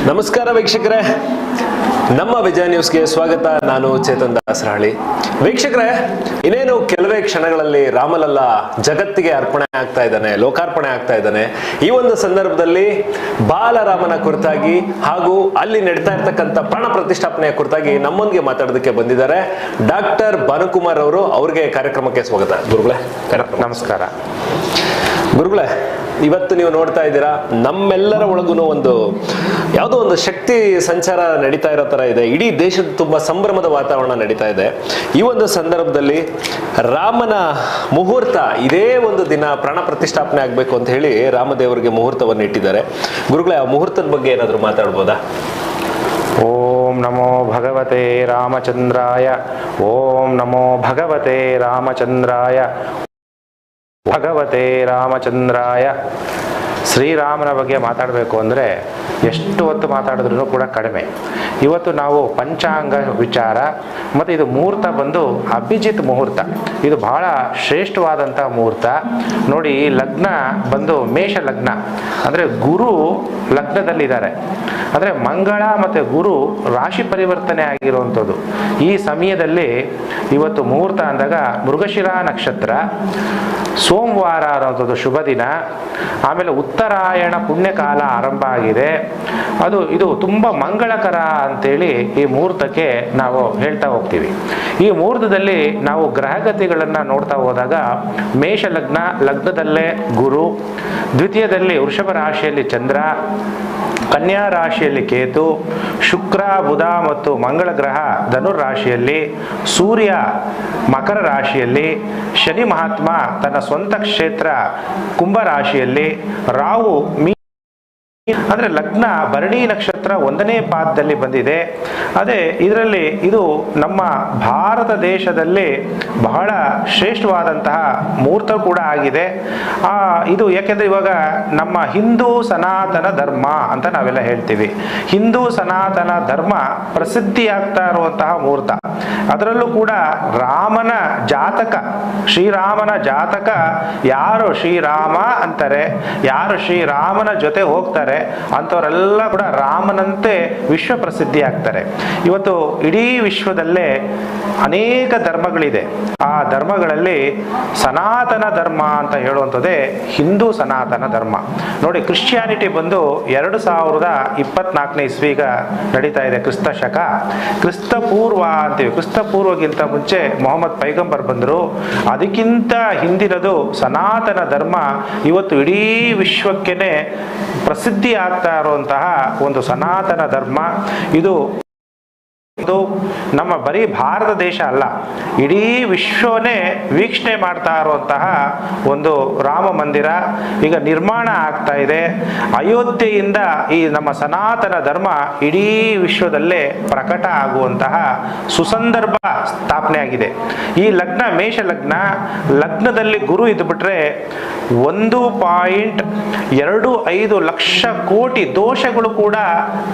ನಮಸ್ಕಾರ ವೀಕ್ಷಕರೇ, ನಮ್ಮ ವಿಜಯ ನ್ಯೂಸ್ಗೆ ಸ್ವಾಗತ. ನಾನು ಚೇತನ್ ದಾಸರಹಳ್ಳಿ. ವೀಕ್ಷಕರೇ, ಇನ್ನೇನು ಕೆಲವೇ ಕ್ಷಣಗಳಲ್ಲಿ ರಾಮಲಲ್ಲ ಜಗತ್ತಿಗೆ ಅರ್ಪಣೆ ಆಗ್ತಾ ಇದ್ದಾನೆ, ಲೋಕಾರ್ಪಣೆ ಆಗ್ತಾ ಇದ್ದಾನೆ. ಈ ಒಂದು ಸಂದರ್ಭದಲ್ಲಿ ಬಾಲರಾಮನ ಕುರಿತಾಗಿ ಹಾಗೂ ಅಲ್ಲಿ ನಡೀತಾ ಇರ್ತಕ್ಕಂಥ ಪ್ರಾಣ ಪ್ರತಿಷ್ಠಾಪನೆಯ ಕುರಿತಾಗಿ ನಮ್ಮೊಂದಿಗೆ ಮಾತಾಡೋದಕ್ಕೆ ಬಂದಿದ್ದಾರೆ ಡಾಕ್ಟರ್ ಭಾನುಕುಮಾರ್ ಅವರು. ಅವ್ರಿಗೆ ಕಾರ್ಯಕ್ರಮಕ್ಕೆ ಸ್ವಾಗತ. ಗುರುಗಳೇ ನಮಸ್ಕಾರ. ಗುರುಗಳೇ, ಇವತ್ತು ನೀವು ನೋಡ್ತಾ ಇದ್ದೀರಾ, ನಮ್ಮೆಲ್ಲರ ಒಳಗೂ ಒಂದು ಯಾವುದೋ ಒಂದು ಶಕ್ತಿ ಸಂಚಾರ ನಡೀತಾ ಇರೋ ತರ ಇದೆ. ಇಡೀ ದೇಶದ ತುಂಬಾ ಸಂಭ್ರಮದ ವಾತಾವರಣ ನಡೀತಾ ಇದೆ. ಈ ಒಂದು ಸಂದರ್ಭದಲ್ಲಿ ರಾಮನ ಮುಹೂರ್ತ, ಇದೇ ಒಂದು ದಿನ ಪ್ರಾಣ ಪ್ರತಿಷ್ಠಾಪನೆ ಆಗ್ಬೇಕು ಅಂತ ಹೇಳಿ ರಾಮದೇವರಿಗೆ ಮುಹೂರ್ತವನ್ನು ಇಟ್ಟಿದ್ದಾರೆ. ಗುರುಗಳೇ, ಆ ಮುಹೂರ್ತದ ಬಗ್ಗೆ ಏನಾದ್ರು ಮಾತಾಡ್ಬೋದಾ? ಓಂ ನಮೋ ಭಗವತೆ ರಾಮಚಂದ್ರಾಯ. ಓಂ ನಮೋ ಭಗವತೆ ರಾಮಚಂದ್ರಾಯ. ಭಗವತೆ ರಾಮಚಂದ್ರಾಯ. ಶ್ರೀರಾಮನ ಬಗ್ಗೆ ಮಾತಾಡಬೇಕು ಅಂದರೆ ಎಷ್ಟು ಹೊತ್ತು ಮಾತಾಡಿದ್ರೂ ಕೂಡ ಕಡಿಮೆ. ಇವತ್ತು ನಾವು ಪಂಚಾಂಗ ವಿಚಾರ ಮತ್ತು ಇದು ಮುಹೂರ್ತ ಬಂದು ಅಭಿಜಿತ್ ಮುಹೂರ್ತ. ಇದು ಬಹಳ ಶ್ರೇಷ್ಠವಾದಂಥ ಮುಹೂರ್ತ. ನೋಡಿ, ಲಗ್ನ ಬಂದು ಮೇಷ ಲಗ್ನ, ಅಂದರೆ ಗುರು ಲಗ್ನದಲ್ಲಿದ್ದಾರೆ. ಅಂದರೆ ಮಂಗಳ ಮತ್ತು ಗುರು ರಾಶಿ ಪರಿವರ್ತನೆ ಆಗಿರುವಂಥದ್ದು. ಈ ಸಮಯದಲ್ಲಿ ಇವತ್ತು ಮುಹೂರ್ತ ಅಂದಾಗ ಮೃಗಶಿರ ನಕ್ಷತ್ರ, ಸೋಮವಾರ ಅನ್ನೋಂಥದ್ದು ಶುಭ ದಿನ. ಆಮೇಲೆ ಉತ್ತರಾಯಣ ಪುಣ್ಯಕಾಲ ಆರಂಭ ಆಗಿದೆ. ಇದು ತುಂಬ ಮಂಗಳಕರ ಅಂತೇಳಿ ಈ ಮುಹೂರ್ತಕ್ಕೆ ನಾವು ಹೇಳ್ತಾ ಹೋಗ್ತೀವಿ. ಈ ಮುಹೂರ್ತದಲ್ಲಿ ನಾವು ಗ್ರಹಗತಿಗಳನ್ನು ನೋಡ್ತಾ ಹೋದಾಗ ಮೇಷ ಲಗ್ನ, ಲಗ್ನದಲ್ಲೇ ಗುರು, ದ್ವಿತೀಯದಲ್ಲಿ ವೃಷಭ ರಾಶಿಯಲ್ಲಿ ಚಂದ್ರ, ಕನ್ಯಾ ರಾಶಿಯಲ್ಲಿ ಕೇತು, ಶುಕ್ರ, ಬುಧ ಮತ್ತು ಮಂಗಳ ಗ್ರಹ ಧನುರ್ ರಾಶಿಯಲ್ಲಿ, ಸೂರ್ಯ ಮಕರ ರಾಶಿಯಲ್ಲಿ, ಶನಿ ಮಹಾತ್ಮ ತನ್ನ ಸ್ವಂತ ಕ್ಷೇತ್ರ ಕುಂಭ ರಾಶಿಯಲ್ಲಿ, ರಾಹು ಅಂದರೆ ಲಗ್ನ ಭರಣಿ ನಕ್ಷತ್ರ 1ನೇ ಪಾದದಲ್ಲಿ ಬಂದಿದೆ. ಇದರಲ್ಲಿ ಇದು ನಮ್ಮ ಭಾರತ ದೇಶದಲ್ಲಿ ಬಹಳ ಶ್ರೇಷ್ಠವಾದಂತಹ ಮುಹೂರ್ತ ಕೂಡ ಆಗಿದೆ. ಇದು ಯಾಕೆಂದರೆ ಇವಾಗ ನಮ್ಮ ಹಿಂದೂ ಸನಾತನ ಧರ್ಮ ಅಂತ ನಾವೆಲ್ಲ ಹೇಳ್ತೀವಿ. ಹಿಂದೂ ಸನಾತನ ಧರ್ಮ ಪ್ರಸಿದ್ಧಿಯಾಗ್ತಾ ಇರುವಂತಹ ಮುಹೂರ್ತ. ಅದರಲ್ಲೂ ಕೂಡ ರಾಮನ ಜಾತಕ, ಶ್ರೀರಾಮನ ಜಾತಕ, ಯಾರು ಶ್ರೀರಾಮ ಅಂತಾರೆ, ಯಾರು ಶ್ರೀರಾಮನ ಜೊತೆ ಹೋಗ್ತಾರೆ ಅಂಥವರೆಲ್ಲ ಕೂಡ ರಾಮನಂತೆ ವಿಶ್ವ ಪ್ರಸಿದ್ಧಿ ಆಗ್ತಾರೆ. ಇವತ್ತು ಇಡೀ ವಿಶ್ವದಲ್ಲೇ ಅನೇಕ ಧರ್ಮಗಳಿದೆ. ಆ ಧರ್ಮಗಳಲ್ಲಿ ಸನಾತನ ಧರ್ಮ ಅಂತ ಹೇಳುವಂಥದ್ದೇ ಹಿಂದೂ ಸನಾತನ ಧರ್ಮ. ನೋಡಿ, ಕ್ರಿಶ್ಚಿಯಾನಿಟಿ ಬಂದು 2024 ಇಸ್ವಿಗ ನಡೀತಾ ಇದೆ. ಕ್ರಿಸ್ತ ಶಕ, ಕ್ರಿಸ್ತ ಪೂರ್ವ ಅಂತೀವಿ. ಕ್ರಿಸ್ತ ಪೂರ್ವಗಿಂತ ಮುಂಚೆ ಮೊಹಮ್ಮದ್ ಪೈಗಂಬರ್ ಬಂದರು. ಅದಕ್ಕಿಂತ ಹಿಂದಿನದು ಸನಾತನ ಧರ್ಮ. ಇವತ್ತು ಇಡೀ ವಿಶ್ವಕ್ಕೇನೆ ಪ್ರಸಿದ್ಧಿ ಆಗ್ತಾ ಇರುವಂತಹ ಒಂದು ಸನಾತನ ಧರ್ಮ. ಇದು ನಮ್ಮ ಬರೀ ಭಾರತ ದೇಶ ಅಲ್ಲ, ಇಡೀ ವಿಶ್ವನೇ ವೀಕ್ಷಣೆ ಮಾಡ್ತಾ ಇರುವಂತಹ ಒಂದು ರಾಮ ಮಂದಿರ ಈಗ ನಿರ್ಮಾಣ ಆಗ್ತಾ ಇದೆ. ಅಯೋಧ್ಯೆಯಿಂದ ಈ ನಮ್ಮ ಸನಾತನ ಧರ್ಮ ಇಡೀ ವಿಶ್ವದಲ್ಲೇ ಪ್ರಕಟ ಆಗುವಂತಹ ಸುಸಂದರ್ಭ ಸ್ಥಾಪನೆ ಆಗಿದೆ. ಈ ಲಗ್ನ ಮೇಷ ಲಗ್ನ, ಲಗ್ನದಲ್ಲಿ ಗುರು ಇದ್ಬಿಟ್ರೆ 1.25 ಲಕ್ಷ ಕೋಟಿ ದೋಷಗಳು ಕೂಡ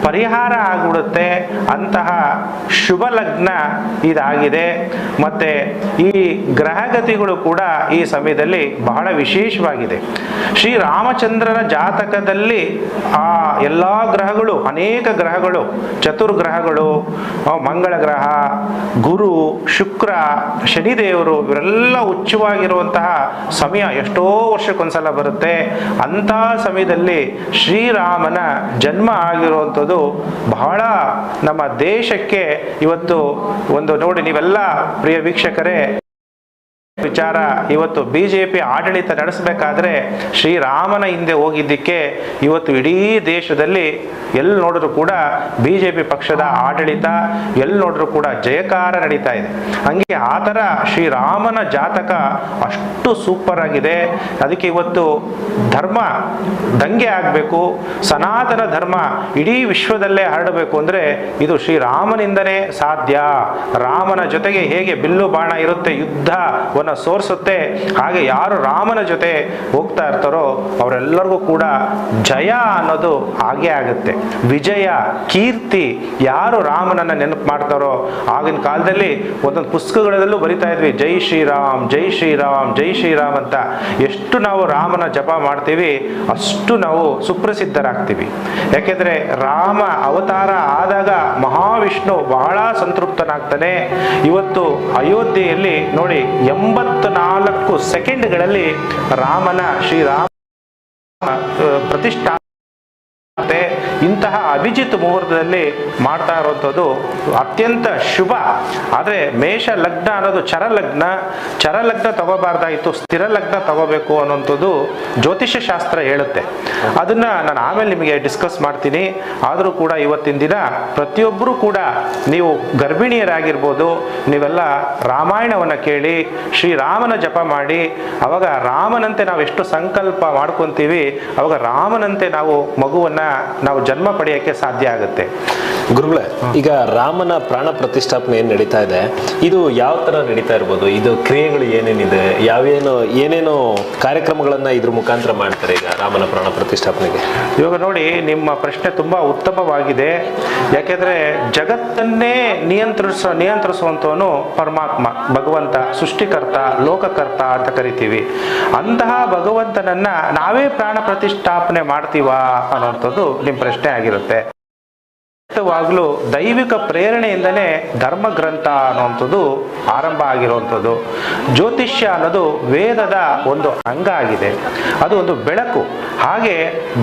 ಪರಿಹಾರ ಆಗಿಬಿಡುತ್ತೆ. ಅಂತಹ ಶುಭ ಲಗ್ನ ಇದಾಗಿದೆ. ಮತ್ತೆ ಈ ಗ್ರಹಗತಿಗಳು ಕೂಡ ಈ ಸಮಯದಲ್ಲಿ ಬಹಳ ವಿಶೇಷವಾಗಿದೆ. ಶ್ರೀರಾಮಚಂದ್ರನ ಜಾತಕದಲ್ಲಿ ಆ ಎಲ್ಲ ಗ್ರಹಗಳು, ಅನೇಕ ಗ್ರಹಗಳು, ಚತುರ್ಗ್ರಹಗಳು, ಮಂಗಳ ಗ್ರಹ, ಗುರು, ಶುಕ್ರ, ಶನಿದೇವರು ಇವರೆಲ್ಲ ಉಚ್ಚವಾಗಿರುವಂತಹ ಸಮಯ ಎಷ್ಟೋ ವರ್ಷಕ್ಕೊಂದ್ಸಲ ಬರುತ್ತೆ. ಅಂಥ ಸಮಯದಲ್ಲಿ ಶ್ರೀರಾಮನ ಜನ್ಮ ಆಗಿರುವಂಥದ್ದು ಬಹಳ ನಮ್ಮ ದೇಶಕ್ಕೆ ಇವತ್ತು ಒಂದು ನೋಡಿ, ನೀವೆಲ್ಲ ಪ್ರಿಯ ವೀಕ್ಷಕರೇ, ವಿಚಾರ ಇವತ್ತು ಬಿಜೆಪಿ ಆಡಳಿತ ನಡೆಸಬೇಕಾದ್ರೆ ಶ್ರೀರಾಮನ ಹಿಂದೆ ಹೋಗಿದ್ದಕ್ಕೆ ಇವತ್ತು ಇಡೀ ದೇಶದಲ್ಲಿ ಎಲ್ಲಿ ನೋಡಿದ್ರು ಕೂಡ ಬಿಜೆಪಿ ಪಕ್ಷದ ಆಡಳಿತ, ಎಲ್ಲಿ ನೋಡಿದ್ರು ಕೂಡ ಜಯಕಾರ ನಡೀತಾ ಇದೆ. ಹಂಗೆ ಆ ಥರ ಶ್ರೀರಾಮನ ಜಾತಕ ಅಷ್ಟು ಸೂಪರ್ ಆಗಿದೆ. ಅದಕ್ಕೆ ಇವತ್ತು ಧರ್ಮ ದಂಗೆ ಆಗಬೇಕು, ಸನಾತನ ಧರ್ಮ ಇಡೀ ವಿಶ್ವದಲ್ಲೇ ಹರಡಬೇಕು ಅಂದರೆ ಇದು ಶ್ರೀರಾಮನಿಂದನೇ ಸಾಧ್ಯ. ರಾಮನ ಜೊತೆಗೆ ಹೇಗೆ ಬಿಲ್ಲು ಬಾಣ ಇರುತ್ತೆ, ಯುದ್ಧ ವನ್ನು ಸೋರಿಸುತ್ತೆ. ಹಾಗೆ ಯಾರು ರಾಮನ ಜೊತೆ ಹೋಗ್ತಾ ಇರ್ತಾರೋ ಅವರೆಲ್ಲರಿಗೂ ಕೂಡ ಜಯ ಅನ್ನೋದು ಹಾಗೆ ಆಗುತ್ತೆ. ವಿಜಯ, ಕೀರ್ತಿ. ಯಾರು ರಾಮನನ್ನ ನೆನಪು ಮಾಡ್ತಾರೋ, ಆಗಿನ ಕಾಲದಲ್ಲಿ ಒಂದೊಂದು ಪುಸ್ತಕಗಳಲ್ಲೂ ಬರಿತಾ ಇದ್ವಿ, ಜೈ ಶ್ರೀರಾಮ್, ಜೈ ಶ್ರೀರಾಮ್, ಜೈ ಶ್ರೀರಾಮ್ ಅಂತ. ಎಷ್ಟು ನಾವು ರಾಮನ ಜಪ ಮಾಡ್ತೀವಿ ಅಷ್ಟು ನಾವು ಸುಪ್ರಸಿದ್ಧರಾಗ್ತೀವಿ. ಯಾಕೆಂದ್ರೆ ರಾಮ ಅವತಾರ ಆದಾಗ ಮಹಾವಿಷ್ಣು ಬಹಳ ಸಂತೃಪ್ತನಾಗ್ತಾನೆ. ಇವತ್ತು ಅಯೋಧ್ಯೆಯಲ್ಲಿ ನೋಡಿ 84 ಸೆಕೆಂಡ್ಗಳಲ್ಲಿ ರಾಮನ ಶ್ರೀರಾಮ ಪ್ರತಿಷ್ಠಾ ಇಂತಹ ಅಭಿಜಿತ್ ಮುಹೂರ್ತದಲ್ಲಿ ಮಾಡ್ತಾ ಇರುವಂಥದ್ದು ಅತ್ಯಂತ ಶುಭ. ಆದರೆ ಮೇಷ ಲಗ್ನ ಅನ್ನೋದು ಚರಲಗ್ನ ತಗೋಬಾರ್ದಾಯಿತು, ಸ್ಥಿರ ಲಗ್ನ ತಗೋಬೇಕು ಅನ್ನೋಂಥದ್ದು ಜ್ಯೋತಿಷ್ಯ ಶಾಸ್ತ್ರ ಹೇಳುತ್ತೆ. ಅದನ್ನ ನಾನು ಆಮೇಲೆ ನಿಮಗೆ ಡಿಸ್ಕಸ್ ಮಾಡ್ತೀನಿ. ಆದರೂ ಕೂಡ ಇವತ್ತಿನ ದಿನ ಪ್ರತಿಯೊಬ್ಬರೂ ಕೂಡ ನೀವು ಗರ್ಭಿಣಿಯರಾಗಿರ್ಬೋದು, ನೀವೆಲ್ಲ ರಾಮಾಯಣವನ್ನು ಕೇಳಿ ಶ್ರೀರಾಮನ ಜಪ ಮಾಡಿ, ಅವಾಗ ರಾಮನಂತೆ ನಾವು ಎಷ್ಟು ಸಂಕಲ್ಪ ಮಾಡ್ಕೊತೀವಿ ಅವಾಗ ರಾಮನಂತೆ ನಾವು ಮಗುವನ್ನ ನಾವು ಜನ್ಮ ಪಡೆಯಕ್ಕೆ ಸಾಧ್ಯ ಆಗುತ್ತೆ. ಗುರುಗಳೇ, ಈಗ ರಾಮನ ಪ್ರಾಣ ಪ್ರತಿಷ್ಠಾಪನೆ ಏನ್ ನಡೀತಾ ಇದೆ, ಇದು ಯಾವ ತರ ನಡೀತಾ ಇರ್ಬೋದು? ಇದು ಕ್ರಿಯೆಗಳು ಏನೇನಿದೆ, ಏನೇನೋ ಕಾರ್ಯಕ್ರಮಗಳನ್ನ ಇದ್ರ ಮುಖಾಂತರ ಮಾಡ್ತಾರೆ ಈಗ ರಾಮನ ಪ್ರಾಣ ಪ್ರತಿಷ್ಠಾಪನೆಗೆ? ಇವಾಗ ನೋಡಿ, ನಿಮ್ಮ ಪ್ರಶ್ನೆ ತುಂಬಾ ಉತ್ತಮವಾಗಿದೆ. ಯಾಕೆಂದ್ರೆ ಜಗತ್ತನ್ನೇ ನಿಯಂತ್ರಿಸುವಂತವನು ಪರಮಾತ್ಮ, ಭಗವಂತ, ಸೃಷ್ಟಿಕರ್ತ, ಲೋಕಕರ್ತ ಅಂತ ಕರಿತೀವಿ. ಅಂತಹ ಭಗವಂತನನ್ನ ನಾವೇ ಪ್ರಾಣ ಪ್ರತಿಷ್ಠಾಪನೆ ಮಾಡ್ತೀವಾ ಅನ್ನೋಂಥದ್ದು ನಿಮ್ಮ ಪ್ರಶ್ನೆ ಆಗಿರುತ್ತೆ. ವಾಗ್ಲೂ ದೈವಿಕ ಪ್ರೇರಣೆಯಿಂದನೇ ಧರ್ಮ ಗ್ರಂಥ ಅನ್ನುವಂಥದ್ದು ಆರಂಭ ಆಗಿರುವಂಥದ್ದು. ಜ್ಯೋತಿಷ್ಯ ಅನ್ನೋದು ವೇದದ ಒಂದು ಅಂಗ ಆಗಿದೆ, ಅದು ಒಂದು ಬೆಳಕು. ಹಾಗೆ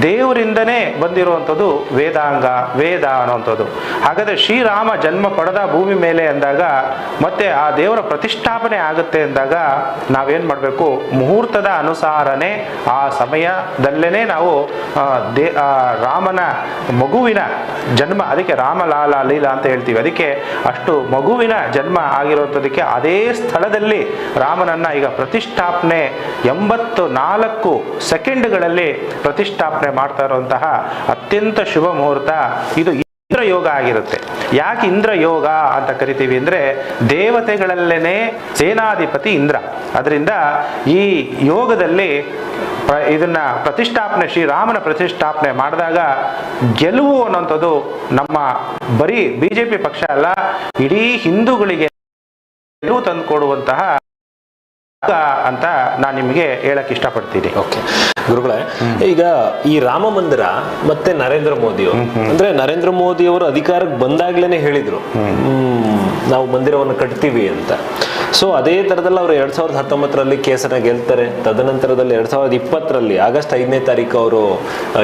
ದೇವರಿಂದನೇ ಬಂದಿರುವಂಥದ್ದು ವೇದಾಂಗ, ವೇದ ಅನ್ನುವಂಥದ್ದು. ಹಾಗಾದ್ರೆ ಶ್ರೀರಾಮ ಜನ್ಮ ಪಡೆದ ಭೂಮಿ ಮೇಲೆ ಅಂದಾಗ ಮತ್ತೆ ಆ ದೇವರ ಪ್ರತಿಷ್ಠಾಪನೆ ಆಗುತ್ತೆ ಅಂದಾಗ ನಾವೇನ್ ಮಾಡಬೇಕು? ಮುಹೂರ್ತದ ಅನುಸಾರನೇ ಆ ಸಮಯದಲ್ಲೇನೆ ನಾವು ರಾಮನ ಮಗುವಿನ ಜನ್ಮ, ಅದಕ್ಕೆ ರಾಮಲಾಲ ಲೀಲಾ ಅಂತ ಹೇಳ್ತೀವಿ. ಅದಕ್ಕೆ ಅಷ್ಟು ಮಗುವಿನ ಜನ್ಮ ಆಗಿರುವಂಥದಕ್ಕೆ ಅದೇ ಸ್ಥಳದಲ್ಲಿ ರಾಮನನ್ನ ಈಗ ಪ್ರತಿಷ್ಠಾಪನೆ 84 ಸೆಕೆಂಡ್ಗಳಲ್ಲಿ ಪ್ರತಿಷ್ಠಾಪನೆ ಮಾಡ್ತಾ ಇರುವಂತಹ ಅತ್ಯಂತ ಶುಭ ಮುಹೂರ್ತ ಇದು. ಇಂದ್ರ ಯೋಗ ಆಗಿರುತ್ತೆ. ಯಾಕೆ ಇಂದ್ರ ಯೋಗ ಅಂತ ಕರಿತೀವಿ ಅಂದ್ರೆ ದೇವತೆಗಳಲ್ಲೇನೆ ಸೇನಾಧಿಪತಿ ಇಂದ್ರ. ಅದರಿಂದ ಈ ಯೋಗದಲ್ಲಿ ಇದನ್ನ ಪ್ರತಿಷ್ಠಾಪನೆ, ಶ್ರೀರಾಮನ ಪ್ರತಿಷ್ಠಾಪನೆ ಮಾಡಿದಾಗ ಗೆಲುವು ಅನ್ನೋಂಥದ್ದು ನಮ್ಮ ಬರೀ ಬಿಜೆಪಿ ಪಕ್ಷ ಅಲ್ಲ, ಇಡೀ ಹಿಂದೂಗಳಿಗೆ ಗೆಲುವು ತಂದು ಕೊಡುವಂತಹ ಅಂತ ನಾನು ನಿಮಗೆ ಹೇಳಕ್ ಇಷ್ಟಪಡ್ತೀನಿ. ಓಕೆ ಗುರುಗಳೇ, ಈಗ ಈ ರಾಮ ಮಂದಿರ ಮತ್ತೆ ನರೇಂದ್ರ ಮೋದಿ ಅಂದ್ರೆ ನರೇಂದ್ರ ಮೋದಿ ಅವರು ಅಧಿಕಾರಕ್ಕೆ ಬಂದಾಗ್ಲೇನೆ ಹೇಳಿದ್ರು ನಾವು ಮಂದಿರವನ್ನು ಕಟ್ತೀವಿ ಅಂತ. ಸೊ ಅದೇ ತರದಲ್ಲಿ ಅವರು 2019ರಲ್ಲಿ ಕೇಸನ್ನ ಗೆಲ್ತಾರೆ. ತದನಂತರದಲ್ಲಿ 2020ರಲ್ಲಿ ಆಗಸ್ಟ್ 5ನೇ ತಾರೀಕು ಅವರು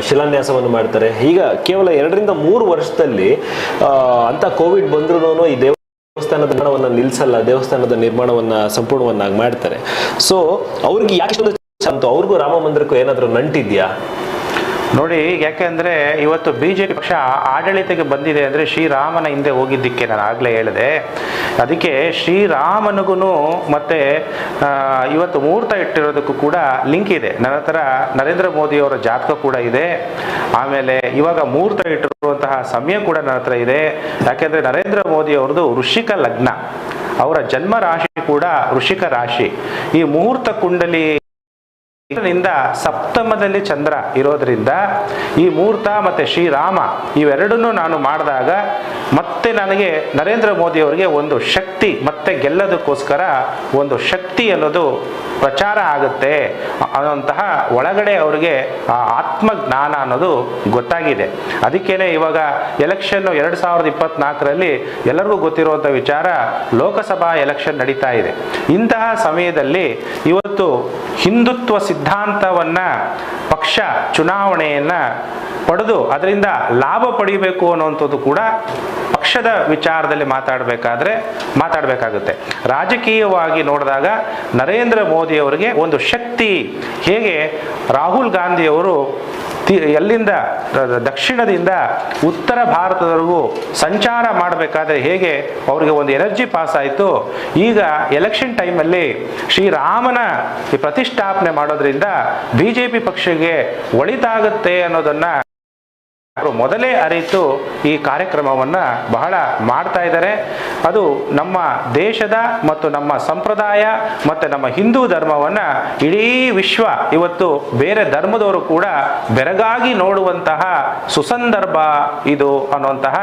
ಶಿಲಾನ್ಯಾಸವನ್ನು ಮಾಡ್ತಾರೆ. ಈಗ ಕೇವಲ 2 ರಿಂದ 3 ವರ್ಷದಲ್ಲಿ ಅಂತ ಕೋವಿಡ್ ಬಂದ್ರೂ ಈ ದೇವಸ್ಥಾನದ ನಿರ್ಮಾಣವನ್ನ ನಿಲ್ಸಲ್ಲ, ದೇವಸ್ಥಾನದ ನಿರ್ಮಾಣವನ್ನ ಸಂಪೂರ್ಣವನ್ನಾಗಿ ಮಾಡ್ತಾರೆ. ಸೊ ಅವ್ರಿಗೆ ಯಾಕೆ ಅವ್ರಿಗೂ ರಾಮ ಮಂದಿರಕ್ಕೂ ಏನಾದರೂ ನಂಟಿದ್ಯಾ? ನೋಡಿ, ಯಾಕೆಂದ್ರೆ ಇವತ್ತು ಬಿಜೆಪಿ ಪಕ್ಷ ಆಡಳಿತಕ್ಕೆ ಬಂದಿದೆ ಅಂದ್ರೆ ಶ್ರೀರಾಮನ ಹಿಂದೆ ಹೋಗಿದ್ದಕ್ಕೆ ನಾನು ಆಗ್ಲೇ ಹೇಳಿದೆ. ಅದಕ್ಕೆ ಶ್ರೀರಾಮನಿಗೂ ಮತ್ತೆ ಇವತ್ತು ಮುಹೂರ್ತ ಇಟ್ಟಿರೋದಕ್ಕೂ ಕೂಡ ಲಿಂಕ್ ಇದೆ. ನನ್ನ ಹತ್ರ ನರೇಂದ್ರ ಮೋದಿ ಅವರ ಜಾತಕ ಕೂಡ ಇದೆ. ಆಮೇಲೆ ಇವಾಗ ಮುಹೂರ್ತ ಇಟ್ಟಿರುವಂತಹ ಸಮಯ ಕೂಡ ನನ್ನ ಹತ್ರ ಇದೆ. ಯಾಕೆಂದ್ರೆ ನರೇಂದ್ರ ಮೋದಿ ಅವ್ರದ್ದು ವೃಶ್ಚಿಕ ಲಗ್ನ, ಅವರ ಜನ್ಮ ರಾಶಿ ಕೂಡ ವೃಶ್ಚಿಕ ರಾಶಿ. ಈ ಮುಹೂರ್ತ ಕುಂಡಲಿ ನಿಂದ ಸಪ್ತಮದಲ್ಲಿ ಚಂದ್ರ ಇರೋದ್ರಿಂದ ಈ ಮುಹೂರ್ತ ಮತ್ತೆ ಶ್ರೀರಾಮ ಇವೆರಡನ್ನೂ ನಾನು ಮಾಡಿದಾಗ ಮತ್ತೆ ನನಗೆ ನರೇಂದ್ರ ಮೋದಿ ಅವರಿಗೆ ಒಂದು ಶಕ್ತಿ, ಮತ್ತೆ ಗೆಲ್ಲೋದಕ್ಕೋಸ್ಕರ ಒಂದು ಶಕ್ತಿ ಅನ್ನೋದು ಪ್ರಚಾರ ಆಗುತ್ತೆ ಅನ್ನೋಂತಹ ಒಳಗಡೆ ಅವರಿಗೆ ಆ ಆತ್ಮಜ್ಞಾನ ಅನ್ನೋದು ಗೊತ್ತಾಗಿದೆ. ಅದಕ್ಕೇನೆ ಇವಾಗ ಎಲೆಕ್ಷನ್ 2024ರಲ್ಲಿ ಎಲ್ಲರಿಗೂ ಗೊತ್ತಿರುವಂಥ ವಿಚಾರ, ಲೋಕಸಭಾ ಎಲೆಕ್ಷನ್ ನಡೀತಾ ಇದೆ. ಇಂತಹ ಸಮಯದಲ್ಲಿ ಇವತ್ತು ಹಿಂದುತ್ವ ಸಿದ್ಧಾಂತವನ್ನ ಪಕ್ಷ ಚುನಾವಣೆಯನ್ನ ಪಡೆದು ಅದರಿಂದ ಲಾಭ ಪಡಿಬೇಕು ಅನ್ನುವಂಥದ್ದು ಕೂಡ ಪಕ್ಷದ ವಿಚಾರದಲ್ಲಿ ಮಾತಾಡಬೇಕಾಗುತ್ತೆ. ರಾಜಕೀಯವಾಗಿ ನೋಡಿದಾಗ ನರೇಂದ್ರ ಮೋದಿ ಅವರಿಗೆ ಒಂದು ಶಕ್ತಿ, ಹೇಗೆ ರಾಹುಲ್ ಗಾಂಧಿ ಅವರು ಎಲ್ಲಿಂದ ದಕ್ಷಿಣದಿಂದ ಉತ್ತರ ಭಾರತದವರೆಗೂ ಸಂಚಾರ ಮಾಡಬೇಕಾದ್ರೆ ಹೇಗೆ ಅವರಿಗೆ ಒಂದು ಎನರ್ಜಿ ಪಾಸ್ ಆಯಿತು, ಈಗ ಎಲೆಕ್ಷನ್ ಟೈಮಲ್ಲಿ ಶ್ರೀರಾಮನ ಪ್ರತಿಷ್ಠಾಪನೆ ಮಾಡೋದ್ರಿಂದ ಬಿಜೆಪಿ ಪಕ್ಷಕ್ಕೆ ಒಳಿತಾಗುತ್ತೆ ಅನ್ನೋದನ್ನ ಅವರು ಮೊದಲೇ ಅರಿತು ಈ ಕಾರ್ಯಕ್ರಮವನ್ನು ಬಹಳ ಮಾಡ್ತಾ ಇದ್ದಾರೆ. ಅದು ನಮ್ಮ ದೇಶದ ಮತ್ತು ನಮ್ಮ ಸಂಪ್ರದಾಯ ಮತ್ತು ನಮ್ಮ ಹಿಂದೂ ಧರ್ಮವನ್ನು ಇಡೀ ವಿಶ್ವ ಇವತ್ತು ಬೇರೆ ಧರ್ಮದವರು ಕೂಡ ಬೆರಗಾಗಿ ನೋಡುವಂತಹ ಸುಸಂದರ್ಭ ಇದು ಅನ್ನುವಂತಹ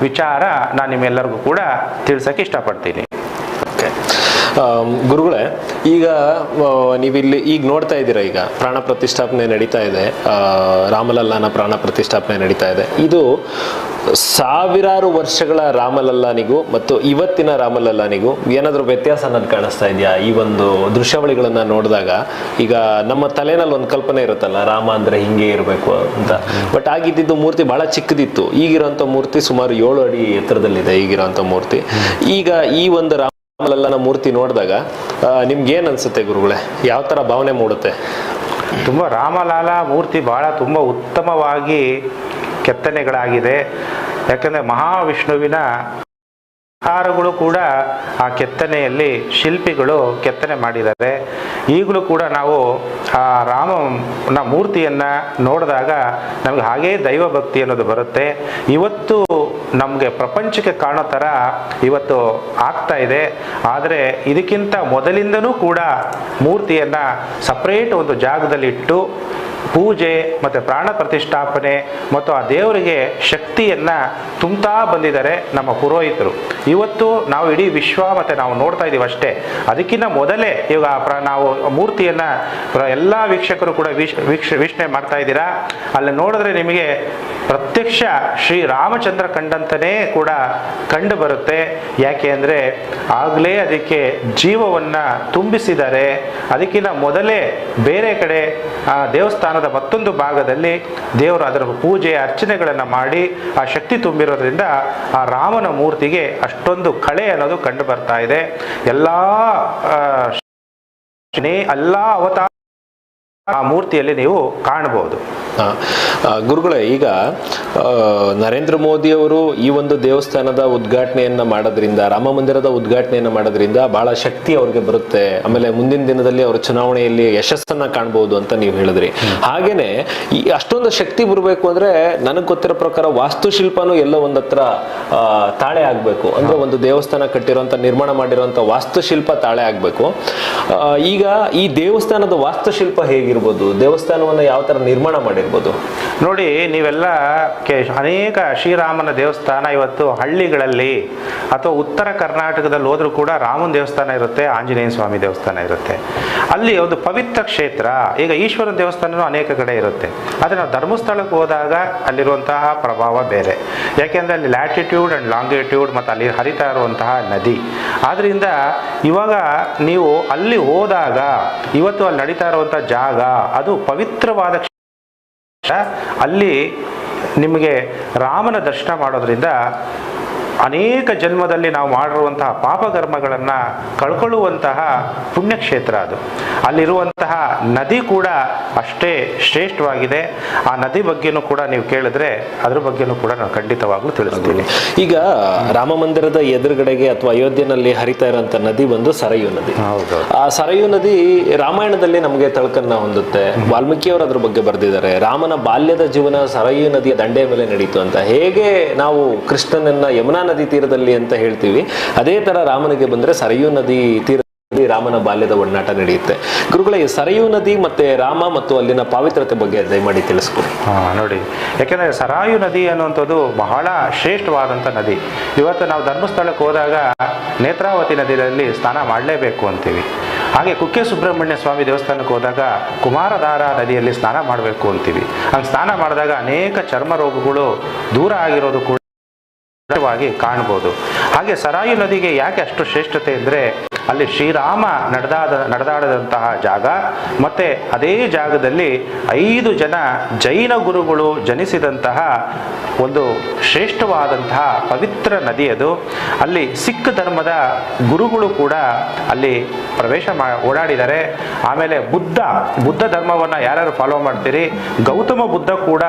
ವಿಚಾರ ನಾನು ನಿಮ್ಮೆಲ್ಲರಿಗೂ ಕೂಡ ತಿಳಿಸಕ್ಕೆ ಇಷ್ಟಪಡ್ತೀನಿ. ಗುರುಗಳೇ, ಈಗ ನೀವಿಲ್ಲಿ ಈಗ ನೋಡ್ತಾ ಇದ್ದೀರಾ, ಈಗ ಪ್ರಾಣ ಪ್ರತಿಷ್ಠಾಪನೆ ನಡೀತಾ ಇದೆ, ರಾಮಲಲ್ಲಾನ ಪ್ರಾಣ ಪ್ರತಿಷ್ಠಾಪನೆ ನಡೀತಾ ಇದೆ. ಇದು ಸಾವಿರಾರು ವರ್ಷಗಳ ರಾಮಲಲ್ಲಾನಿಗೂ ಮತ್ತು ಇವತ್ತಿನ ರಾಮಲಲ್ಲಾನಿಗೂ ಏನಾದರೂ ವ್ಯತ್ಯಾಸ ಅನ್ನೋದು ಕಾಣಿಸ್ತಾ ಇದೆಯಾ? ಈ ಒಂದು ದೃಶ್ಯಾವಳಿಗಳನ್ನ ನೋಡಿದಾಗ ಈಗ ನಮ್ಮ ತಲೆನಲ್ಲಿ ಒಂದು ಕಲ್ಪನೆ ಇರುತ್ತಲ್ಲ, ರಾಮ ಅಂದ್ರೆ ಹಿಂಗೆ ಇರಬೇಕು ಅಂತ. ಬಟ್ ಆಗಿದ್ದು ಮೂರ್ತಿ ಬಹಳ ಚಿಕ್ಕದಿತ್ತು. ಈಗಿರೋಂಥ ಮೂರ್ತಿ ಸುಮಾರು 7 ಅಡಿ ಎತ್ತರದಲ್ಲಿದೆ ಈಗಿರೋಂಥ ಮೂರ್ತಿ. ಈಗ ಈ ಒಂದು ರಾಮಲಲ್ಲನ ಮೂರ್ತಿ ನೋಡಿದಾಗ ನಿಮ್ಗೆ ಏನ್ ಅನ್ಸುತ್ತೆ ಗುರುಗಳೇ? ಯಾವ ತರ ಭಾವನೆ ಮೂಡುತ್ತೆ? ತುಂಬ ರಾಮಲಾಲ ಮೂರ್ತಿ ಬಹಳ ತುಂಬ ಉತ್ತಮವಾಗಿ ಕೆತ್ತನೆಗಳಾಗಿದೆ. ಯಾಕಂದರೆ ಮಹಾವಿಷ್ಣುವಿನ ಆಕಾರಗಳು ಕೂಡ ಆ ಕೆತ್ತನೆಯಲ್ಲಿ ಶಿಲ್ಪಿಗಳು ಕೆತ್ತನೆ ಮಾಡಿದ್ದಾರೆ. ಈಗಲೂ ಕೂಡ ನಾವು ಆ ರಾಮನ ಮೂರ್ತಿಯನ್ನು ನೋಡಿದಾಗ ನಮಗೆ ಹಾಗೇ ದೈವ ಭಕ್ತಿ ಅನ್ನೋದು ಬರುತ್ತೆ. ಇವತ್ತು ನಮಗೆ ಪ್ರಪಂಚಕ್ಕೆ ಕಾಣೋ ಥರ ಇವತ್ತು ಆಗ್ತಾ ಇದೆ. ಆದರೆ ಇದಕ್ಕಿಂತ ಮೊದಲಿಂದನೂ ಕೂಡ ಮೂರ್ತಿಯನ್ನು ಸಪ್ರೇಟ್ ಒಂದು ಜಾಗದಲ್ಲಿ ಇಟ್ಟು ಪೂಜೆ ಮತ್ತು ಪ್ರಾಣ ಪ್ರತಿಷ್ಠಾಪನೆ ಮತ್ತು ಆ ದೇವರಿಗೆ ಶಕ್ತಿಯನ್ನು ತುಂಬ್ತಾ ಬಂದಿದ್ದಾರೆ ನಮ್ಮ ಪುರೋಹಿತರು. ಇವತ್ತು ನಾವು ಇಡೀ ವಿಶ್ವ ಮತ್ತು ನಾವು ನೋಡ್ತಾ ಇದ್ದೀವಿ ಅಷ್ಟೇ. ಅದಕ್ಕಿಂತ ಮೊದಲೇ ಇವಾಗ ನಾವು ಮೂರ್ತಿಯನ್ನು ಎಲ್ಲ ವೀಕ್ಷಕರು ಕೂಡ ವೀಕ್ಷಣೆ ಮಾಡ್ತಾ ಇದ್ದೀರಾ. ಅಲ್ಲಿ ನೋಡಿದ್ರೆ ನಿಮಗೆ ಪ್ರತ್ಯಕ್ಷ ಶ್ರೀ ರಾಮಚಂದ್ರ ಕಂಡಂತನೇ ಕೂಡ ಕಂಡು ಬರುತ್ತೆ. ಯಾಕೆ ಅಂದರೆ ಆಗಲೇ ಅದಕ್ಕೆ ಜೀವವನ್ನು ತುಂಬಿಸಿದ್ದಾರೆ. ಅದಕ್ಕಿಂತ ಮೊದಲೇ ಬೇರೆ ಕಡೆ ದೇವಸ್ಥಾನದ ಮತ್ತೊಂದು ಭಾಗದಲ್ಲಿ ದೇವರು ಅದರ ಪೂಜೆ ಅರ್ಚನೆಗಳನ್ನು ಮಾಡಿ ಆ ಶಕ್ತಿ ತುಂಬಿರೋದ್ರಿಂದ ಆ ರಾಮನ ಮೂರ್ತಿಗೆ ಅಷ್ಟೊಂದು ಕಳೆ ಅನ್ನೋದು ಕಂಡು ಬರ್ತಾ ಇದೆ. ಎಲ್ಲ ಅವತಾರ ಆ ಮೂರ್ತಿಯಲ್ಲಿ ನೀವು ಕಾಣಬಹುದು. ಗುರುಗಳೇ, ಈಗ ನರೇಂದ್ರ ಮೋದಿ ಅವರು ಈ ಒಂದು ದೇವಸ್ಥಾನದ ಉದ್ಘಾಟನೆಯನ್ನ ಮಾಡೋದ್ರಿಂದ, ರಾಮ ಮಂದಿರದ ಉದ್ಘಾಟನೆಯನ್ನ ಮಾಡೋದ್ರಿಂದ ಬಹಳ ಶಕ್ತಿ ಅವ್ರಿಗೆ ಬರುತ್ತೆ. ಆಮೇಲೆ ಮುಂದಿನ ದಿನದಲ್ಲಿ ಅವರು ಚುನಾವಣೆಯಲ್ಲಿ ಯಶಸ್ಸನ್ನ ಕಾಣಬಹುದು ಅಂತ ನೀವು ಹೇಳಿದ್ರಿ. ಹಾಗೇನೆ ಈ ಅಷ್ಟೊಂದು ಶಕ್ತಿ ಬರಬೇಕು ಅಂದ್ರೆ ನನಗೆ ಗೊತ್ತಿರೋ ಪ್ರಕಾರ ವಾಸ್ತುಶಿಲ್ಪನೂ ಎಲ್ಲ ಒಂದ್ ಹತ್ರ ತಾಳೆ ಆಗ್ಬೇಕು. ಅಂದ್ರೆ ಒಂದು ದೇವಸ್ಥಾನ ಕಟ್ಟಿರುವಂತ, ನಿರ್ಮಾಣ ಮಾಡಿರುವಂತ ವಾಸ್ತುಶಿಲ್ಪ ತಾಳೆ ಆಗ್ಬೇಕು. ಈಗ ಈ ದೇವಸ್ಥಾನದ ವಾಸ್ತುಶಿಲ್ಪ ಹೇಗಿರ್ಬೋದು? ದೇವಸ್ಥಾನವನ್ನ ಯಾವ ತರ ನಿರ್ಮಾಣ ಮಾಡಿರ್ಬೋದು? ನೋಡಿ, ನೀವೆಲ್ಲ ಅನೇಕ ಶ್ರೀರಾಮನ ದೇವಸ್ಥಾನ ಇವತ್ತು ಹಳ್ಳಿಗಳಲ್ಲಿ ಅಥವಾ ಉತ್ತರ ಕರ್ನಾಟಕದಲ್ಲಿ ಹೋದ್ರೂ ಕೂಡ ರಾಮನ ದೇವಸ್ಥಾನ ಇರುತ್ತೆ, ಆಂಜನೇಯ ಸ್ವಾಮಿ ದೇವಸ್ಥಾನ ಇರುತ್ತೆ. ಅಲ್ಲಿ ಒಂದು ಪವಿತ್ರ ಕ್ಷೇತ್ರ. ಈಗ ಈಶ್ವರನ ದೇವಸ್ಥಾನನೂ ಅನೇಕ ಕಡೆ ಇರುತ್ತೆ. ಆದರೆ ನಾವು ಧರ್ಮಸ್ಥಳಕ್ಕೆ ಹೋದಾಗ ಅಲ್ಲಿರುವಂತಹ ಪ್ರಭಾವ ಬೇರೆ. ಯಾಕೆಂದರೆ ಅಲ್ಲಿ ಲ್ಯಾಟಿಟ್ಯೂಡ್ ಆ್ಯಂಡ್ ಲಾಂಗಿಟ್ಯೂಡ್ ಮತ್ತು ಅಲ್ಲಿ ಹರಿತಾ ಇರುವಂತಹ ನದಿ. ಆದ್ದರಿಂದ ಇವಾಗ ನೀವು ಅಲ್ಲಿ ಹೋದಾಗ ಇವತ್ತು ಅಲ್ಲಿ ನಡೀತಾ ಇರುವಂಥ ಜಾಗ ಅದು ಪವಿತ್ರವಾದ ಅಲ್ಲಿ ನಿಮಗೆ ರಾಮನ ದರ್ಶನ ಮಾಡೋದ್ರಿಂದ ಅನೇಕ ಜನ್ಮದಲ್ಲಿ ನಾವು ಮಾಡಿರುವಂತಹ ಪಾಪಕರ್ಮಗಳನ್ನು ಕಳ್ಕೊಳ್ಳುವಂತಹ ಪುಣ್ಯಕ್ಷೇತ್ರ ಅದು. ಅಲ್ಲಿರುವಂತಹ ನದಿ ಕೂಡ ಅಷ್ಟೇ ಶ್ರೇಷ್ಠವಾಗಿದೆ. ಆ ನದಿ ಬಗ್ಗೆನೂ ಕೂಡ ನೀವು ಕೇಳಿದ್ರೆ ಅದ್ರ ಬಗ್ಗೆನೂ ಕೂಡ ನಾನು ಖಂಡಿತವಾಗ್ಲೂ ತಿಳಿಸ್ತೀನಿ. ಈಗ ರಾಮ ಮಂದಿರದ ಎದುರುಗಡೆಗೆ ಅಥವಾ ಅಯೋಧ್ಯೆನಲ್ಲಿ ಹರಿತಾ ಇರುವಂತ ನದಿ ಬಂದು ಸರಯೂ ನದಿ. ಹೌದು. ಆ ಸರಯೂ ನದಿ ರಾಮಾಯಣದಲ್ಲಿ ನಮಗೆ ತಳಕನ್ನ ಹೊಂದುತ್ತೆ. ವಾಲ್ಮೀಕಿಯವರು ಅದ್ರ ಬಗ್ಗೆ ಬರೆದಿದ್ದಾರೆ. ರಾಮನ ಬಾಲ್ಯದ ಜೀವನ ಸರಯೂ ನದಿಯ ದಂಡೆಯ ಮೇಲೆ ನಡೀತು ಅಂತ. ಹೇಗೆ ನಾವು ಕೃಷ್ಣನನ್ನ ಯಮುನಾ ನದಿ ತೀರದಲ್ಲಿ ಅಂತ ಹೇಳ್ತೀವಿ, ಅದೇ ತರ ರಾಮನಿಗೆ ಬಂದ್ರೆ ಸರಯೂ ನದಿ ತೀರದಲ್ಲಿ ರಾಮನ ಬಾಲ್ಯದ ಒಡನಾಟ ನಡೆಯುತ್ತೆ. ಗುರುಗಳೇ, ಸರಯೂ ನದಿ ಮತ್ತೆ ರಾಮ ಮತ್ತು ಅಲ್ಲಿನ ಪಾವಿತ್ರತೆ ಬಗ್ಗೆ ದಯಮಾಡಿ ತಿಳಿಸ್ಕೊಡಿ. ನೋಡಿ, ಯಾಕೆಂದ್ರೆ ಸರಾಯು ನದಿ ಅನ್ನುವಂಥದ್ದು ಬಹಳ ಶ್ರೇಷ್ಠವಾದಂಥ ನದಿ. ಇವತ್ತು ನಾವು ಧರ್ಮಸ್ಥಳಕ್ಕೆ ಹೋದಾಗ ನೇತ್ರಾವತಿ ನದಿಯಲ್ಲಿ ಸ್ನಾನ ಮಾಡಲೇಬೇಕು ಅಂತೀವಿ. ಹಾಗೆ ಕುಕ್ಕೆ ಸುಬ್ರಹ್ಮಣ್ಯ ಸ್ವಾಮಿ ದೇವಸ್ಥಾನಕ್ಕೆ ಹೋದಾಗ ಕುಮಾರಧಾರ ನದಿಯಲ್ಲಿ ಸ್ನಾನ ಮಾಡಬೇಕು ಅಂತೀವಿ. ಹಂಗೆ ಸ್ನಾನ ಮಾಡಿದಾಗ ಅನೇಕ ಚರ್ಮ ರೋಗಗಳು ದೂರ ಆಗಿರೋದು ಕೂಡ ಕಾಣ್ಬೋದು. ಹಾಗೆ ಸರಾಯು ನದಿಗೆ ಯಾಕೆ ಅಷ್ಟು ಶ್ರೇಷ್ಠತೆ ಅಂದರೆ ಅಲ್ಲಿ ಶ್ರೀರಾಮ ನಡೆದಾಡದಂತಹ ಜಾಗ, ಮತ್ತೆ ಅದೇ ಜಾಗದಲ್ಲಿ 5 ಜನ ಜೈನ ಗುರುಗಳು ಜನಿಸಿದಂತಹ ಒಂದು ಶ್ರೇಷ್ಠವಾದಂತಹ ಪವಿತ್ರ ನದಿ ಅದು. ಅಲ್ಲಿ ಸಿಖ್ ಧರ್ಮದ ಗುರುಗಳು ಕೂಡ ಅಲ್ಲಿ ಪ್ರವೇಶ ಓಡಾಡಿದ್ದಾರೆ. ಆಮೇಲೆ ಬುದ್ಧ ಧರ್ಮವನ್ನು ಯಾರ್ಯಾರು ಫಾಲೋ ಮಾಡ್ತೀರಿ, ಗೌತಮ ಬುದ್ಧ ಕೂಡ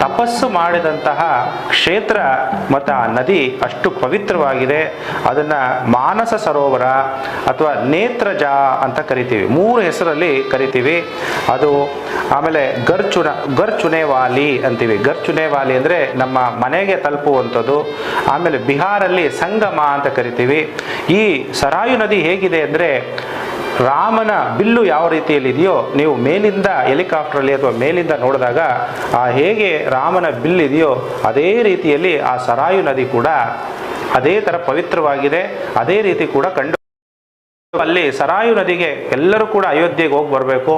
ತಪಸ್ಸು ಮಾಡಿದಂತಹ ಕ್ಷೇತ್ರ ಮತ್ತು ಆ ನದಿ ಅಷ್ಟು ಪವಿತ್ರವಾಗಿದೆ. ಅದನ್ನು ಮಾನಸ ಸರೋವರ ಅಥವಾ ನೇತ್ರಜ ಅಂತ ಕರಿತೀವಿ. 3 ಹೆಸರಲ್ಲಿ ಕರಿತೀವಿ. ಅದು ಆಮೇಲೆ ಗರ್ಚುನೇವಾಲಿ ಅಂತೀವಿ. ಗರ್ಚುನೇವಾಲಿ ಅಂದರೆ ನಮ್ಮ ಮನೆಗೆ ತಲುಪುವಂಥದ್ದು. ಆಮೇಲೆ ಬಿಹಾರಲ್ಲಿ ಸಂಗಮ ಅಂತ ಕರಿತೀವಿ. ಈ ಸರಾಯು ನದಿ ಹೇಗಿದೆ ಅಂದರೆ ರಾಮನ ಬಿಲ್ಲು ಯಾವ ರೀತಿಯಲ್ಲಿ ಇದೆಯೋ, ನೀವು ಮೇಲಿಂದ ಹೆಲಿಕಾಪ್ಟ್ರಲ್ಲಿ ಅಥವಾ ಮೇಲಿಂದ ನೋಡಿದಾಗ ಹೇಗೆ ರಾಮನ ಬಿಲ್ ಇದೆಯೋ ಅದೇ ರೀತಿಯಲ್ಲಿ ಆ ಸರಾಯು ನದಿ ಕೂಡ ಅದೇ ಥರ ಪವಿತ್ರವಾಗಿದೆ. ಅದೇ ರೀತಿ ಕೂಡ ಕಂಡು ಅಲ್ಲಿ ಸರಾಯು ನದಿಗೆ ಎಲ್ಲರೂ ಕೂಡ ಅಯೋಧ್ಯೆಗೆ ಹೋಗಿ ಬರಬೇಕು.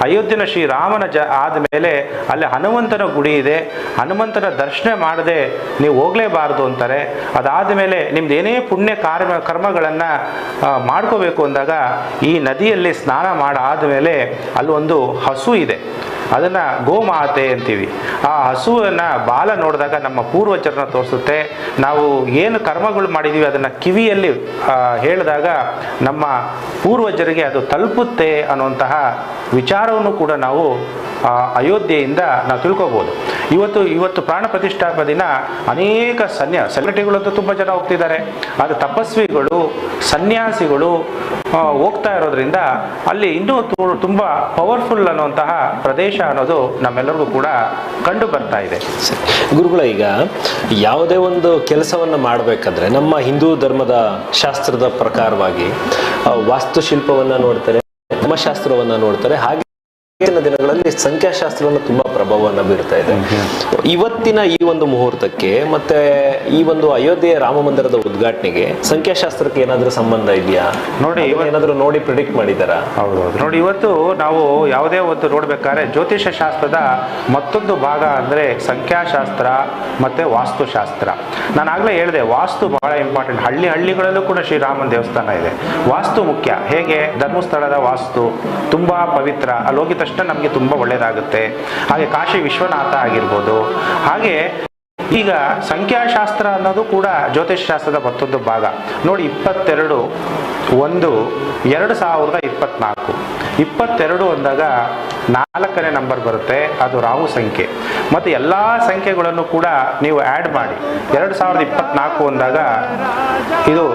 ಅಯೋಧ್ಯೆನ ಶ್ರೀರಾಮನ ಆದಮೇಲೆ ಅಲ್ಲಿ ಹನುಮಂತನ ಗುಡಿ ಇದೆ. ಹನುಮಂತನ ದರ್ಶನ ಮಾಡದೆ ನೀವು ಹೋಗಲೇಬಾರ್ದು ಅಂತಾರೆ. ಅದಾದ ಮೇಲೆ ನಿಮ್ದು ಏನೇ ಪುಣ್ಯ ಕರ್ಮಗಳನ್ನು ಮಾಡ್ಕೋಬೇಕು ಅಂದಾಗ ಈ ನದಿಯಲ್ಲಿ ಸ್ನಾನ ಮಾಡಾದಮೇಲೆ ಅಲ್ಲೊಂದು ಹಸು ಇದೆ, ಅದನ್ನು ಗೋಮಾತೆ ಅಂತೀವಿ. ಆ ಹಸುವನ್ನು ಬಾಲ ನೋಡಿದಾಗ ನಮ್ಮ ಪೂರ್ವಜರನ್ನ ತೋರಿಸುತ್ತೆ. ನಾವು ಏನು ಕರ್ಮಗಳು ಮಾಡಿದ್ದೀವಿ ಅದನ್ನು ಕಿವಿಯಲ್ಲಿ ಹೇಳಿದಾಗ ನಮ್ಮ ಪೂರ್ವಜರಿಗೆ ಅದು ತಲುಪುತ್ತೆ ಅನ್ನುವಂತಹ ವಿಚಾರವನ್ನು ಕೂಡ ನಾವು ಅಯೋಧ್ಯೆಯಿಂದ ನಾವು ತಿಳ್ಕೊಬೋದು. ಇವತ್ತು ಪ್ರಾಣ ಪ್ರತಿಷ್ಠಾಪನೆ ದಿನ ಅನೇಕ ಸೆಲೆಬ್ರಿಟಿಗಳಂತೂ ತುಂಬ ಜನ ಹೋಗ್ತಿದ್ದಾರೆ. ಆದರೆ ತಪಸ್ವಿಗಳು, ಸನ್ಯಾಸಿಗಳು ಹೋಗ್ತಾ ಇರೋದ್ರಿಂದ ಅಲ್ಲಿ ಇನ್ನೂ ತುಂಬ ಪವರ್ಫುಲ್ ಅನ್ನುವಂತಹ ಪ್ರದೇಶ ಅನ್ನೋದು ನಮ್ಮೆಲ್ಲರಿಗೂ ಕೂಡ ಕಂಡು ಬರ್ತಾ ಇದೆ. ಗುರುಗಳ, ಈಗ ಯಾವುದೇ ಒಂದು ಕೆಲಸವನ್ನು ಮಾಡಬೇಕಾದ್ರೆ ನಮ್ಮ ಹಿಂದೂ ಧರ್ಮದ ಶಾಸ್ತ್ರದ ಪ್ರಕಾರವಾಗಿ ವಾಸ್ತುಶಿಲ್ಪವನ್ನು ನೋಡ್ತಾರೆ, ಧರ್ಮಶಾಸ್ತ್ರವನ್ನು ನೋಡ್ತಾರೆ. ಹಾಗೆ ದಿನಗಳಲ್ಲಿ ಸಂಖ್ಯಾಶಾಸ್ತ್ರವನ್ನು ತುಂಬಾ ಪ್ರಭಾವವನ್ನು ಬೀರ್ತಾ ಇದೆ. ಇವತ್ತಿನ ಈ ಒಂದು ಮುಹೂರ್ತಕ್ಕೆ ಮತ್ತೆ ಈ ಒಂದು ಅಯೋಧ್ಯೆಯ ರಾಮ ಮಂದಿರದ ಉದ್ಘಾಟನೆಗೆ ಸಂಖ್ಯಾಶಾಸ್ತ್ರಕ್ಕೆ ಏನಾದ್ರೂ ಸಂಬಂಧ ಇದೆಯಾ? ನೋಡಿ, ಏನಾದ್ರೂ ನೋಡಿ ಪ್ರಿಡಿಕ್ಟ್ ಮಾಡಿದಾರಾ? ಹೌದೌದು. ನೋಡಿ, ಇವತ್ತು ನಾವು ಯಾವುದೇ ಒಂದು ನೋಡ್ಬೇಕಾದ್ರೆ ಜ್ಯೋತಿಷ ಶಾಸ್ತ್ರದ ಮತ್ತೊಂದು ಭಾಗ ಅಂದ್ರೆ ಸಂಖ್ಯಾಶಾಸ್ತ್ರ ಮತ್ತೆ ವಾಸ್ತುಶಾಸ್ತ್ರ. ನಾನು ಆಗ್ಲೇ ಹೇಳಿದೆ, ವಾಸ್ತು ಬಹಳ ಇಂಪಾರ್ಟೆಂಟ್. ಹಳ್ಳಿಗಳಲ್ಲೂ ಕೂಡ ಶ್ರೀರಾಮನ ದೇವಸ್ಥಾನ ಇದೆ. ವಾಸ್ತು ಮುಖ್ಯ. ಹೇಗೆ ಧರ್ಮಸ್ಥಳದ ವಾಸ್ತು ತುಂಬಾ ಪವಿತ್ರ, ಅಲ್ಲಿ ಹೋಗಿದ ತಕ್ಷಣ ನಮಗೆ ತುಂಬಾ ಒಳ್ಳೇದಾಗುತ್ತೆ. ಹಾಗೆ ಕಾಶಿ ವಿಶ್ವನಾಥ ಆಗಿರ್ಬೋದು. ಹಾಗೆ ಈಗ ಸಂಖ್ಯಾಶಾಸ್ತ್ರ ಅನ್ನೋದು ಕೂಡ ಜ್ಯೋತಿಷ ಶಾಸ್ತ್ರದ ಮತ್ತೊಂದು ಭಾಗ. ನೋಡಿ, 22/1/2024 22 ಅಂದಾಗ 4ನೇ ನಂಬರ್ ಬರುತ್ತೆ, ಅದು ರಾಹು ಸಂಖ್ಯೆ. ಮತ್ತು ಎಲ್ಲ ಸಂಖ್ಯೆಗಳನ್ನು ಕೂಡ ನೀವು ಆ್ಯಡ್ ಮಾಡಿ 2024 ಅಂದಾಗ ಇದು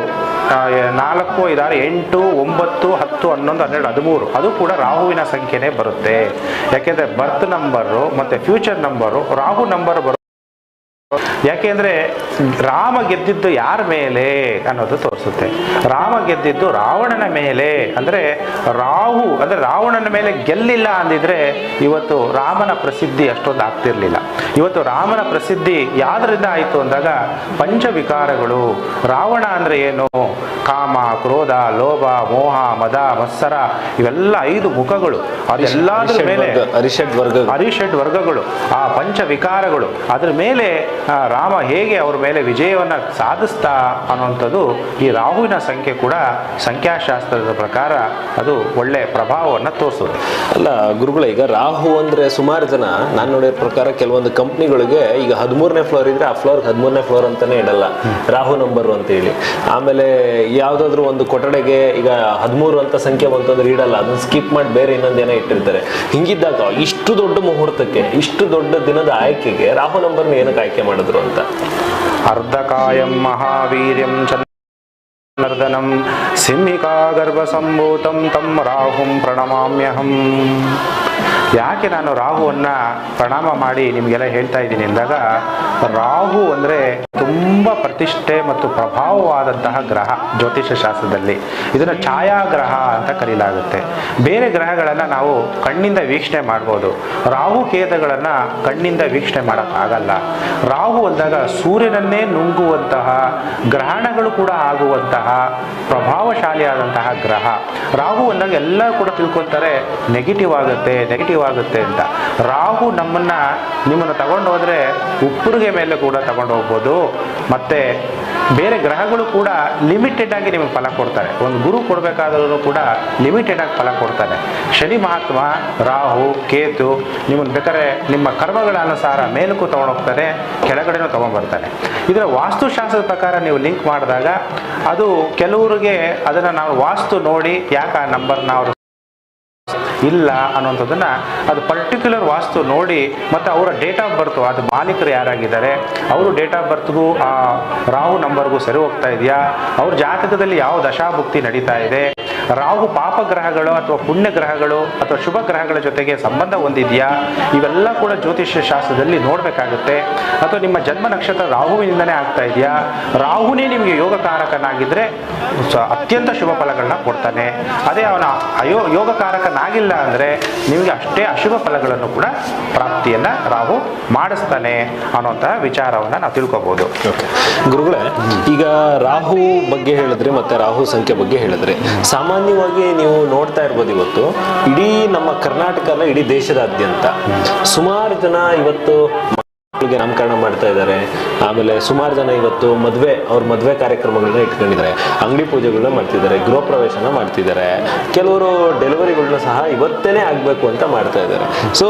4, 5, 6, 8, 9, 10, 11, 12, 13 ಅದು ಕೂಡ ರಾಹುವಿನ ಸಂಖ್ಯೆನೇ ಬರುತ್ತೆ. ಯಾಕೆಂದರೆ ಬರ್ತ್ ನಂಬರು ಮತ್ತು ಫ್ಯೂಚರ್ ನಂಬರು ರಾಹು ನಂಬರ್ ಬರುತ್ತೆ. ಯಾಕೆಂದ್ರೆ ರಾಮ ಗೆದ್ದಿದ್ದು ಯಾರ ಮೇಲೆ ಅನ್ನೋದು ತೋರಿಸುತ್ತೆ. ರಾಮ ಗೆದ್ದಿದ್ದು ರಾವಣನ ಮೇಲೆ. ಅಂದ್ರೆ ರಾಹು ಅಂದ್ರೆ ರಾವಣನ ಮೇಲೆ ಗೆಲ್ಲಿಲ್ಲ ಅಂದಿದ್ರೆ ಇವತ್ತು ರಾಮನ ಪ್ರಸಿದ್ಧಿ ಅಷ್ಟೊಂದು ಆಗ್ತಿರ್ಲಿಲ್ಲ. ಇವತ್ತು ರಾಮನ ಪ್ರಸಿದ್ಧಿ ಯಾವ್ದರಿಂದ ಆಯಿತು ಅಂದಾಗ ಪಂಚವಿಕಾರಗಳು. ರಾವಣ ಅಂದ್ರೆ ಏನು? ಕಾಮ, ಕ್ರೋಧ, ಲೋಭ, ಮೋಹ, ಮದ, ಮತ್ಸರ, ಇವೆಲ್ಲ 5 ಮುಖಗಳು. ಅದೆಲ್ಲದ್ರ ಮೇಲೆ ಅರಿಷಡ್ ವರ್ಗಗಳು, ಆ ಪಂಚವಿಕಾರಗಳು, ಅದ್ರ ಮೇಲೆ ರಾಮ ಹೇಗೆ ಅವ್ರ ಮೇಲೆ ವಿಜಯವನ್ನ ಸಾಧಿಸ್ತಾ ಅನ್ನುವಂಥದ್ದು ಈ ರಾಹುವಿನ ಸಂಖ್ಯೆ ಕೂಡ ಸಂಖ್ಯಾಶಾಸ್ತ್ರದ ಪ್ರಕಾರ ಅದು ಒಳ್ಳೆ ಪ್ರಭಾವವನ್ನು ತೋರಿಸುತ್ತೆ. ಅಲ್ಲ ಗುರುಗಳ, ಈಗ ರಾಹು ಅಂದ್ರೆ ಸುಮಾರು ಜನ ನಾನು ನೋಡಿರೋ ಪ್ರಕಾರ ಕೆಲವೊಂದು ಕಂಪ್ನಿಗಳಿಗೆ ಈಗ 13ನೇ ಫ್ಲೋರ್ ಇದ್ರೆ ಆ ಫ್ಲೋರ್ 13ನೇ ಫ್ಲೋರ್ ಅಂತಾನೆ ಇಡಲ್ಲ, ರಾಹು ನಂಬರ್ ಅಂತ ಹೇಳಿ. ಆಮೇಲೆ ಯಾವ್ದಾದ್ರು ಒಂದು ಕೊಠಡಿಗೆ ಈಗ 13 ಅಂತ ಸಂಖ್ಯೆ ಬಂತಂದ್ರೆ ಇಡಲ್ಲ, ಅದನ್ನ ಸ್ಕಿಪ್ ಮಾಡಿ ಬೇರೆ ಇನ್ನೊಂದೇನೋ ಇಟ್ಟಿರ್ತಾರೆ. ಹಿಂಗಿದ್ದಾಗ ಇಷ್ಟು ದೊಡ್ಡ ಮುಹೂರ್ತಕ್ಕೆ, ಇಷ್ಟು ದೊಡ್ಡ ದಿನದ ಆಯ್ಕೆಗೆ ರಾಹು ನಂಬರ್ನ ಏನಕ್ಕೆ ಆಯ್ಕೆ ಮಾಡಿದ್ರು ಅಂತ? ಅರ್ಧಕಾಯಂ ಮಹಾವೀರ್ಯಂ ಚಂದ್ರನರ್ದನಂ ಸಿಂಹಿಕಾ ಗರ್ಭ ಸಂಭೂತಂ ತಂ ರಾಹುಂ ಪ್ರಣಮಾಮ್ಯಹಂ. ಯಾಕೆ ನಾನು ರಾಹುವನ್ನ ಪ್ರಣಾಮ ಮಾಡಿ ನಿಮಗೆಲ್ಲ ಹೇಳ್ತಾ ಇದ್ದೀನಿ ಅಂದಾಗ, ರಾಹು ಅಂದರೆ ತುಂಬ ಪ್ರತಿಷ್ಠೆ ಮತ್ತು ಪ್ರಭಾವವಾದಂತಹ ಗ್ರಹ ಜ್ಯೋತಿಷ ಶಾಸ್ತ್ರದಲ್ಲಿ. ಇದನ್ನು ಛಾಯಾಗ್ರಹ ಅಂತ ಕರೀಲಾಗುತ್ತೆ. ಬೇರೆ ಗ್ರಹಗಳನ್ನು ನಾವು ಕಣ್ಣಿಂದ ವೀಕ್ಷಣೆ ಮಾಡ್ಬೋದು, ರಾಹು ಕೇತುಗಳನ್ನು ಕಣ್ಣಿಂದ ವೀಕ್ಷಣೆ ಮಾಡೋಕ್ಕಾಗಲ್ಲ. ರಾಹು ಅಂದಾಗ ಸೂರ್ಯನನ್ನೇ ನುಂಗುವಂತಹ, ಗ್ರಹಣಗಳು ಕೂಡ ಆಗುವಂತಹ ಪ್ರಭಾವಶಾಲಿಯಾದಂತಹ ಗ್ರಹ. ರಾಹು ಅಂದಾಗ ಎಲ್ಲ ಕೂಡ ತಿಳ್ಕೊತಾರೆ ನೆಗೆಟಿವ್ ಆಗುತ್ತೆ ಅಂತ. ರಾಹು ನಿಮ್ಮನ್ನು ತಗೊಂಡು ಹೋದ್ರೆ ಉಪ್ಪುರಿಗೆ ಮೇಲೆ ಕೂಡ ತಗೊಂಡು ಹೋಗ್ಬೋದು. ಮತ್ತೆ ಬೇರೆ ಗ್ರಹಗಳು ಕೂಡ ಲಿಮಿಟೆಡ್ ಆಗಿ ನಿಮಗೆ ಫಲ ಕೊಡ್ತಾರೆ. ಒಂದು ಗುರು ಕೊಡಬೇಕಾದ್ರೂ ಕೂಡ ಲಿಮಿಟೆಡ್ ಆಗಿ ಫಲ ಕೊಡ್ತಾನೆ. ಶನಿ ಮಹಾತ್ಮ, ರಾಹು, ಕೇತು ನಿಮ್ಮನ್ನು ಬೇಕಾದ್ರೆ ನಿಮ್ಮ ಕರ್ಮಗಳ ಅನುಸಾರ ಮೇಲಕ್ಕೂ ತಗೊಂಡೋಗ್ತಾನೆ, ಕೆಳಗಡೆನೂ ತಗೊಂಡ್ಬರ್ತಾನೆ. ಇದರ ವಾಸ್ತುಶಾಸ್ತ್ರದ ಪ್ರಕಾರ ನೀವು ಲಿಂಕ್ ಮಾಡಿದಾಗ ಅದು ಕೆಲವರಿಗೆ ಅದನ್ನು ನಾವು ವಾಸ್ತು ನೋಡಿ ಯಾಕೆ ಆ ನಂಬರ್ನ ಅವರು ಇಲ್ಲ ಅನ್ನುವಂಥದ್ದನ್ನು ಅದು ಪರ್ಟಿಕ್ಯುಲರ್ ವಾಸ್ತು ನೋಡಿ ಮತ್ತು ಅವರ ಡೇಟ್ ಆಫ್ ಬರ್ತು, ಅದು ಮಾಲೀಕರು ಯಾರಾಗಿದ್ದಾರೆ, ಅವರು ಡೇಟ್ ಆಫ್ ಬರ್ತ್ಗೂ ಆ ರಾಹು ನಂಬರ್ಗೂ ಸರಿ ಹೋಗ್ತಾ ಇದೆಯಾ, ಅವ್ರ ಜಾತಕದಲ್ಲಿ ಯಾವ ದಶಾಭುಕ್ತಿ ನಡೀತಾ ಇದೆ, ರಾಹು ಪಾಪ ಗ್ರಹಗಳು ಅಥವಾ ಪುಣ್ಯ ಗ್ರಹಗಳು ಅಥವಾ ಶುಭ ಗ್ರಹಗಳ ಜೊತೆಗೆ ಸಂಬಂಧ ಹೊಂದಿದೆಯಾ, ಇವೆಲ್ಲ ಕೂಡ ಜ್ಯೋತಿಷ್ಯ ಶಾಸ್ತ್ರದಲ್ಲಿ ನೋಡಬೇಕಾಗುತ್ತೆ. ಅಥವಾ ನಿಮ್ಮ ಜನ್ಮ ನಕ್ಷತ್ರ ರಾಹುವಿನಿಂದನೇ ಆಗ್ತಾ ಇದೆಯಾ, ರಾಹುನೇ ನಿಮಗೆ ಯೋಗಕಾರಕನಾಗಿದ್ದರೆ ಅತ್ಯಂತ ಶುಭ ಫಲಗಳನ್ನ ಕೊಡ್ತಾನೆ. ಅದೇ ಅವನ ಯೋಗಕಾರಕನಾಗಿಲ್ಲ ಅಂದರೆ ನಿಮಗೆ ಅಷ್ಟೇ ಅಶುಭ ಫಲಗಳನ್ನು ಕೂಡ ಪ್ರಾಪ್ತಿಯನ್ನು ರಾಹು ಮಾಡಿಸ್ತಾನೆ ಅನ್ನೋಂತಹ ವಿಚಾರವನ್ನು ನಾವು ತಿಳ್ಕೊಬೋದು. ಗುರುಗಳೇ, ಈಗ ರಾಹು ಬಗ್ಗೆ ಹೇಳಿದ್ರೆ ಮತ್ತೆ ರಾಹು ಸಂಖ್ಯೆ ಬಗ್ಗೆ ಹೇಳಿದ್ರೆ, ಸಾಮಾನ್ಯವಾಗಿ ನೀವು ನೋಡ್ತಾ ಇರ್ಬೋದು ಇವತ್ತು ಇಡೀ ನಮ್ಮ ಕರ್ನಾಟಕ ಅಲ್ಲ ಇಡೀ ದೇಶದಾದ್ಯಂತ ಸುಮಾರು ಜನ ಇವತ್ತು ಮಕ್ಕಳಿಗೆ ನಾಮಕರಣ ಮಾಡ್ತಾ ಇದ್ದಾರೆ. ಆಮೇಲೆ ಸುಮಾರು ಜನ ಇವತ್ತು ಅವ್ರ ಮದುವೆ ಕಾರ್ಯಕ್ರಮಗಳನ್ನ ಇಟ್ಕೊಂಡಿದ್ದಾರೆ, ಅಂಗಡಿ ಪೂಜೆಗಳನ್ನ ಮಾಡ್ತಿದ್ದಾರೆ, ಗೃಹ ಪ್ರವೇಶನ ಮಾಡ್ತಿದ್ದಾರೆ, ಕೆಲವರು ಡೆಲಿವರಿಗಳನ್ನ ಸಹ ಇವತ್ತೇನೆ ಆಗ್ಬೇಕು ಅಂತ ಮಾಡ್ತಾ ಇದ್ದಾರೆ. ಸೊ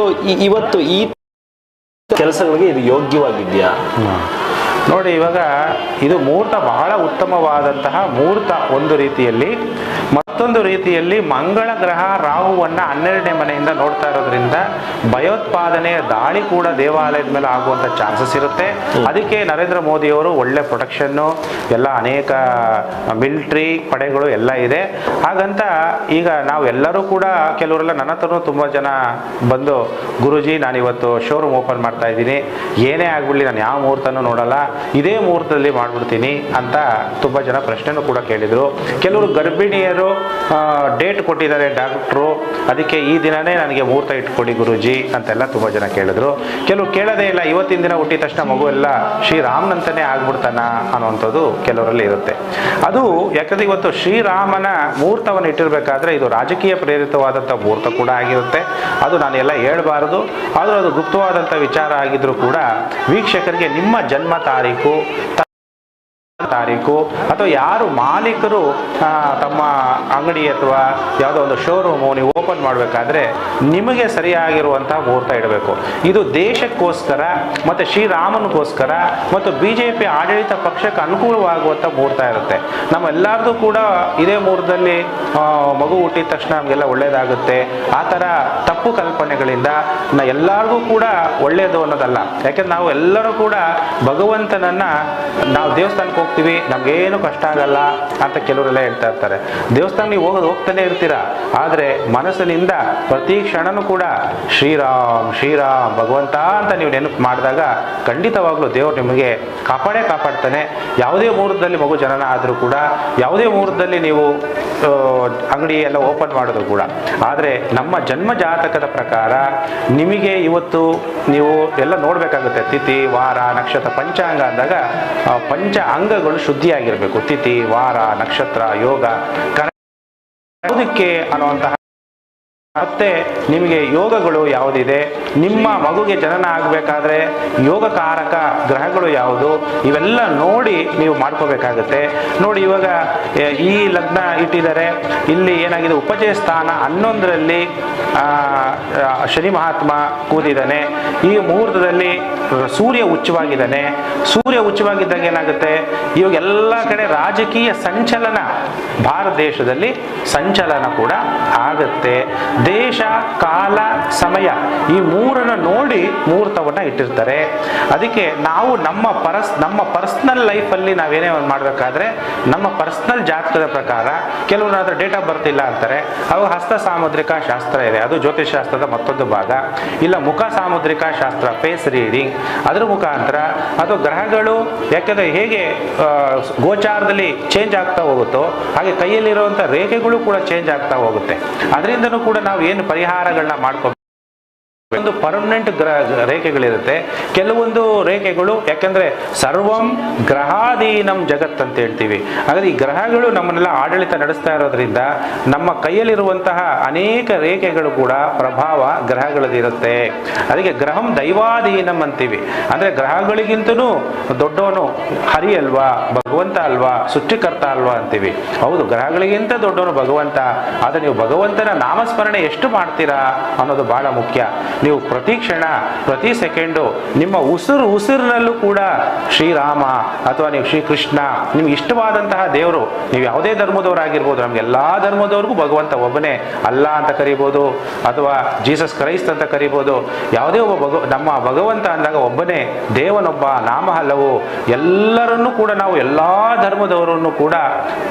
ಇವತ್ತು ಈ ಕೆಲಸಗಳಿಗೆ ಇದು ಯೋಗ್ಯವಾಗಿದೆಯಾ? ನೋಡಿ, ಇವಾಗ ಇದು ಮುಹೂರ್ತ ಬಹಳ ಉತ್ತಮವಾದಂತಹ ಮುಹೂರ್ತ ಒಂದು ರೀತಿಯಲ್ಲಿ. ಮತ್ತೊಂದು ರೀತಿಯಲ್ಲಿ ಮಂಗಳ ಗ್ರಹ ರಾಹುವನ್ನು 12ನೇ ಮನೆಯಿಂದ ನೋಡ್ತಾ ಇರೋದ್ರಿಂದ ಭಯೋತ್ಪಾದನೆಯ ದಾಳಿ ಕೂಡ ದೇವಾಲಯದ ಮೇಲೆ ಆಗುವಂಥ ಚಾನ್ಸಸ್ ಇರುತ್ತೆ. ಅದಕ್ಕೆ ನರೇಂದ್ರ ಮೋದಿಯವರು ಒಳ್ಳೆ ಪ್ರೊಟೆಕ್ಷನ್ನು ಎಲ್ಲ ಅನೇಕ ಮಿಲಿಟ್ರಿ ಪಡೆಗಳು ಎಲ್ಲ ಇದೆ. ಹಾಗಂತ ಈಗ ನಾವೆಲ್ಲರೂ ಕೂಡ ಕೆಲವರೆಲ್ಲ ನನ್ನ ಹತ್ರನೂ ತುಂಬ ಜನ ಬಂದು, ಗುರುಜಿ ನಾನಿವತ್ತು ಶೋರೂಮ್ ಓಪನ್ ಮಾಡ್ತಾ ಇದ್ದೀನಿ, ಏನೇ ಆಗ್ಬಿಡಲಿ ನಾನು ಯಾವ ಮುಹೂರ್ತನೂ ನೋಡಲ್ಲ, ಇದೇ ಮುಹೂರ್ತದಲ್ಲಿ ಮಾಡ್ಬಿಡ್ತೀನಿ ಅಂತ ತುಂಬ ಜನ ಪ್ರಶ್ನೆನೂ ಕೂಡ ಕೇಳಿದರು. ಕೆಲವರು ಗರ್ಭಿಣಿಯರು ಡೇಟ್ ಕೊಟ್ಟಿದ್ದಾರೆ ಡಾಕ್ಟ್ರು, ಅದಕ್ಕೆ ಈ ದಿನನೇ ನನಗೆ ಮುಹೂರ್ತ ಇಟ್ಕೊಡಿ ಗುರುಜಿ ಅಂತೆಲ್ಲ ತುಂಬ ಜನ ಕೇಳಿದ್ರು. ಕೆಲವರು ಕೇಳೋದೇ ಇಲ್ಲ, ಇವತ್ತಿನ ದಿನ ಹುಟ್ಟಿದ ತಕ್ಷಣ ಮಗು ಎಲ್ಲ ಶ್ರೀರಾಮನಂತನೇ ಆಗ್ಬಿಡ್ತಾನ ಅನ್ನೋವಂಥದ್ದು ಕೆಲವರಲ್ಲಿ ಇರುತ್ತೆ. ಅದು ಯಾಕಂದರೆ ಇವತ್ತು ಶ್ರೀರಾಮನ ಮುಹೂರ್ತವನ್ನು ಇಟ್ಟಿರಬೇಕಾದ್ರೆ ಇದು ರಾಜಕೀಯ ಪ್ರೇರಿತವಾದಂಥ ಮುಹೂರ್ತ ಕೂಡ ಆಗಿರುತ್ತೆ. ಅದು ನಾನೆಲ್ಲ ಹೇಳ್ಬಾರ್ದು, ಆದರೂ ಅದು ಗುಪ್ತವಾದಂಥ ವಿಚಾರ ಆಗಿದ್ರೂ ಕೂಡ ವೀಕ್ಷಕರಿಗೆ ನಿಮ್ಮ ಜನ್ಮ ತಾರೀಕು ಅಥವಾ ಯಾರು ಮಾಲೀಕರು ತಮ್ಮ ಅಂಗಡಿ ಅಥವಾ ಯಾವುದೋ ಒಂದು ಶೋರೂಮು ನೀವು ಓಪನ್ ಮಾಡಬೇಕಾದ್ರೆ ನಿಮಗೆ ಸರಿಯಾಗಿರುವಂತಹ ಮುಹೂರ್ತ ಇಡಬೇಕು. ಇದು ದೇಶಕ್ಕೋಸ್ಕರ ಮತ್ತು ಶ್ರೀರಾಮನಿಗೋಸ್ಕರ ಮತ್ತು BJP ಆಡಳಿತ ಪಕ್ಷಕ್ಕೆ ಅನುಕೂಲವಾಗುವಂಥ ಮುಹೂರ್ತ ಇರುತ್ತೆ. ನಮ್ಮೆಲ್ಲರದು ಕೂಡ ಇದೇ ಮುಹೂರ್ತದಲ್ಲಿ ಮಗು ಹುಟ್ಟಿದ ತಕ್ಷಣ ನಮಗೆಲ್ಲ ಒಳ್ಳೆಯದಾಗುತ್ತೆ, ಆ ಥರ ತಪ್ಪು ಕಲ್ಪನೆಗಳಿಂದ ಎಲ್ಲರಿಗೂ ಕೂಡ ಒಳ್ಳೆಯದು ಅನ್ನೋದಲ್ಲ. ಯಾಕೆಂದ್ರೆ ನಾವು ಎಲ್ಲರೂ ಕೂಡ ಭಗವಂತನನ್ನು ನಾವು ದೇವಸ್ಥಾನಕ್ಕೆ ಹೋಗ್ತೀವಿ, ನಮಗೇನು ಕಷ್ಟ ಆಗಲ್ಲ ಅಂತ ಕೆಲವರೆಲ್ಲ ಹೇಳ್ತಾ ಇರ್ತಾರೆ. ದೇವಸ್ಥಾನ ನೀವು ಹೋಗ್ತಾನೆ ಇರ್ತೀರಾ, ಆದರೆ ಮನಸ್ಸಿನಿಂದ ಪ್ರತಿ ಕ್ಷಣನೂ ಕೂಡ ಶ್ರೀರಾಮ್ ಶ್ರೀರಾಮ್ ಭಗವಂತ ಅಂತ ನೀವು ನೆನಪು ಮಾಡಿದಾಗ ಖಂಡಿತವಾಗ್ಲೂ ದೇವರು ನಿಮಗೆ ಕಾಪಾಡ್ತಾನೆ. ಯಾವುದೇ ಮುಹೂರ್ತದಲ್ಲಿ ಮಗು ಜನನ ಆದರೂ ಕೂಡ, ಯಾವುದೇ ಮುಹೂರ್ತದಲ್ಲಿ ನೀವು ಅಂಗಡಿ ಎಲ್ಲ ಓಪನ್ ಮಾಡೋದು ಕೂಡ. ಆದರೆ ನಮ್ಮ ಜನ್ಮ ಜಾತಕದ ಪ್ರಕಾರ ನಿಮಗೆ ಇವತ್ತು ನೀವು ಎಲ್ಲ ನೋಡಬೇಕಾಗುತ್ತೆ. ತಿಥಿ, ವಾರ, ನಕ್ಷತ್ರ, ಪಂಚಾಂಗ ಅಂದಾಗ ಪಂಚ ಅಂಗಗಳು ಶುದ್ಧಿಯಾಗಿರಬೇಕು. ತಿಥಿ, ವಾರ, ನಕ್ಷತ್ರ, ಯೋಗ ಯಾವುದಕ್ಕೆ ಅನ್ನುವಂತಹ, ಮತ್ತೆ ನಿಮಗೆ ಯೋಗಗಳು ಯಾವುದಿದೆ, ನಿಮ್ಮ ಮಗುಗೆ ಜನನ ಆಗಬೇಕಾದ್ರೆ ಯೋಗಕಾರಕ ಗ್ರಹಗಳು ಯಾವುದು, ಇವೆಲ್ಲ ನೋಡಿ ನೀವು ಮಾಡ್ಕೋಬೇಕಾಗುತ್ತೆ. ನೋಡಿ, ಇವಾಗ ಈ ಲಗ್ನ ಇಟ್ಟಿದ್ದಾರೆ, ಇಲ್ಲಿ ಏನಾಗಿದೆ, ಉಪಜಯ ಸ್ಥಾನ 11ರಲ್ಲಿ ಶನಿ ಮಹಾತ್ಮ ಕೂದಿದ್ದಾನೆ. ಈ ಮುಹೂರ್ತದಲ್ಲಿ ಸೂರ್ಯ ಉಚ್ಚವಾಗಿದ್ದಾನೆ. ಸೂರ್ಯ ಉಚ್ಚವಾಗಿದ್ದಾಗ ಏನಾಗುತ್ತೆ, ಇವಾಗ ಎಲ್ಲ ಕಡೆ ರಾಜಕೀಯ ಸಂಚಲನ, ಭಾರತ ದೇಶದಲ್ಲಿ ಸಂಚಲನ ಕೂಡ ಆಗುತ್ತೆ. ದೇಶ, ಕಾಲ, ಸಮಯ ಈ ಮೂರನ್ನು ನೋಡಿ ಮುಹೂರ್ತವನ್ನು ಇಟ್ಟಿರ್ತಾರೆ. ಅದಕ್ಕೆ ನಾವು ನಮ್ಮ ಪರ್ಸ್ನಲ್ ಲೈಫಲ್ಲಿ ನಾವೇನೇ ಒಂದು ಮಾಡಬೇಕಾದ್ರೆ ನಮ್ಮ ಪರ್ಸ್ನಲ್ ಜಾತಕದ ಪ್ರಕಾರ, ಕೆಲವರು ಅದರ ಡೇಟ್ ಆಫ್ ಬರ್ತ್ ಇಲ್ಲ ಅಂತಾರೆ, ಅವಾಗ ಹಸ್ತ ಸಾಮುದ್ರಿಕ ಶಾಸ್ತ್ರ ಇದೆ, ಅದು ಜ್ಯೋತಿಷ್ ಶಾಸ್ತ್ರದ ಮತ್ತೊಂದು ಭಾಗ. ಇಲ್ಲ ಮುಖ ಸಾಮುದ್ರಿಕ ಶಾಸ್ತ್ರ, ಫೇಸ್ ರೀಡಿಂಗ್, ಅದರ ಮುಖಾಂತರ ಅದು ಗ್ರಹಗಳು ಯಾಕೆಂದರೆ ಹೇಗೆ ಗೋಚಾರದಲ್ಲಿ ಚೇಂಜ್ ಆಗ್ತಾ ಹೋಗುತ್ತೋ ಹಾಗೆ ಕೈಯಲ್ಲಿರುವಂಥ ರೇಖೆಗಳು ಕೂಡ ಚೇಂಜ್ ಆಗ್ತಾ ಹೋಗುತ್ತೆ. ಅದರಿಂದನೂ ಕೂಡ ನಾವು ಏನು ಪರಿಹಾರಗಳನ್ನ ಮಾಡ್ಕೋ, ಒಂದು ಪರ್ಮನೆಂಟ್ ರೇಖೆಗಳಿರುತ್ತೆ, ಕೆಲವೊಂದು ರೇಖೆಗಳು ಯಾಕಂದ್ರೆ ಸರ್ವಂ ಗ್ರಹಾಧೀನಂ ಜಗತ್ ಅಂತ ಹೇಳ್ತೀವಿ. ಹಾಗಾದ್ರೆ ಈ ಗ್ರಹಗಳು ನಮ್ಮನ್ನೆಲ್ಲ ಆಡಳಿತ ನಡೆಸ್ತಾ ಇರೋದ್ರಿಂದ ನಮ್ಮ ಕೈಯಲ್ಲಿರುವಂತಹ ಅನೇಕ ರೇಖೆಗಳು ಕೂಡ ಪ್ರಭಾವ ಗ್ರಹಗಳದಿರುತ್ತೆ. ಅದಕ್ಕೆ ಗ್ರಹಂ ದೈವಾಧೀನಂ ಅಂತೀವಿ. ಅಂದ್ರೆ ಗ್ರಹಗಳಿಗಿಂತನೂ ದೊಡ್ಡವನು ಹರಿ ಅಲ್ವಾ, ಭಗವಂತ ಅಲ್ವಾ, ಸೃಷ್ಟಿಕರ್ತ ಅಲ್ವಾ ಅಂತೀವಿ. ಹೌದು, ಗ್ರಹಗಳಿಗಿಂತ ದೊಡ್ಡವನು ಭಗವಂತ. ಆದರೆ ನೀವು ಭಗವಂತನ ನಾಮಸ್ಮರಣೆ ಎಷ್ಟು ಮಾಡ್ತೀರಾ ಅನ್ನೋದು ಬಹಳ ಮುಖ್ಯ. ನೀವು ಪ್ರತಿ ಕ್ಷಣ ಪ್ರತಿ ಸೆಕೆಂಡು ನಿಮ್ಮ ಉಸಿರಿನಲ್ಲೂ ಕೂಡ ಶ್ರೀರಾಮ ಅಥವಾ ನೀವು ಶ್ರೀಕೃಷ್ಣ ನಿಮ್ಗೆ ಇಷ್ಟವಾದಂತಹ ದೇವರು, ನೀವು ಯಾವುದೇ ಧರ್ಮದವರಾಗಿರ್ಬೋದು, ನಮ್ಗೆಲ್ಲ ಧರ್ಮದವ್ರಿಗೂ ಭಗವಂತ ಒಬ್ಬನೇ, ಅಲ್ಲ ಅಂತ ಕರಿಬೋದು ಅಥವಾ ಜೀಸಸ್ ಕ್ರೈಸ್ಟ್ ಅಂತ ಕರಿಬೋದು. ಯಾವುದೇ ಒಬ್ಬ ನಮ್ಮ ಭಗವಂತ ಅಂದಾಗ ಒಬ್ಬನೇ, ದೇವನೊಬ್ಬ, ನಾಮ ಹಲವು. ಎಲ್ಲರನ್ನೂ ಕೂಡ ನಾವು ಎಲ್ಲ ಧರ್ಮದವರನ್ನು ಕೂಡ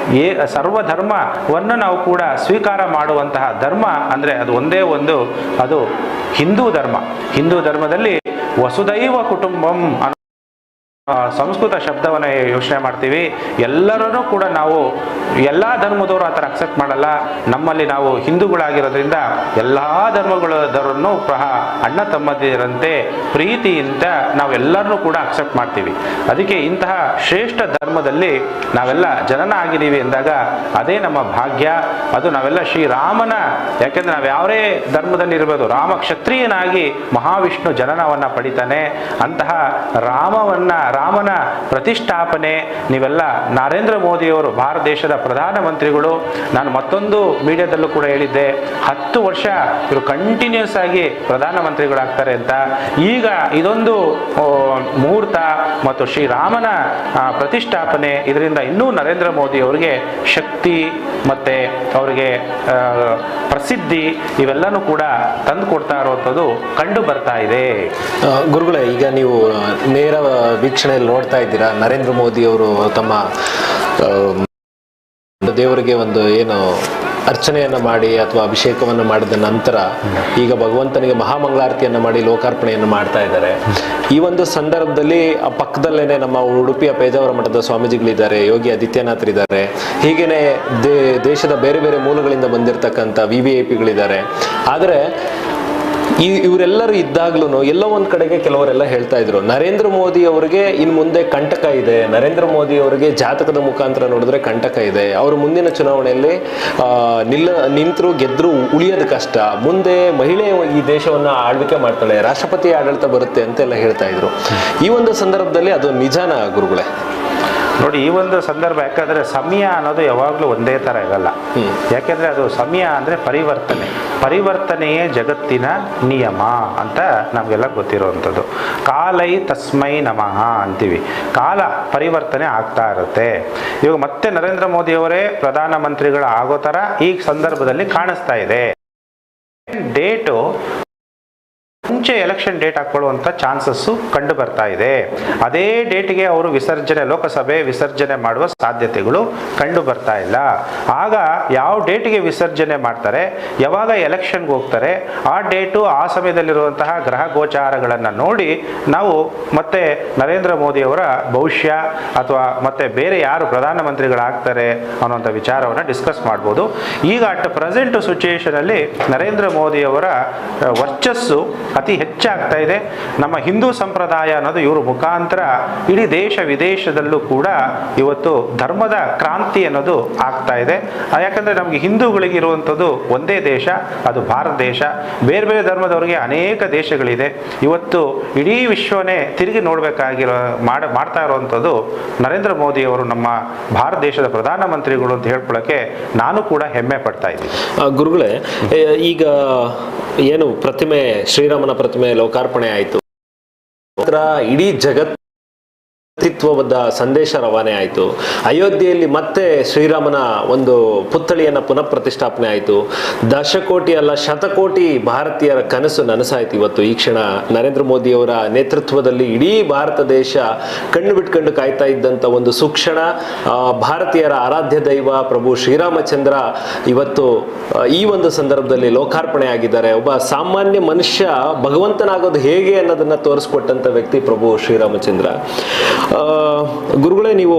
ಸರ್ವಧರ್ಮವನ್ನು ನಾವು ಕೂಡ ಸ್ವೀಕಾರ ಮಾಡುವಂತಹ ಧರ್ಮ ಅಂದರೆ ಅದು ಒಂದೇ ಒಂದು, ಅದು ಹಿಂದೂ ಧರ್ಮ. ಹಿಂದೂ ಧರ್ಮದಲ್ಲಿ ವಸುದೈವ ಕುಟುಂಬಂ ಸಂಸ್ಕೃತ ಶಬ್ದವನ್ನು ಯೋಚನೆ ಮಾಡ್ತೀವಿ. ಎಲ್ಲರನ್ನೂ ಕೂಡ ನಾವು ಎಲ್ಲ ಧರ್ಮದವರು ಆ ಥರ ಅಕ್ಸೆಪ್ಟ್ ಮಾಡಲ್ಲ. ನಮ್ಮಲ್ಲಿ ನಾವು ಹಿಂದೂಗಳಾಗಿರೋದ್ರಿಂದ ಎಲ್ಲ ಧರ್ಮಗಳವರನ್ನು ಅಣ್ಣ ತಮ್ಮದಿರಂತೆ ಪ್ರೀತಿಯಿಂದ ನಾವೆಲ್ಲರನ್ನೂ ಕೂಡ ಅಕ್ಸೆಪ್ಟ್ ಮಾಡ್ತೀವಿ. ಅದಕ್ಕೆ ಇಂತಹ ಶ್ರೇಷ್ಠ ಧರ್ಮದಲ್ಲಿ ನಾವೆಲ್ಲ ಜನನ ಆಗಿದ್ದೀವಿ ಎಂದಾಗ ಅದೇ ನಮ್ಮ ಭಾಗ್ಯ. ಅದು ನಾವೆಲ್ಲ ಶ್ರೀರಾಮನ, ಯಾಕೆಂದ್ರೆ ನಾವು ಯಾವೇ ಧರ್ಮದಲ್ಲಿ ಇರ್ಬೋದು, ರಾಮ ಕ್ಷತ್ರಿಯನಾಗಿ ಮಹಾವಿಷ್ಣು ಜನನವನ್ನು ಪಡಿತಾನೆ. ಅಂತಹ ರಾಮನ ಪ್ರತಿಷ್ಠಾಪನೆ ನೀವೆಲ್ಲ ನರೇಂದ್ರ ಮೋದಿಯವರು ಭಾರತ ದೇಶದ ಪ್ರಧಾನಮಂತ್ರಿಗಳು. ನಾನು ಮತ್ತೊಂದು ಮೀಡಿಯಾದಲ್ಲೂ ಕೂಡ ಹೇಳಿದ್ದೆ, 10 ವರ್ಷ ಇವರು ಕಂಟಿನ್ಯೂಸ್ ಆಗಿ ಪ್ರಧಾನಮಂತ್ರಿಗಳಾಗ್ತಾರೆ ಅಂತ. ಈಗ ಇದೊಂದು ಮುಹೂರ್ತ ಮತ್ತು ಶ್ರೀರಾಮನ ಪ್ರತಿಷ್ಠಾಪನೆ, ಇದರಿಂದ ಇನ್ನೂ ನರೇಂದ್ರ ಮೋದಿ ಅವರಿಗೆ ಶಕ್ತಿ ಮತ್ತೆ ಅವರಿಗೆ ಪ್ರಸಿದ್ಧಿ ಇವೆಲ್ಲನೂ ಕೂಡ ತಂದು ಕೊಡ್ತಾ ಇರುವಂಥದ್ದು ಕಂಡು ಬರ್ತಾ ಇದೆ. ಗುರುಗಳೇ, ಈಗ ನೀವು ನೇರ ವೀಕ್ಷಣೆಯಲ್ಲಿ ನೋಡ್ತಾ ಇದ್ದೀರಾ, ನರೇಂದ್ರ ಮೋದಿ ಅವರು ತಮ್ಮ ದೇವರಿಗೆ ಒಂದು ಏನು ಅರ್ಚನೆಯನ್ನು ಮಾಡಿ ಅಥವಾ ಅಭಿಷೇಕವನ್ನು ಮಾಡಿದ ನಂತರ ಈಗ ಭಗವಂತನಿಗೆ ಮಹಾಮಂಗಳಾರತಿಯನ್ನು ಮಾಡಿ ಲೋಕಾರ್ಪಣೆಯನ್ನು ಮಾಡ್ತಾ ಇದ್ದಾರೆ. ಈ ಒಂದು ಸಂದರ್ಭದಲ್ಲಿ ಆ ಪಕ್ಕದಲ್ಲೇನೆ ನಮ್ಮ ಉಡುಪಿಯ ಪೇಜಾವರ ಮಠದ ಸ್ವಾಮೀಜಿಗಳಿದ್ದಾರೆ, ಯೋಗಿ ಆದಿತ್ಯನಾಥರಿದ್ದಾರೆ, ಹೀಗೇನೆ ದೇಶದ ಬೇರೆ ಬೇರೆ ಮೂಲಗಳಿಂದ ಬಂದಿರತಕ್ಕಂಥ VVIPಗಳಿದ್ದಾರೆ. ಆದರೆ ಇವರೆಲ್ಲರೂ ಇದ್ದಾಗ್ಲೂ ಎಲ್ಲೋ ಒಂದ್ ಕಡೆಗೆ ಕೆಲವರೆಲ್ಲ ಹೇಳ್ತಾ ಇದ್ರು, ನರೇಂದ್ರ ಮೋದಿ ಅವರಿಗೆ ಇನ್ ಮುಂದೆ ಕಂಟಕ ಇದೆ, ನರೇಂದ್ರ ಮೋದಿ ಅವರಿಗೆ ಜಾತಕದ ಮುಖಾಂತರ ನೋಡಿದ್ರೆ ಕಂಟಕ ಇದೆ, ಅವರು ಮುಂದಿನ ಚುನಾವಣೆಯಲ್ಲಿ ನಿಂತರು ಗೆದ್ರು ಉಳಿಯೋದು ಕಷ್ಟ, ಮುಂದೆ ಮಹಿಳೆ ಈ ದೇಶವನ್ನ ಆಳ್ವಿಕೆ ಮಾಡ್ತಾಳೆ, ರಾಷ್ಟ್ರಪತಿ ಆಡಳಿತ ಬರುತ್ತೆ ಅಂತೆಲ್ಲ ಹೇಳ್ತಾ ಇದ್ರು. ಈ ಒಂದು ಸಂದರ್ಭದಲ್ಲಿ ಅದು ನಿಜಾನ ಗುರುಗಳೇ? ನೋಡಿ, ಈ ಒಂದು ಸಂದರ್ಭ ಯಾಕಂದ್ರೆ ಸಮಯ ಅನ್ನೋದು ಯಾವಾಗಲೂ ಒಂದೇ ಥರ ಇರಲ್ಲ. ಯಾಕೆಂದ್ರೆ ಅದು ಸಮಯ ಅಂದರೆ ಪರಿವರ್ತನೆಯೇ ಜಗತ್ತಿನ ನಿಯಮ ಅಂತ ನಮಗೆಲ್ಲ ಗೊತ್ತಿರುವಂಥದ್ದು. ಕಾಲೈ ತಸ್ಮೈ ನಮಃ ಅಂತೀವಿ. ಕಾಲ ಪರಿವರ್ತನೆ ಆಗ್ತಾ ಇರುತ್ತೆ. ಇವಾಗ ಮತ್ತೆ ನರೇಂದ್ರ ಮೋದಿಯವರೇ ಪ್ರಧಾನಮಂತ್ರಿಗಳು ಆಗೋ ಥರ ಈ ಸಂದರ್ಭದಲ್ಲಿ ಕಾಣಿಸ್ತಾ ಇದೆ. ಡೇಟು ಮುಂಚೆ ಎಲೆಕ್ಷನ್ ಡೇಟ್ ಹಾಕೊಳ್ಳುವಂಥ ಚಾನ್ಸಸ್ಸು ಕಂಡು ಬರ್ತಾ ಇದೆ. ಅದೇ ಡೇಟಿಗೆ ಅವರು ಲೋಕಸಭೆ ವಿಸರ್ಜನೆ ಮಾಡುವ ಸಾಧ್ಯತೆಗಳು ಕಂಡು ಬರ್ತಾ ಇಲ್ಲ. ಆಗ ಯಾವ ಡೇಟಿಗೆ ವಿಸರ್ಜನೆ ಮಾಡ್ತಾರೆ, ಯಾವಾಗ ಎಲೆಕ್ಷನ್ಗೆ ಹೋಗ್ತಾರೆ, ಆ ಡೇಟು ಆ ಸಮಯದಲ್ಲಿರುವಂತಹ ಗ್ರಹ ಗೋಚಾರಗಳನ್ನು ನೋಡಿ ನಾವು ಮತ್ತೆ ನರೇಂದ್ರ ಮೋದಿಯವರ ಭವಿಷ್ಯ ಅಥವಾ ಮತ್ತೆ ಬೇರೆ ಯಾರು ಪ್ರಧಾನಮಂತ್ರಿಗಳಾಗ್ತಾರೆ ಅನ್ನೋಂಥ ವಿಚಾರವನ್ನು ಡಿಸ್ಕಸ್ ಮಾಡ್ಬೋದು. ಈಗ ಅಟ್ ಪ್ರೆಸೆಂಟ್ ಸಿಚುಯೇಷನಲ್ಲಿ ನರೇಂದ್ರ ಮೋದಿಯವರ ವರ್ಚಸ್ಸು ಅತಿ ಹೆಚ್ಚಾಗ್ತಾ ಇದೆ. ನಮ್ಮ ಹಿಂದೂ ಸಂಪ್ರದಾಯ ಅನ್ನೋದು ಇವರು ಮುಖಾಂತರ ಇಡೀ ದೇಶ ವಿದೇಶದಲ್ಲೂ ಕೂಡ ಇವತ್ತು ಧರ್ಮದ ಕ್ರಾಂತಿ ಅನ್ನೋದು ಆಗ್ತಾ ಇದೆ. ಯಾಕಂದರೆ ನಮಗೆ ಹಿಂದೂಗಳಿಗೆ ಇರುವಂಥದ್ದು ಒಂದೇ ದೇಶ, ಅದು ಭಾರತ ದೇಶ. ಬೇರೆ ಬೇರೆ ಧರ್ಮದವರಿಗೆ ಅನೇಕ ದೇಶಗಳಿದೆ. ಇವತ್ತು ಇಡೀ ವಿಶ್ವನೇ ತಿರುಗಿ ಮಾಡ್ತಾ ಇರುವಂಥದ್ದು ನರೇಂದ್ರ ಮೋದಿ ಅವರು ನಮ್ಮ ಭಾರತ ದೇಶದ ಪ್ರಧಾನಮಂತ್ರಿಗಳು ಅಂತ ಹೇಳ್ಕೊಳ್ಳೋಕ್ಕೆ ನಾನು ಕೂಡ ಹೆಮ್ಮೆ ಪಡ್ತಾ ಇದ್ದೀನಿ. ಗುರುಗಳೇ, ಈಗ ಏನು ಪ್ರತಿಮೆ, ಶ್ರೀರಾಮನ ಪ್ರತಿಮೆ ಲೋಕಾರ್ಪಣೆ ಆಯಿತು, ಇಡೀ ಜಗತ್ತಿತ್ವದ ಸಂದೇಶ ರವಾನೆ ಆಯಿತು. ಅಯೋಧ್ಯೆಯಲ್ಲಿ ಮತ್ತೆ ಶ್ರೀರಾಮನ ಒಂದು ಪುತ್ಥಳಿಯನ್ನು ಪುನಃ ಪ್ರತಿಷ್ಠಾಪನೆ ಆಯಿತು. ದಶಕೋಟಿ ಅಲ್ಲ ಶತಕೋಟಿ ಭಾರತೀಯರ ಕನಸು ನನಸಾಯಿತು. ಇವತ್ತು ಈ ಕ್ಷಣ ನರೇಂದ್ರ ಮೋದಿಯವರ ನೇತೃತ್ವದಲ್ಲಿ ಇಡೀ ಭಾರತ ದೇಶ ಕಣ್ಣು ಬಿಟ್ಕೊಂಡು ಕಾಯ್ತಾ ಇದ್ದಂಥ ಒಂದು ಸುಕ್ಷಣ. ಭಾರತೀಯರ ಆರಾಧ್ಯ ದೈವ ಪ್ರಭು ಶ್ರೀರಾಮಚಂದ್ರ ಇವತ್ತು ಈ ಒಂದು ಸಂದರ್ಭದಲ್ಲಿ ಲೋಕಾರ್ಪಣೆ ಆಗಿದ್ದಾರೆ. ಒಬ್ಬ ಸಾಮಾನ್ಯ ಮನುಷ್ಯ ಭಗವಂತನಾಗೋದು ಹೇಗೆ ಅನ್ನೋದನ್ನ ತೋರಿಸ್ಕೊಟ್ಟಂತ ವ್ಯಕ್ತಿ ಪ್ರಭು ಶ್ರೀರಾಮಚಂದ್ರ. ಗುರುಗಳೇ, ನೀವು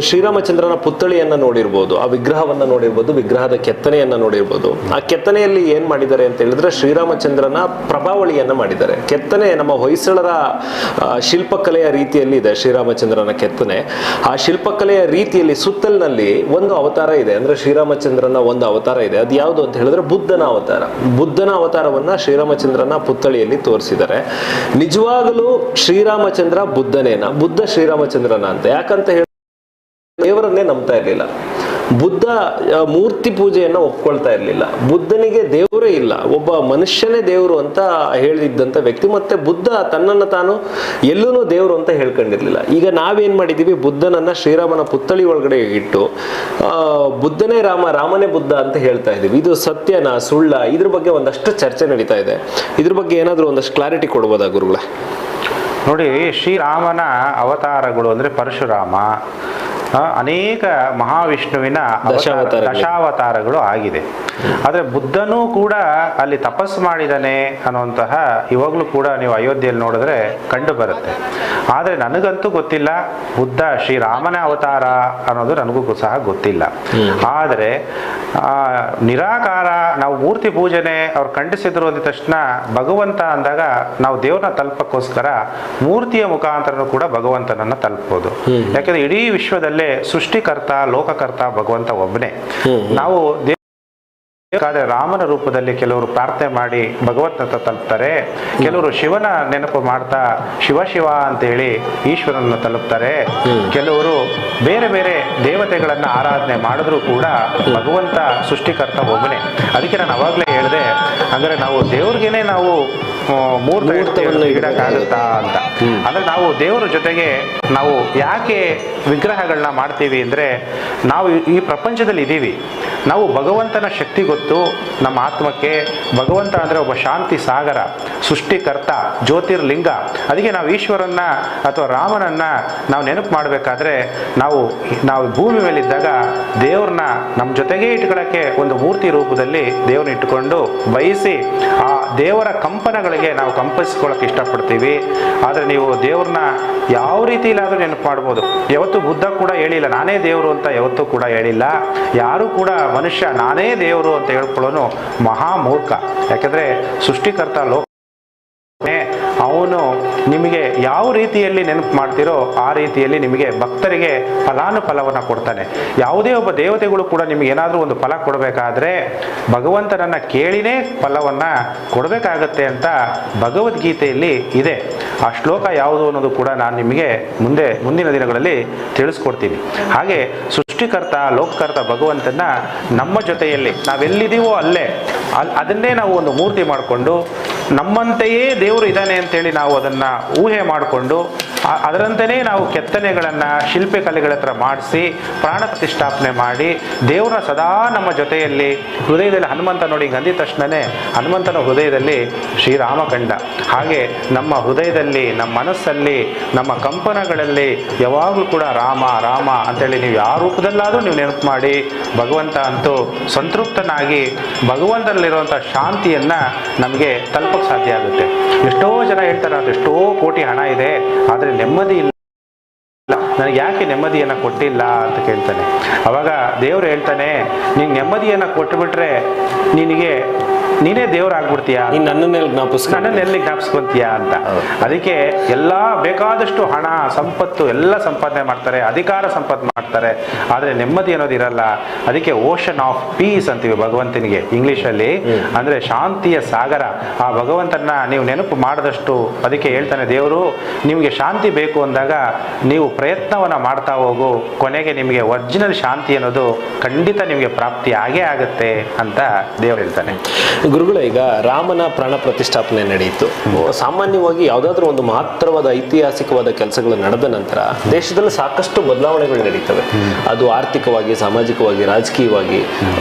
ಶ್ರೀರಾಮಚಂದ್ರನ ಪುತ್ಥಳಿಯನ್ನ ನೋಡಿರ್ಬೋದು, ಆ ವಿಗ್ರಹವನ್ನ ನೋಡಿರ್ಬೋದು, ವಿಗ್ರಹದ ಕೆತ್ತನೆಯನ್ನ ನೋಡಿರ್ಬೋದು. ಆ ಕೆತ್ತನೆಯಲ್ಲಿ ಏನ್ ಮಾಡಿದ್ದಾರೆ ಅಂತ ಹೇಳಿದ್ರೆ ಶ್ರೀರಾಮಚಂದ್ರನ ಪ್ರಭಾವಳಿಯನ್ನ ಮಾಡಿದ್ದಾರೆ. ಕೆತ್ತನೆ ನಮ್ಮ ಹೊಯ್ಸಳರ ಶಿಲ್ಪಕಲೆಯ ರೀತಿಯಲ್ಲಿ ಇದೆ. ಶ್ರೀರಾಮಚಂದ್ರನ ಕೆತ್ತನೆ ಆ ಶಿಲ್ಪಕಲೆಯ ರೀತಿಯಲ್ಲಿ ಸುತ್ತಲಿನಲ್ಲಿ ಒಂದು ಅವತಾರ ಇದೆ, ಅಂದ್ರೆ ಶ್ರೀರಾಮಚಂದ್ರನ ಒಂದು ಅವತಾರ ಇದೆ. ಅದು ಯಾವುದು ಅಂತ ಹೇಳಿದ್ರೆ ಬುದ್ಧನ ಅವತಾರ. ಬುದ್ಧನ ಅವತಾರವನ್ನ ಶ್ರೀರಾಮಚಂದ್ರನ ಪುತ್ಥಳಿಯಲ್ಲಿ ತೋರಿಸಿದ್ದಾರೆ. ನಿಜವಾಗಲೂ ಶ್ರೀರಾಮಚಂದ್ರ ಬುದ್ಧನೇನ, ಬುದ್ಧ ಶ್ರೀರಾಮಚಂದ್ರನ ಅಂತ? ಯಾಕಂತ ಹೇಳಿ ದೇವರನ್ನೇ ನಂಬ್ತಾ ಇರಲಿಲ್ಲ. ಬುದ್ಧ ಮೂರ್ತಿ ಪೂಜೆಯನ್ನು ಒಪ್ಕೊಳ್ತಾ ಇರಲಿಲ್ಲ. ಬುದ್ಧನಿಗೆ ದೇವರೇ ಇಲ್ಲ, ಒಬ್ಬ ಮನುಷ್ಯನೇ ದೇವರು ಅಂತ ಹೇಳಿದ್ದಂಥ ವ್ಯಕ್ತಿ. ಮತ್ತೆ ಬುದ್ಧ ತನ್ನನ್ನು ತಾನು ಎಲ್ಲೂ ದೇವರು ಅಂತ ಹೇಳ್ಕೊಂಡಿರ್ಲಿಲ್ಲ. ಈಗ ನಾವೇನ್ ಮಾಡಿದೀವಿ, ಬುದ್ಧನನ್ನ ಶ್ರೀರಾಮನ ಪುತ್ಥಳಿ ಒಳಗಡೆ ಇಟ್ಟು ಬುದ್ಧನೇ ರಾಮ, ರಾಮನೇ ಬುದ್ಧ ಅಂತ ಹೇಳ್ತಾ ಇದೀವಿ. ಇದು ಸತ್ಯನಾ ಸುಳ್ಳ? ಇದ್ರ ಬಗ್ಗೆ ಒಂದಷ್ಟು ಚರ್ಚೆ ನಡೀತಾ ಇದೆ. ಇದ್ರ ಬಗ್ಗೆ ಏನಾದರೂ ಒಂದಷ್ಟು ಕ್ಲಾರಿಟಿ ಕೊಡ್ಬೋದಾ ಗುರುಗಳೇ? ನೋಡಿ, ಶ್ರೀರಾಮನ ಅವತಾರಗಳು ಅಂದರೆ ಪರಶುರಾಮ, ಅನೇಕ ಮಹಾವಿಷ್ಣುವಿನ ದಶಾವತಾರಗಳು ಆಗಿದೆ. ಆದರೆ ಬುದ್ಧನೂ ಕೂಡ ಅಲ್ಲಿ ತಪಸ್ಸು ಮಾಡಿದಾನೆ ಅನ್ನುವಂತಹ ಇವಾಗಲೂ ಕೂಡ ನೀವು ಅಯೋಧ್ಯೆಯಲ್ಲಿ ನೋಡಿದ್ರೆ ಕಂಡು ಬರುತ್ತೆ. ಆದರೆ ನನಗಂತೂ ಗೊತ್ತಿಲ್ಲ ಬುದ್ಧ ಶ್ರೀರಾಮನ ಅವತಾರ ಅನ್ನೋದು ನನಗೂ ಸಹ ಗೊತ್ತಿಲ್ಲ. ಆದರೆ ನಿರಾಕಾರ ನಾವು ಮೂರ್ತಿ ಪೂಜನೆ ಅವ್ರು ಖಂಡಿಸಿದ್ರು ಅಂದ ತಕ್ಷಣ ಭಗವಂತ ಅಂದಾಗ ನಾವು ದೇವ್ರನ್ನ ತಲುಪಕ್ಕೋಸ್ಕರ ಮೂರ್ತಿಯ ಮುಖಾಂತರನೂ ಕೂಡ ಭಗವಂತನನ್ನ ತಲುಪಬಹುದು. ಯಾಕಂದ್ರೆ ಇಡೀ ವಿಶ್ವದಲ್ಲೇ ಸೃಷ್ಟಿಕರ್ತ ಲೋಕಕರ್ತ ಭಗವಂತ ಒಬ್ಬನೇ. ನಾವು ರಾಮನ ರೂಪದಲ್ಲಿ ಕೆಲವರು ಪ್ರಾರ್ಥನೆ ಮಾಡಿ ಭಗವಂತನ ತಲುಪ್ತಾರೆ, ಕೆಲವರು ಶಿವನ ನೆನಪು ಮಾಡ್ತಾ ಶಿವ ಶಿವ ಅಂತೇಳಿ ಈಶ್ವರನ ತಲುಪ್ತಾರೆ, ಕೆಲವರು ಬೇರೆ ಬೇರೆ ದೇವತೆಗಳನ್ನ ಆರಾಧನೆ ಮಾಡಿದ್ರು ಕೂಡ ಭಗವಂತ ಸೃಷ್ಟಿಕರ್ತ ಒಬ್ಬನೇ. ಅದಕ್ಕೆ ನಾನು ಅವಾಗಲೇ ಹೇಳಿದೆ, ಅಂದ್ರೆ ನಾವು ದೇವ್ರಿಗೇನೆ ನಾವು ಮೂರ್ತವನ್ನು ಇಡಕ್ಕಾಗುತ್ತಾ ಅಂತ. ಅಂದ್ರೆ ನಾವು ದೇವರ ಜೊತೆಗೆ ನಾವು ಯಾಕೆ ವಿಗ್ರಹಗಳನ್ನ ಮಾಡ್ತೀವಿ ಅಂದ್ರೆ, ನಾವು ಈ ಪ್ರಪಂಚದಲ್ಲಿ ಇದ್ದೀವಿ, ನಾವು ಭಗವಂತನ ಶಕ್ತಿ ಗೊತ್ತು ನಮ್ಮ ಆತ್ಮಕ್ಕೆ. ಭಗವಂತ ಅಂದ್ರೆ ಒಬ್ಬ ಶಾಂತಿ ಸಾಗರ, ಸೃಷ್ಟಿಕರ್ತ, ಜ್ಯೋತಿರ್ಲಿಂಗ. ಅದಕ್ಕೆ ನಾವು ಈಶ್ವರನ್ನ ಅಥವಾ ರಾಮನನ್ನ ನಾವು ನೆನಪು ಮಾಡಬೇಕಾದ್ರೆ ನಾವು ಭೂಮಿ ಮೇಲಿದ್ದಾಗ ದೇವ್ರನ್ನ ನಮ್ಮ ಜೊತೆಗೆ ಇಟ್ಕೊಳ್ಳೋಕ್ಕೆ ಒಂದು ಮೂರ್ತಿ ರೂಪದಲ್ಲಿ ದೇವ್ರನ್ನ ಇಟ್ಟುಕೊಂಡು ಬಯಸಿ ಆ ದೇವರ ಕಂಪನಗಳಿಗೆ ನಾವು ಕಂಪಿಸ್ಕೊಳ್ಳೋಕೆ ಇಷ್ಟಪಡ್ತೀವಿ. ಆದರೆ ನೀವು ದೇವ್ರನ್ನ ಯಾವ ರೀತಿಯಿಲ್ಲಾದ್ರೂ ನೆನಪು ಮಾಡ್ಬೋದು. ಯಾವತ್ತೂ ಬುದ್ಧ ಕೂಡ ಹೇಳಿಲ್ಲ ನಾನೇ ದೇವರು ಅಂತ, ಯಾವತ್ತೂ ಕೂಡ ಹೇಳಿಲ್ಲ. ಯಾರು ಕೂಡ ಮನುಷ್ಯ ನಾನೇ ದೇವರು ಅಂತ ಹೇಳ್ಕೊಳ್ಳೋನು ಮಹಾಮೂರ್ಖ. ಯಾಕಂದ್ರೆ ಸೃಷ್ಟಿಕರ್ತ ಅವನು ನಿಮಗೆ ಯಾವ ರೀತಿಯಲ್ಲಿ ನೆನಪು ಮಾಡ್ತೀರೋ ಆ ರೀತಿಯಲ್ಲಿ ನಿಮಗೆ ಭಕ್ತರಿಗೆ ಫಲಾನುಫಲವನ್ನು ಕೊಡ್ತಾನೆ. ಯಾವುದೇ ಒಬ್ಬ ದೇವತೆಗಳು ಕೂಡ ನಿಮಗೆ ಏನಾದರೂ ಒಂದು ಫಲ ಕೊಡಬೇಕಾದ್ರೆ ಭಗವಂತನನ್ನ ಕೇಳಿನೇ ಫಲವನ್ನ ಕೊಡಬೇಕಾಗತ್ತೆ ಅಂತ ಭಗವದ್ಗೀತೆಯಲ್ಲಿ ಇದೆ. ಆ ಶ್ಲೋಕ ಯಾವುದು ಅನ್ನೋದು ಕೂಡ ನಾನು ನಿಮಗೆ ಮುಂದಿನ ದಿನಗಳಲ್ಲಿ ತಿಳಿಸ್ಕೊಡ್ತೀನಿ. ಹಾಗೆ ಸೃಷ್ಟಿಕರ್ತ ಲೋಕಕರ್ತ ಭಗವಂತನ ನಮ್ಮ ಜೊತೆಯಲ್ಲಿ ನಾವೆಲ್ಲಿದ್ದೀವೋ ಅಲ್ಲೇ ಅದನ್ನೇ ನಾವು ಒಂದು ಮೂರ್ತಿ ಮಾಡಿಕೊಂಡು ನಮ್ಮಂತೆಯೇ ದೇವರು ಇದ್ದಾನೆ ಅಂತೇಳಿ ನಾವು ಅದನ್ನ ಊಹೆ ಮಾಡಿಕೊಂಡು ಅದರಂತೆಯೇ ನಾವು ಕೆತ್ತನೆಗಳನ್ನ ಶಿಲ್ಪಕಲೆಗಳ ಹತ್ರ ಮಾಡಿಸಿ ಪ್ರಾಣ ಪ್ರತಿಷ್ಠಾಪನೆ ಮಾಡಿ ದೇವರ ಸದಾ ನಮ್ಮ ಜೊತೆಯಲ್ಲಿ ಹೃದಯದಲ್ಲಿ ಹನುಮಂತ ನೋಡಿ ಅಂದಿದ ತಕ್ಷಣನೇ ಹನುಮಂತನ ಹೃದಯದಲ್ಲಿ ಶ್ರೀರಾಮ ಕಂಡ. ಹಾಗೆ ನಮ್ಮ ಹೃದಯದಲ್ಲಿ ನಮ್ಮ ಮನಸ್ಸಲ್ಲಿ ನಮ್ಮ ಕಂಪನಗಳಲ್ಲಿ ಯಾವಾಗಲೂ ಕೂಡ ರಾಮ ರಾಮ ಅಂತೇಳಿ ನೀವು ಯಾವ ರೂಪದಲ್ಲಾದರೂ ನೀವು ನೆನಪು ಮಾಡಿ ಭಗವಂತ ಅಂತೂ ಸಂತೃಪ್ತನಾಗಿ ಭಗವಂತನಲ್ಲಿರುವಂಥ ಶಾಂತಿಯನ್ನ ನಮಗೆ ತಲುಪಕ್ಕೆ ಸಾಧ್ಯ ಆಗುತ್ತೆ. ಎಷ್ಟೋ ಜನ ಹೇಳ್ತಾರೆ ಅದು ಎಷ್ಟೋ ಕೋಟಿ ಹಣ ಇದೆ ಆದರೆ ನೆಮ್ಮದಿ ಇಲ್ಲ, ನನಗೆ ಯಾಕೆ ನೆಮ್ಮದಿಯನ್ನ ಕೊಟ್ಟಿಲ್ಲ ಅಂತ ಕೇಳ್ತಾನೆ. ಅವಾಗ ದೇವ್ರು ಹೇಳ್ತಾನೆ, ನೀನ್ ನೆಮ್ಮದಿಯನ್ನ ಕೊಟ್ಟುಬಿಟ್ರೆ ನೀನೇ ದೇವರಾಗ್ಬಿಡ್ತೀಯಾ, ನನ್ನೆಲ್ಲಿ ಜ್ಞಾಪಿಸ್ಕೊಂತೀಯಾ ಅಂತ. ಅದಕ್ಕೆ ಎಲ್ಲಾ ಬೇಕಾದಷ್ಟು ಹಣ ಸಂಪತ್ತು ಎಲ್ಲ ಸಂಪಾದನೆ ಮಾಡ್ತಾರೆ, ಅಧಿಕಾರ ಸಂಪಾದನೆ ಮಾಡ್ತಾರೆ, ಆದ್ರೆ ನೆಮ್ಮದಿ ಅನ್ನೋದು ಇರಲ್ಲ. ಅದಕ್ಕೆ ಓಷನ್ ಆಫ್ ಪೀಸ್ ಅಂತೀವಿ ಭಗವಂತನಿಗೆ ಇಂಗ್ಲಿಷಲ್ಲಿ, ಅಂದ್ರೆ ಶಾಂತಿಯ ಸಾಗರ. ಆ ಭಗವಂತನ ನೀವು ನೆನಪು ಮಾಡಿದಷ್ಟು ಅದಕ್ಕೆ ಹೇಳ್ತಾನೆ ದೇವರು, ನಿಮಗೆ ಶಾಂತಿ ಬೇಕು ಅಂದಾಗ ನೀವು ಪ್ರಯತ್ನವನ್ನ ಮಾಡ್ತಾ ಹೋಗು, ಕೊನೆಗೆ ನಿಮಗೆ ಒರಿಜಿನಲ್ ಶಾಂತಿ ಅನ್ನೋದು ಖಂಡಿತ ನಿಮಗೆ ಪ್ರಾಪ್ತಿ ಆಗೇ ಆಗುತ್ತೆ ಅಂತ ದೇವರು ಹೇಳ್ತಾನೆ. ಗುರುಗಳ, ಈಗ ರಾಮನ ಪ್ರಾಣ ಪ್ರತಿಷ್ಠಾಪನೆ ನಡೆಯಿತು. ಸಾಮಾನ್ಯವಾಗಿ ಯಾವುದಾದ್ರೂ ಒಂದು ಮಹತ್ತರವಾದ ಐತಿಹಾಸಿಕವಾದ ಕೆಲಸಗಳು ನಡೆದ ನಂತರ ದೇಶದಲ್ಲಿ ಸಾಕಷ್ಟು ಬದಲಾವಣೆಗಳು ನಡೀತವೆ. ಅದು ಆರ್ಥಿಕವಾಗಿ, ಸಾಮಾಜಿಕವಾಗಿ, ರಾಜಕೀಯವಾಗಿ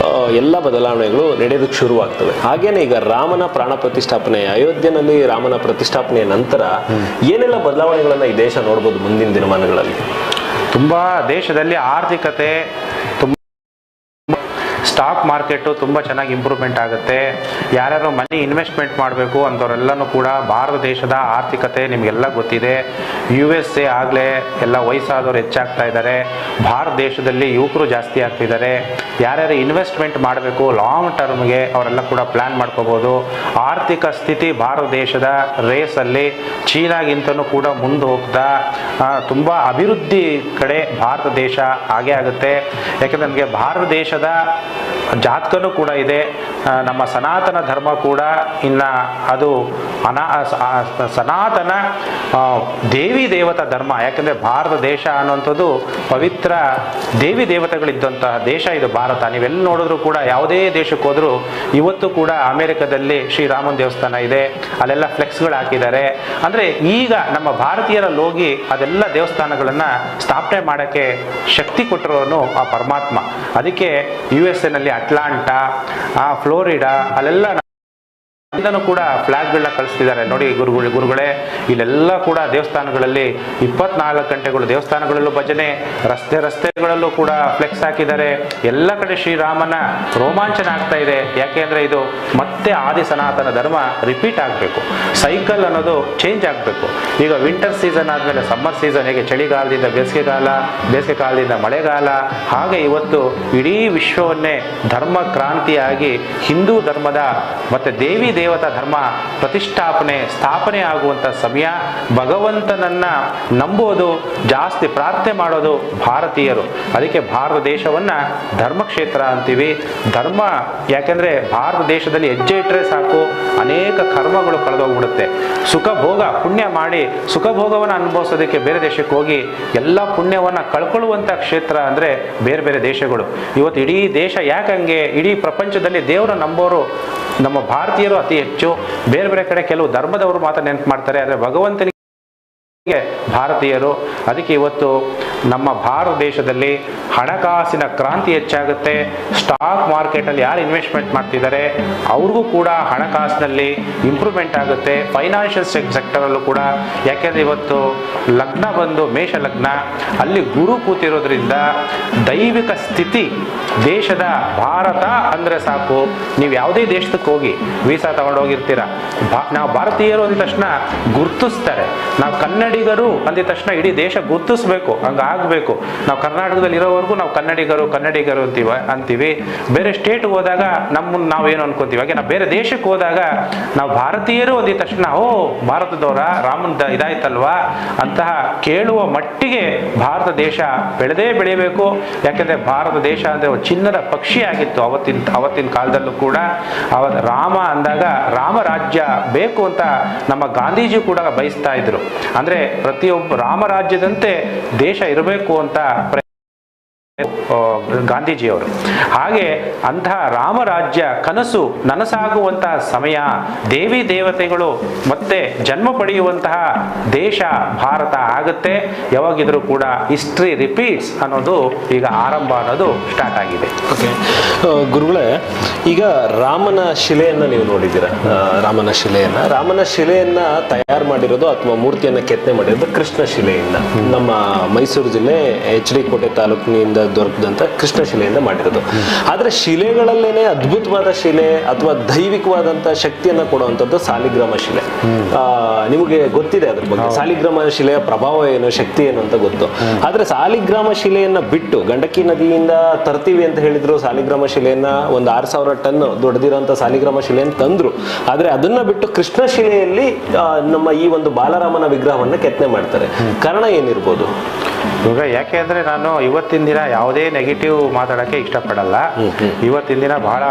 ಎಲ್ಲ ಬದಲಾವಣೆಗಳು ನಡೆಯೋದಕ್ಕೆ ಶುರುವಾಗ್ತವೆ. ಹಾಗೇನೆ ಈಗ ರಾಮನ ಪ್ರಾಣ ಪ್ರತಿಷ್ಠಾಪನೆ, ಅಯೋಧ್ಯೆಯಲ್ಲಿ ರಾಮನ ಪ್ರತಿಷ್ಠಾಪನೆಯ ನಂತರ ಏನೆಲ್ಲ ಬದಲಾವಣೆಗಳನ್ನ ಈ ದೇಶ ನೋಡ್ಬೋದು ಮುಂದಿನ ದಿನಮಾನಗಳಲ್ಲಿ? ತುಂಬಾ ದೇಶದಲ್ಲಿ ಆರ್ಥಿಕತೆ, ಸ್ಟಾಕ್ ಮಾರ್ಕೆಟು ತುಂಬ ಚೆನ್ನಾಗಿ ಇಂಪ್ರೂವ್ಮೆಂಟ್ ಆಗುತ್ತೆ. ಯಾರ್ಯಾರು ಮನಿ ಇನ್ವೆಸ್ಟ್ಮೆಂಟ್ ಮಾಡಬೇಕು ಅಂಥವರೆಲ್ಲನೂ ಕೂಡ ಭಾರತ ದೇಶದ ಆರ್ಥಿಕತೆ ನಿಮಗೆಲ್ಲ ಗೊತ್ತಿದೆ. USA ಆಗಲೇ ಎಲ್ಲ ವಯಸ್ಸಾದವರು ಹೆಚ್ಚಾಗ್ತಾ ಇದ್ದಾರೆ, ಭಾರತ ದೇಶದಲ್ಲಿ ಯುವಕರು ಜಾಸ್ತಿ ಆಗ್ತಿದ್ದಾರೆ. ಯಾರ್ಯಾರು ಇನ್ವೆಸ್ಟ್ಮೆಂಟ್ ಮಾಡಬೇಕು ಲಾಂಗ್ ಟರ್ಮ್ಗೆ ಅವರೆಲ್ಲ ಕೂಡ ಪ್ಲ್ಯಾನ್ ಮಾಡ್ಕೋಬೋದು. ಆರ್ಥಿಕ ಸ್ಥಿತಿ ಭಾರತ ದೇಶದ ರೇಸಲ್ಲಿ ಚೀನಾಗಿಂತನೂ ಕೂಡ ಮುಂದೆ ಹೋಗ್ತಾ ತುಂಬ ಅಭಿವೃದ್ಧಿ ಕಡೆ ಭಾರತ ದೇಶ ಆಗೇ ಆಗುತ್ತೆ. ಯಾಕೆಂದರೆ ನಮಗೆ ಭಾರತ ದೇಶದ ಜಾತಕನೂ ಕೂಡ ಇದೆ. ನಮ್ಮ ಸನಾತನ ಧರ್ಮ ಕೂಡ ಇನ್ನು ಅದು ಸನಾತನ ದೇವಿ ದೇವತಾ ಧರ್ಮ. ಯಾಕೆಂದರೆ ಭಾರತ ದೇಶ ಅನ್ನುವಂಥದ್ದು ಪವಿತ್ರ ದೇವಿ ದೇವತೆಗಳಿದ್ದಂತಹ ದೇಶ ಇದು ಭಾರತ. ನೀವೆಲ್ಲಿ ನೋಡಿದ್ರು ಕೂಡ ಯಾವುದೇ ದೇಶಕ್ಕೆ ಹೋದರೂ ಇವತ್ತು ಕೂಡ ಅಮೆರಿಕದಲ್ಲಿ ಶ್ರೀರಾಮನ ದೇವಸ್ಥಾನ ಇದೆ, ಅಲ್ಲೆಲ್ಲ ಫ್ಲೆಕ್ಸ್ಗಳು ಹಾಕಿದ್ದಾರೆ. ಅಂದರೆ ಈಗ ನಮ್ಮ ಭಾರತೀಯರಲ್ಲಿ ಹೋಗಿ ಅದೆಲ್ಲ ದೇವಸ್ಥಾನಗಳನ್ನು ಸ್ಥಾಪನೆ ಮಾಡೋಕ್ಕೆ ಶಕ್ತಿ ಕೊಟ್ಟಿರೋನು ಆ ಪರಮಾತ್ಮ. ಅದಕ್ಕೆ USA ನಲ್ಲಿ ಅಟ್ಲಾಂಟಾ, ಫ್ಲೋರಿಡಾ ಅಲ್ಲೆಲ್ಲ ಇದನ್ನು ಕೂಡ ಫ್ಲಾಗ್ಗಳನ್ನ ಕಳಿಸ್ತಿದ್ದಾರೆ. ನೋಡಿ ಗುರುಗಳೇ, ಇಲ್ಲೆಲ್ಲ ಕೂಡ ದೇವಸ್ಥಾನಗಳಲ್ಲಿ 24 ಗಂಟೆಗಳು ದೇವಸ್ಥಾನಗಳಲ್ಲೂ ಭಜನೆ, ರಸ್ತೆಗಳಲ್ಲೂ ಕೂಡ ಫ್ಲೆಕ್ಸ್ ಹಾಕಿದ್ದಾರೆ. ಎಲ್ಲ ಕಡೆ ಶ್ರೀರಾಮನ ರೋಮಾಂಚನ ಆಗ್ತಾ ಇದೆ. ಯಾಕೆಂದ್ರೆ ಇದು ಮತ್ತೆ ಆದಿ ಸನಾತನ ಧರ್ಮ ರಿಪೀಟ್ ಆಗಬೇಕು. ಸೈಕಲ್ ಅನ್ನೋದು ಚೇಂಜ್ ಆಗಬೇಕು. ಈಗ ವಿಂಟರ್ ಸೀಸನ್ ಆದಮೇಲೆ ಸಮ್ಮರ್ ಸೀಸನ್, ಹೇಗೆ ಚಳಿಗಾಲದಿಂದ ಬೇಸಿಗೆಗಾಲ, ಬೇಸಿಗೆಕಾಲದಿಂದ ಮಳೆಗಾಲ, ಹಾಗೆ ಇವತ್ತು ಇಡೀ ವಿಶ್ವವನ್ನೇ ಧರ್ಮ ಕ್ರಾಂತಿಯಾಗಿ ಹಿಂದೂ ಧರ್ಮದ ಮತ್ತೆ ದೇವಿ ದೇವತಾ ಧರ್ಮ ಸ್ಥಾಪನೆ ಆಗುವಂಥ ಸಮಯ. ಭಗವಂತನನ್ನ ನಂಬೋದು ಜಾಸ್ತಿ, ಪ್ರಾರ್ಥನೆ ಮಾಡೋದು ಭಾರತೀಯರು. ಅದಕ್ಕೆ ಭಾರತ ದೇಶವನ್ನ ಧರ್ಮಕ್ಷೇತ್ರ ಅಂತೀವಿ. ಧರ್ಮ ಯಾಕೆಂದ್ರೆ ಭಾರತ ದೇಶದಲ್ಲಿ ಹೆಜ್ಜೆ ಇಟ್ಟರೆ ಸಾಕು, ಅನೇಕ ಕರ್ಮಗಳು ಕಳೆದೋಗ್ಬಿಡುತ್ತೆ. ಸುಖ ಭೋಗ ಪುಣ್ಯ ಮಾಡಿ ಸುಖ ಭೋಗವನ್ನು ಅನುಭವಿಸೋದಕ್ಕೆ ಬೇರೆ ದೇಶಕ್ಕೆ ಹೋಗಿ ಎಲ್ಲ ಪುಣ್ಯವನ್ನು ಕಳ್ಕೊಳ್ಳುವಂಥ ಕ್ಷೇತ್ರ ಅಂದರೆ ಬೇರೆ ಬೇರೆ ದೇಶಗಳು. ಇವತ್ತು ಇಡೀ ದೇಶ ಯಾಕಂಗೆ, ಇಡೀ ಪ್ರಪಂಚದಲ್ಲಿ ದೇವರ ನಂಬೋರು ನಮ್ಮ ಭಾರತೀಯರು ಅತಿ ಹೆಚ್ಚು. ಬೇರೆ ಬೇರೆ ಕಡೆ ಕೆಲವು ಧರ್ಮದವರು ಮಾತ್ರ ನೆನಪು ಮಾಡ್ತಾರೆ, ಆದರೆ ಭಗವಂತನಿಗೆ ಭಾರತೀಯರು. ಅದಕ್ಕೆ ಇವತ್ತು ನಮ್ಮ ಭಾರತ ದೇಶದಲ್ಲಿ ಹಣಕಾಸಿನ ಕ್ರಾಂತಿ ಹೆಚ್ಚಾಗುತ್ತೆ. ಸ್ಟಾಕ್ ಮಾರ್ಕೆಟಲ್ಲಿ ಯಾರು ಇನ್ವೆಸ್ಟ್ಮೆಂಟ್ ಮಾಡ್ತಿದ್ದಾರೆ ಅವ್ರಿಗೂ ಕೂಡ ಹಣಕಾಸಿನಲ್ಲಿ ಇಂಪ್ರೂವ್ಮೆಂಟ್ ಆಗುತ್ತೆ. ಫೈನಾನ್ಷಿಯಲ್ ಸೆಕ್ಟರಲ್ಲೂ ಕೂಡ. ಯಾಕೆಂದರೆ ಇವತ್ತು ಲಗ್ನ ಬಂದು ಮೇಷ ಲಗ್ನ, ಅಲ್ಲಿ ಗುರು ಕೂತಿರೋದ್ರಿಂದ ದೈವಿಕ ಸ್ಥಿತಿ ದೇಶದ ಭಾರತ ಅಂದರೆ ಸಾಕು. ನೀವು ಯಾವುದೇ ದೇಶಕ್ಕೆ ಹೋಗಿ ವೀಸಾ ತಗೊಂಡೋಗಿರ್ತೀರ, ನಾವು ಭಾರತೀಯರು ಅಂದ ತಕ್ಷಣ ಗುರ್ತಿಸ್ತಾರೆ. ನಾವು ಕನ್ನಡಿಗರು ಅಂದ ತಕ್ಷಣ ಇಡೀ ದೇಶ ಗುರ್ತಿಸ್ಬೇಕು, ಹಂಗಾಗಬೇಕು. ನಾವು ಕರ್ನಾಟಕದಲ್ಲಿ ಇರೋವರೆಗೂ ನಾವು ಕನ್ನಡಿಗರು ಅಂತೀವಿ. ಬೇರೆ ಸ್ಟೇಟ್ಗೆ ಹೋದಾಗ ನಾವೇನು ಅನ್ಕೋತೀವಿ. ಹಾಗೆ ನಾವು ಬೇರೆ ದೇಶಕ್ಕೆ ಹೋದಾಗ ನಾವು ಭಾರತೀಯರು ಅಂದಿದ ತಕ್ಷಣ ಭಾರತದವರ ರಾಮನ ಇದಾಯ್ತಲ್ವಾ ಅಂತಹ ಕೇಳುವ ಮಟ್ಟಿಗೆ ಭಾರತ ದೇಶ ಬೆಳೆಯಬೇಕು. ಯಾಕೆಂದ್ರೆ ಭಾರತ ದೇಶ ಅಂದ್ರೆ ಚಿನ್ನದ ಪಕ್ಷಿ ಆಗಿತ್ತು ಅವತ್ತಿನ ಕಾಲದಲ್ಲೂ ಕೂಡ. ರಾಮ ಅಂದಾಗ ರಾಮರಾಜ್ಯ ಬೇಕು ಅಂತ ನಮ್ಮ ಗಾಂಧೀಜಿ ಕೂಡ ಬಯಸ್ತಾ ಇದ್ರು. ಅಂದ್ರೆ ಪ್ರತಿಯೊಬ್ಬ ರಾಮರಾಜ್ಯದಂತೆ ದೇಶ ಇರಬೇಕು ಅಂತ ಗಾಂಧೀಜಿಯವರು. ಹಾಗೆ ಅಂತಹ ರಾಮರಾಜ್ಯ ಕನಸು ನನಸಾಗುವಂತಹ ಸಮಯ, ದೇವಿ ದೇವತೆಗಳು ಮತ್ತೆ ಜನ್ಮ ಪಡೆಯುವಂತಹ ದೇಶ ಭಾರತ ಆಗುತ್ತೆ. ಯಾವಾಗಿದ್ರೂ ಕೂಡ ಹಿಸ್ಟ್ರಿ ರಿಪೀಟ್ಸ್ ಅನ್ನೋದು ಈಗ ಆರಂಭ ಅನ್ನೋದು ಸ್ಟಾರ್ಟ್ ಆಗಿದೆ. ಓಕೆ ಗುರುಗಳೇ, ಈಗ ರಾಮನ ಶಿಲೆಯನ್ನ ನೀವು ನೋಡಿದ್ದೀರಾ. ರಾಮನ ಶಿಲೆಯನ್ನ ತಯಾರು ಮಾಡಿರೋದು ಅಥವಾ ಮೂರ್ತಿಯನ್ನ ಕೆತ್ತನೆ ಮಾಡಿರೋದು ಕೃಷ್ಣ ಶಿಲೆಯಿಂದ. ನಮ್ಮ ಮೈಸೂರು ಜಿಲ್ಲೆ HD ಕೋಟೆ ತಾಲೂಕಿನಿಂದ ದೊರಕದಂತ ಕೃಷ್ಣ ಶಿಲೆಯಿಂದ ಮಾಡಿರೋದು. ಆದ್ರೆ ಶಿಲೆಗಳಲ್ಲೇನೆ ಅದ್ಭುತವಾದ ಶಿಲೆ ಅಥವಾ ದೈವಿಕವಾದಂತ ಶಕ್ತಿಯನ್ನ ಕೊಡುವಂತದ್ದು ಸಾಲಿಗ್ರಾಮ ಶಿಲೆ. ನಿಮಗೆ ಗೊತ್ತಿದೆ ಅದ್ರ ಬಗ್ಗೆ, ಸಾಲಿಗ್ರಾಮ ಶಿಲೆಯ ಪ್ರಭಾವ ಏನು, ಶಕ್ತಿ ಏನು ಅಂತ ಗೊತ್ತು. ಆದ್ರೆ ಸಾಲಿಗ್ರಾಮ ಶಿಲೆಯನ್ನ ಬಿಟ್ಟು ಗಂಡಕಿ ನದಿಯಿಂದ ತರ್ತೀವಿ ಅಂತ ಹೇಳಿದ್ರು. ಸಾಲಿಗ್ರಾಮ ಶಿಲೆಯನ್ನ ಒಂದು 6000 ಟನ್ ದೊಡ್ಡದಿರೋಂಥ ಸಾಲಿಗ್ರಾಮ ಶಿಲೆಯನ್ನು ತಂದ್ರು. ಆದ್ರೆ ಅದನ್ನ ಬಿಟ್ಟು ಕೃಷ್ಣ ಶಿಲೆಯಲ್ಲಿ ನಮ್ಮ ಈ ಒಂದು ಬಾಲರಾಮನ ವಿಗ್ರಹವನ್ನ ಕೆತ್ತನೆ ಮಾಡ್ತಾರೆ. ಕಾರಣ ಏನಿರ್ಬೋದು? ಇವಾಗ ಯಾಕೆ ಅಂದ್ರೆ ನಾನು ಇವತ್ತಿನ ದಿನ ಯಾವುದೇ ನೆಗೆಟಿವ್ ಮಾತಾಡಕ್ಕೆ ಇಷ್ಟಪಡಲ್ಲ. ಇವತ್ತಿನ ದಿನ ಬಹಳ,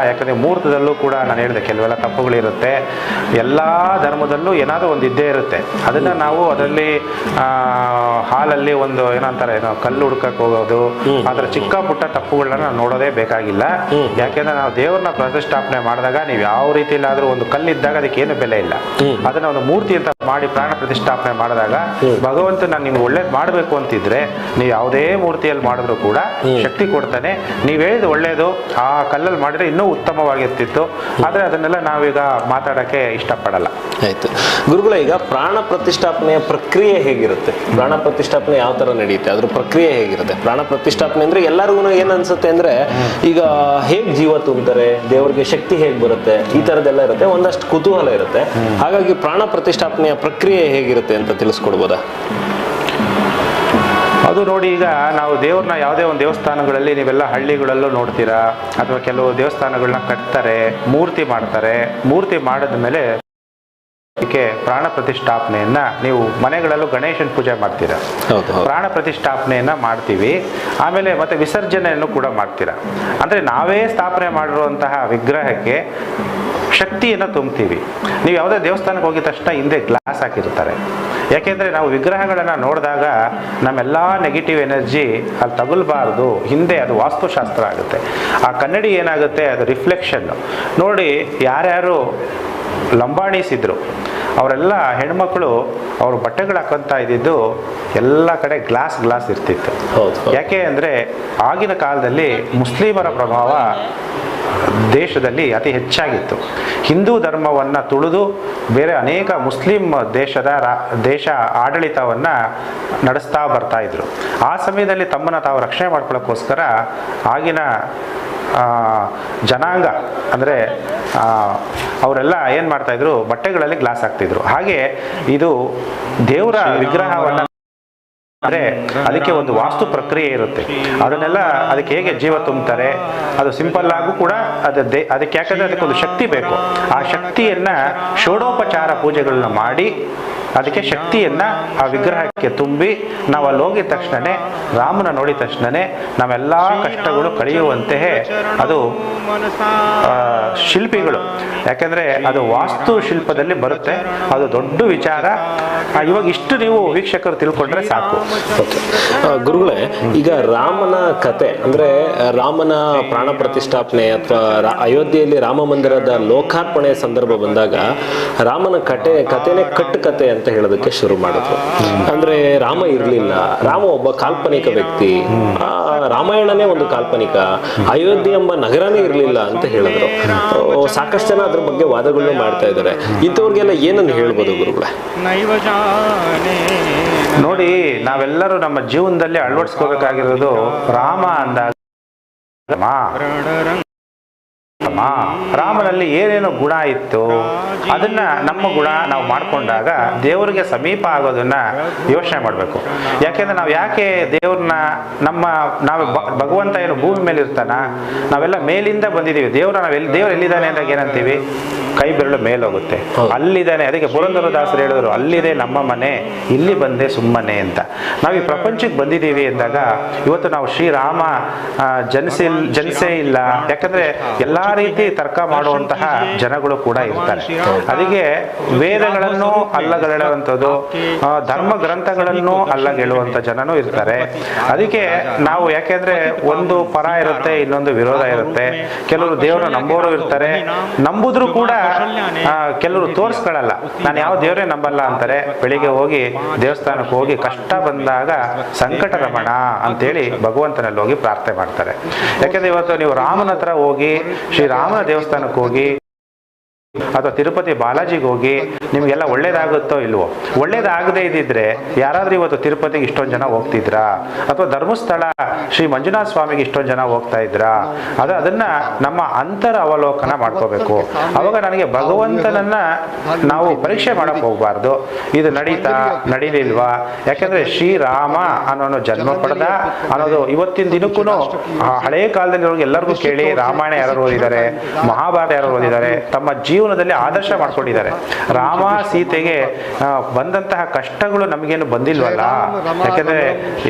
ಯಾಕಂದ್ರೆ ಮುಹೂರ್ತದಲ್ಲೂ ಕೂಡ ನಾನು ಹೇಳಿದೆ ಕೆಲವೆಲ್ಲ ತಪ್ಪುಗಳಿರುತ್ತೆ. ಎಲ್ಲಾ ಧರ್ಮದಲ್ಲೂ ಏನಾದರೂ ಒಂದು ಇದ್ದೇ ಇರುತ್ತೆ. ಅದನ್ನ ನಾವು ಅದರಲ್ಲಿ ಹಾಲಲ್ಲಿ ಒಂದು ಏನಂತಾರೆ ಕಲ್ಲು ಹುಡ್ಕಕ್ ಹೋಗೋದು, ಅದರ ಚಿಕ್ಕ ಪುಟ್ಟ ತಪ್ಪುಗಳನ್ನ ನಾವು ನೋಡೋದೇ ಬೇಕಾಗಿಲ್ಲ. ಯಾಕೆಂದ್ರೆ ನಾವು ದೇವ್ರನ್ನ ಪ್ರತಿಷ್ಠಾಪನೆ ಮಾಡಿದಾಗ ನೀವು ಯಾವ ರೀತಿಯಲ್ಲಾದ್ರೂ ಒಂದು ಕಲ್ಲಿದ್ದಾಗ ಅದಕ್ಕೆ ಏನು ಬೆಲೆ ಇಲ್ಲ. ಅದನ್ನ ಒಂದು ಮೂರ್ತಿ ಅಂತ ಮಾಡಿ ಪ್ರಾಣ ಪ್ರತಿಷ್ಠಾಪನೆ ಮಾಡಿದಾಗ ಭಗವಂತ ನಾನು ನಿಮ್ಗೆ ಒಳ್ಳೇದು ಮಾಡಬೇಕು ಅಂತಿದ್ರೆ ನೀವು ಯಾವುದೇ ಮೂರ್ತಿಯಲ್ಲಿ ಮಾಡಿದ್ರು ಕೂಡ ಶಕ್ತಿ ಕೊಡ್ತಾನೆ. ನೀವು ಹೇಳಿದ ಒಳ್ಳೇದು ಆ ಕಲ್ಲಲ್ಲಿ ಮಾಡಿದ್ರೆ ಇನ್ನೂ ಉತ್ತಮವಾಗಿರ್ತಿತ್ತು. ಆದ್ರೆ ಅದನ್ನೆಲ್ಲ ನಾವೀಗ ಮಾತಾಡಕ್ಕೆ ಇಷ್ಟಪಡಲ್ಲ. ಆಯ್ತು ಗುರುಗಳೇ, ಈಗ ಪ್ರಾಣ ಪ್ರತಿಷ್ಠಾಪನೆಯ ಪ್ರಕ್ರಿಯೆ ಹೇಗಿರುತ್ತೆ? ಪ್ರಾಣ ಪ್ರತಿಷ್ಠಾಪನೆ ಯಾವ ತರ ನಡೆಯುತ್ತೆ, ಅದ್ರ ಪ್ರಕ್ರಿಯೆ ಹೇಗಿರುತ್ತೆ? ಪ್ರಾಣ ಪ್ರತಿಷ್ಠಾಪನೆ ಅಂದ್ರೆ ಎಲ್ಲರಿಗೂ ಏನ್ ಅನ್ಸುತ್ತೆ ಅಂದ್ರೆ ಈಗ ಹೇಗ್ ಜೀವ ತುಂಬ್ತಾರೆ, ದೇವರಿಗೆ ಶಕ್ತಿ ಹೇಗ್ ಬರುತ್ತೆ, ಈ ತರದೆಲ್ಲ ಇರುತ್ತೆ. ಒಂದಷ್ಟು ಕುತೂಹಲ ಇರುತ್ತೆ. ಹಾಗಾಗಿ ಪ್ರಾಣ ಪ್ರತಿಷ್ಠಾಪನೆಯ ಪ್ರಕ್ರಿಯೆ ಹೇಗಿರುತ್ತೆ ಅಂತ ತಿಳಿಸ್ಕೊಡ್ಬೋದಾ? ಅದು ನೋಡಿ, ಈಗ ನಾವು ದೇವ್ರನ್ನ ಯಾವುದೇ ಒಂದು ದೇವಸ್ಥಾನಗಳಲ್ಲಿ ನೀವೆಲ್ಲ ಹಳ್ಳಿಗಳಲ್ಲೂ ನೋಡ್ತೀರಾ, ಅಥವಾ ಕೆಲವು ದೇವಸ್ಥಾನಗಳನ್ನ ಕಟ್ತಾರೆ, ಮೂರ್ತಿ ಮಾಡ್ತಾರೆ. ಮೂರ್ತಿ ಮಾಡಿದ ಮೇಲೆ ಅದಕ್ಕೆ ಪ್ರಾಣ ಪ್ರತಿಷ್ಠಾಪನೆಯನ್ನ ನೀವು ಮನೆಗಳಲ್ಲೂ ಗಣೇಶನ ಪೂಜೆ ಮಾಡ್ತೀರಾ, ಪ್ರಾಣ ಪ್ರತಿಷ್ಠಾಪನೆಯನ್ನ ಮಾಡ್ತೀವಿ. ಆಮೇಲೆ ಮತ್ತೆ ವಿಸರ್ಜನೆಯನ್ನು ಕೂಡ ಮಾಡ್ತೀರಾ. ಅಂದ್ರೆ ನಾವೇ ಸ್ಥಾಪನೆ ಮಾಡಿರುವಂತಹ ವಿಗ್ರಹಕ್ಕೆ ಶಕ್ತಿಯನ್ನು ತುಂಬ್ತೀವಿ. ನೀವು ಯಾವುದೇ ದೇವಸ್ಥಾನಕ್ಕೆ ಹೋಗಿದ ತಕ್ಷಣ ಹಿಂದೆ ಗ್ಲಾಸ್ ಹಾಕಿರ್ತಾರೆ. ಯಾಕೆಂದರೆ ನಾವು ವಿಗ್ರಹಗಳನ್ನು ನೋಡಿದಾಗ ನಮ್ಮೆಲ್ಲ ನೆಗೆಟಿವ್ ಎನರ್ಜಿ ಅಲ್ಲಿ ತಗುಲ್ಬಾರ್ದು, ಹಿಂದೆ ಅದು ವಾಸ್ತುಶಾಸ್ತ್ರ ಆಗುತ್ತೆ. ಆ ಕನ್ನಡಿ ಏನಾಗುತ್ತೆ, ಅದು ರಿಫ್ಲೆಕ್ಷನ್ನು ನೋಡಿ. ಯಾರ್ಯಾರು ಲಂಬಾಣೀಸ್ ಇದ್ರು ಅವರೆಲ್ಲ ಹೆಣ್ಮಕ್ಳು ಅವ್ರ ಬಟ್ಟೆಗಳು ಹಾಕೊಂತ ಇದ್ದಿದ್ದು ಎಲ್ಲ ಕಡೆ ಗ್ಲಾಸ್ ಇರ್ತಿತ್ತು. ಯಾಕೆ ಅಂದರೆ ಆಗಿನ ಕಾಲದಲ್ಲಿ ಮುಸ್ಲಿಮರ ಪ್ರಭಾವ ದೇಶದಲ್ಲಿ ಅತಿ ಹೆಚ್ಚಾಗಿತ್ತು. ಹಿಂದೂ ಧರ್ಮವನ್ನು ತುಳಿದು ಬೇರೆ ಅನೇಕ ಮುಸ್ಲಿಂ ದೇಶ ಆಡಳಿತವನ್ನು ನಡೆಸ್ತಾ ಬರ್ತಾ ಇದ್ರು. ಆ ಸಮಯದಲ್ಲಿ ತಮ್ಮನ್ನು ತಾವು ರಕ್ಷಣೆ ಮಾಡ್ಕೊಳ್ಳೋಕ್ಕೋಸ್ಕರ ಆಗಿನ ಜನಾಂಗ ಅಂದರೆ ಅವರೆಲ್ಲ ಏನು ಮಾಡ್ತಾಯಿದ್ರು, ಬಟ್ಟೆಗಳಲ್ಲಿ ಗ್ಲಾಸ್ ಹಾಕ್ತಿದ್ರು. ಹಾಗೆ ಇದು ದೇವರ ವಿಗ್ರಹವನ್ನು ಅಂದರೆ ಅದಕ್ಕೆ ಒಂದು ವಾಸ್ತು ಪ್ರಕ್ರಿಯೆ ಇರುತ್ತೆ. ಅದನ್ನೆಲ್ಲ ಅದಕ್ಕೆ ಹೇಗೆ ಜೀವ ತುಂಬುತ್ತಾರೆ, ಅದು ಸಿಂಪಲ್ ಆಗೂ ಕೂಡ ಅದಕ್ಕೆ ಯಾಕಂದರೆ ಅದಕ್ಕೊಂದು ಶಕ್ತಿ ಬೇಕು. ಆ ಶಕ್ತಿಯನ್ನು ಷೋಡೋಪಚಾರ ಪೂಜೆಗಳನ್ನ ಮಾಡಿ ಅದಕ್ಕೆ ಶಕ್ತಿಯನ್ನು ಆ ವಿಗ್ರಹಕ್ಕೆ ತುಂಬಿ ನಾವು ಅಲ್ಲಿ ಹೋಗಿದ ತಕ್ಷಣವೇ, ರಾಮನ ನೋಡಿದ ತಕ್ಷಣವೇ ನಾವೆಲ್ಲ ಕಷ್ಟಗಳು ಕಳೆಯುವಂತೆ ಅದು ಶಿಲ್ಪಿಗಳು, ಯಾಕೆಂದರೆ ಅದು ವಾಸ್ತು ಶಿಲ್ಪದಲ್ಲಿ ಬರುತ್ತೆ. ಅದು ದೊಡ್ಡ ವಿಚಾರ. ಇವಾಗ ಇಷ್ಟು ನೀವು ವೀಕ್ಷಕರು ತಿಳ್ಕೊಂಡ್ರೆ ಸಾಕು. ಗುರುಗಳೇ, ಈಗ ರಾಮನ ಕತೆ ಅಂದ್ರೆ ರಾಮನ ಪ್ರಾಣ ಪ್ರತಿಷ್ಠಾಪನೆ ಅಥವಾ ಅಯೋಧ್ಯೆಯಲ್ಲಿ ರಾಮ ಮಂದಿರದ ಲೋಕಾರ್ಪಣೆ ಸಂದರ್ಭ ಬಂದಾಗ ರಾಮನ ಕತೆನೇ ಕತೆ ಅಂತ ಹೇಳೋದಕ್ಕೆ ಶುರು ಮಾಡಿದ್ರು. ಅಂದ್ರೆ ರಾಮ ಇರ್ಲಿಲ್ಲ, ರಾಮ ಒಬ್ಬ ಕಾಲ್ಪನಿಕ ವ್ಯಕ್ತಿ, ರಾಮಾಯಣನೇ ಒಂದು ಕಾಲ್ಪನಿಕ, ಅಯೋಧ್ಯೆ ಎಂಬ ನಗರನೇ ಇರ್ಲಿಲ್ಲ ಅಂತ ಹೇಳಿದ್ರು. ಸಾಕಷ್ಟು ಜನ ಅದ್ರ ಬಗ್ಗೆ ವಾದಗಳನ್ನು ಮಾಡ್ತಾ ಇದ್ದಾರೆ. ಇಂಥವ್ರಿಗೆಲ್ಲ ಏನನ್ನು ಹೇಳ್ಬೋದು ಗುರುಗಳೇ? ನೋಡಿ, ನಾವೆಲ್ಲರೂ ನಮ್ಮ ಜೀವನದಲ್ಲಿ ಅಳವಡಿಸ್ಕೋಬೇಕಾಗಿರೋದು ರಾಮ ಅಂದಾಗ ರಾಮನಲ್ಲಿ ಏನೇನು ಗುಣ ಇತ್ತು ಅದನ್ನ ನಮ್ಮ ಗುಣ ನಾವು ಮಾಡ್ಕೊಂಡಾಗ ದೇವರಿಗೆ ಸಮೀಪ ಆಗೋದನ್ನ ಯೋಚನೆ ಮಾಡಬೇಕು. ಯಾಕೆಂದ್ರೆ ನಾವು ಯಾಕೆ ದೇವ್ರನ್ನ ನಾವು ಭಗವಂತ ಏನು ಭೂಮಿ ಮೇಲೆ ಇರ್ತಾನ, ನಾವೆಲ್ಲ ಮೇಲಿಂದ ಬಂದಿದ್ದೀವಿ. ದೇವ್ರು ಎಲ್ಲಿದ್ದಾನೆ ಅಂದಾಗ ಏನಂತೀವಿ, ಕೈ ಬೆರಳು ಮೇಲೋಗುತ್ತೆ, ಅಲ್ಲಿದ್ದಾನೆ. ಅದಕ್ಕೆ ಪುರಂದರದಾಸರು ಹೇಳಿದ್ರು, ಅಲ್ಲಿದೆ ನಮ್ಮ ಮನೆ, ಇಲ್ಲಿ ಬಂದೆ ಸುಮ್ಮನೆ ಅಂತ. ನಾವು ಈ ಪ್ರಪಂಚಕ್ಕೆ ಬಂದಿದ್ದೀವಿ ಅಂದಾಗ ಇವತ್ತು ನಾವು ಶ್ರೀರಾಮ ಜನಿಸೇ ಇಲ್ಲ. ಯಾಕಂದ್ರೆ ಎಲ್ಲಾ ರೀತಿ ತರ್ಕ ಮಾಡುವಂತಹ ಜನಗಳು ಕೂಡ ಇರ್ತಾರೆ. ಅದಕ್ಕೆ ವೇದಗಳನ್ನು ಅಲ್ಲಗಳೆಳುವಂಥದ್ದು, ಧರ್ಮ ಗ್ರಂಥಗಳನ್ನು ಅಲ್ಲಗೆಳುವಂಥ ಜನನೂ ಇರ್ತಾರೆ. ಅದಕ್ಕೆ ನಾವು ಯಾಕೆಂದ್ರೆ ಒಂದು ಪರ ಇರುತ್ತೆ, ಇನ್ನೊಂದು ವಿರೋಧ ಇರುತ್ತೆ. ಕೆಲವರು ದೇವರನ್ನ ನಂಬೋರು ಇರ್ತಾರೆ, ನಂಬುದ್ರು ಕೂಡ ಕೆಲವರು ತೋರಿಸ್ಕೊಳ್ಳಲ್ಲ. ನಾನು ಯಾವ ದೇವರೇ ನಂಬಲ್ಲ ಅಂತಾರೆ. ಬೆಳಿಗ್ಗೆ ಹೋಗಿ ದೇವಸ್ಥಾನಕ್ಕೆ ಹೋಗಿ ಕಷ್ಟ ಬಂದಾಗ ಸಂಕಟ ರಮಣ ಅಂತೇಳಿ ಭಗವಂತನಲ್ಲಿ ಹೋಗಿ ಪ್ರಾರ್ಥನೆ ಮಾಡ್ತಾರೆ. ಯಾಕೆಂದ್ರೆ ಇವತ್ತು ನೀವು ರಾಮನ ಹತ್ರ ಹೋಗಿ, ಶ್ರೀರಾಮನ ದೇವಸ್ಥಾನಕ್ಕೆ ಹೋಗಿ ಅಥವಾ ತಿರುಪತಿ ಬಾಲಾಜಿಗೆ ಹೋಗಿ ನಿಮ್ಗೆಲ್ಲ ಒಳ್ಳೇದಾಗುತ್ತೋ ಇಲ್ವೋ? ಒಳ್ಳೇದಾಗದೇ ಇದ್ದಿದ್ರೆ ಯಾರಾದ್ರೂ ಇವತ್ತು ತಿರುಪತಿಗೆ ಇಷ್ಟೊಂದು ಜನ ಹೋಗ್ತಿದ್ರಾ? ಅಥವಾ ಧರ್ಮಸ್ಥಳ ಶ್ರೀ ಮಂಜುನಾಥ ಸ್ವಾಮಿಗೆ ಇಷ್ಟೊಂದು ಜನ ಹೋಗ್ತಾ ಇದ್ರಾ? ಅದನ್ನ ನಮ್ಮ ಅಂತರ ಅವಲೋಕನ ಮಾಡ್ಕೋಬೇಕು. ಅವಾಗ ನನಗೆ ಭಗವಂತನನ್ನ ನಾವು ಪರೀಕ್ಷೆ ಮಾಡಕ್ ಹೋಗ್ಬಾರ್ದು. ಇದು ನಡೀಲಿಲ್ವಾ? ಯಾಕೆಂದ್ರೆ ಶ್ರೀರಾಮ ಅನ್ನೋನು ಜನ್ಮ ಪಡೆದ ಅನ್ನೋದು ಇವತ್ತಿನ ದಿನಕ್ಕೂ ಹಳೆಯ ಕಾಲದಲ್ಲಿ ಎಲ್ಲರಿಗೂ ಕೇಳಿ, ರಾಮಾಯಣ ಯಾರು ಓದಿದ್ದಾರೆ, ಮಹಾಭಾರತ ಯಾರು ಓದಿದ್ದಾರೆ, ತಮ್ಮ ಜೀವನದಲ್ಲಿ ಆದರ್ಶ ಮಾಡ್ಕೊಂಡಿದ್ದಾರೆ. ರಾಮ ಸೀತೆಗೆ ಬಂದಂತಹ ಕಷ್ಟಗಳು ನಮಗೇನು ಬಂದಿಲ್ವಲ್ಲ? ಯಾಕೆಂದ್ರೆ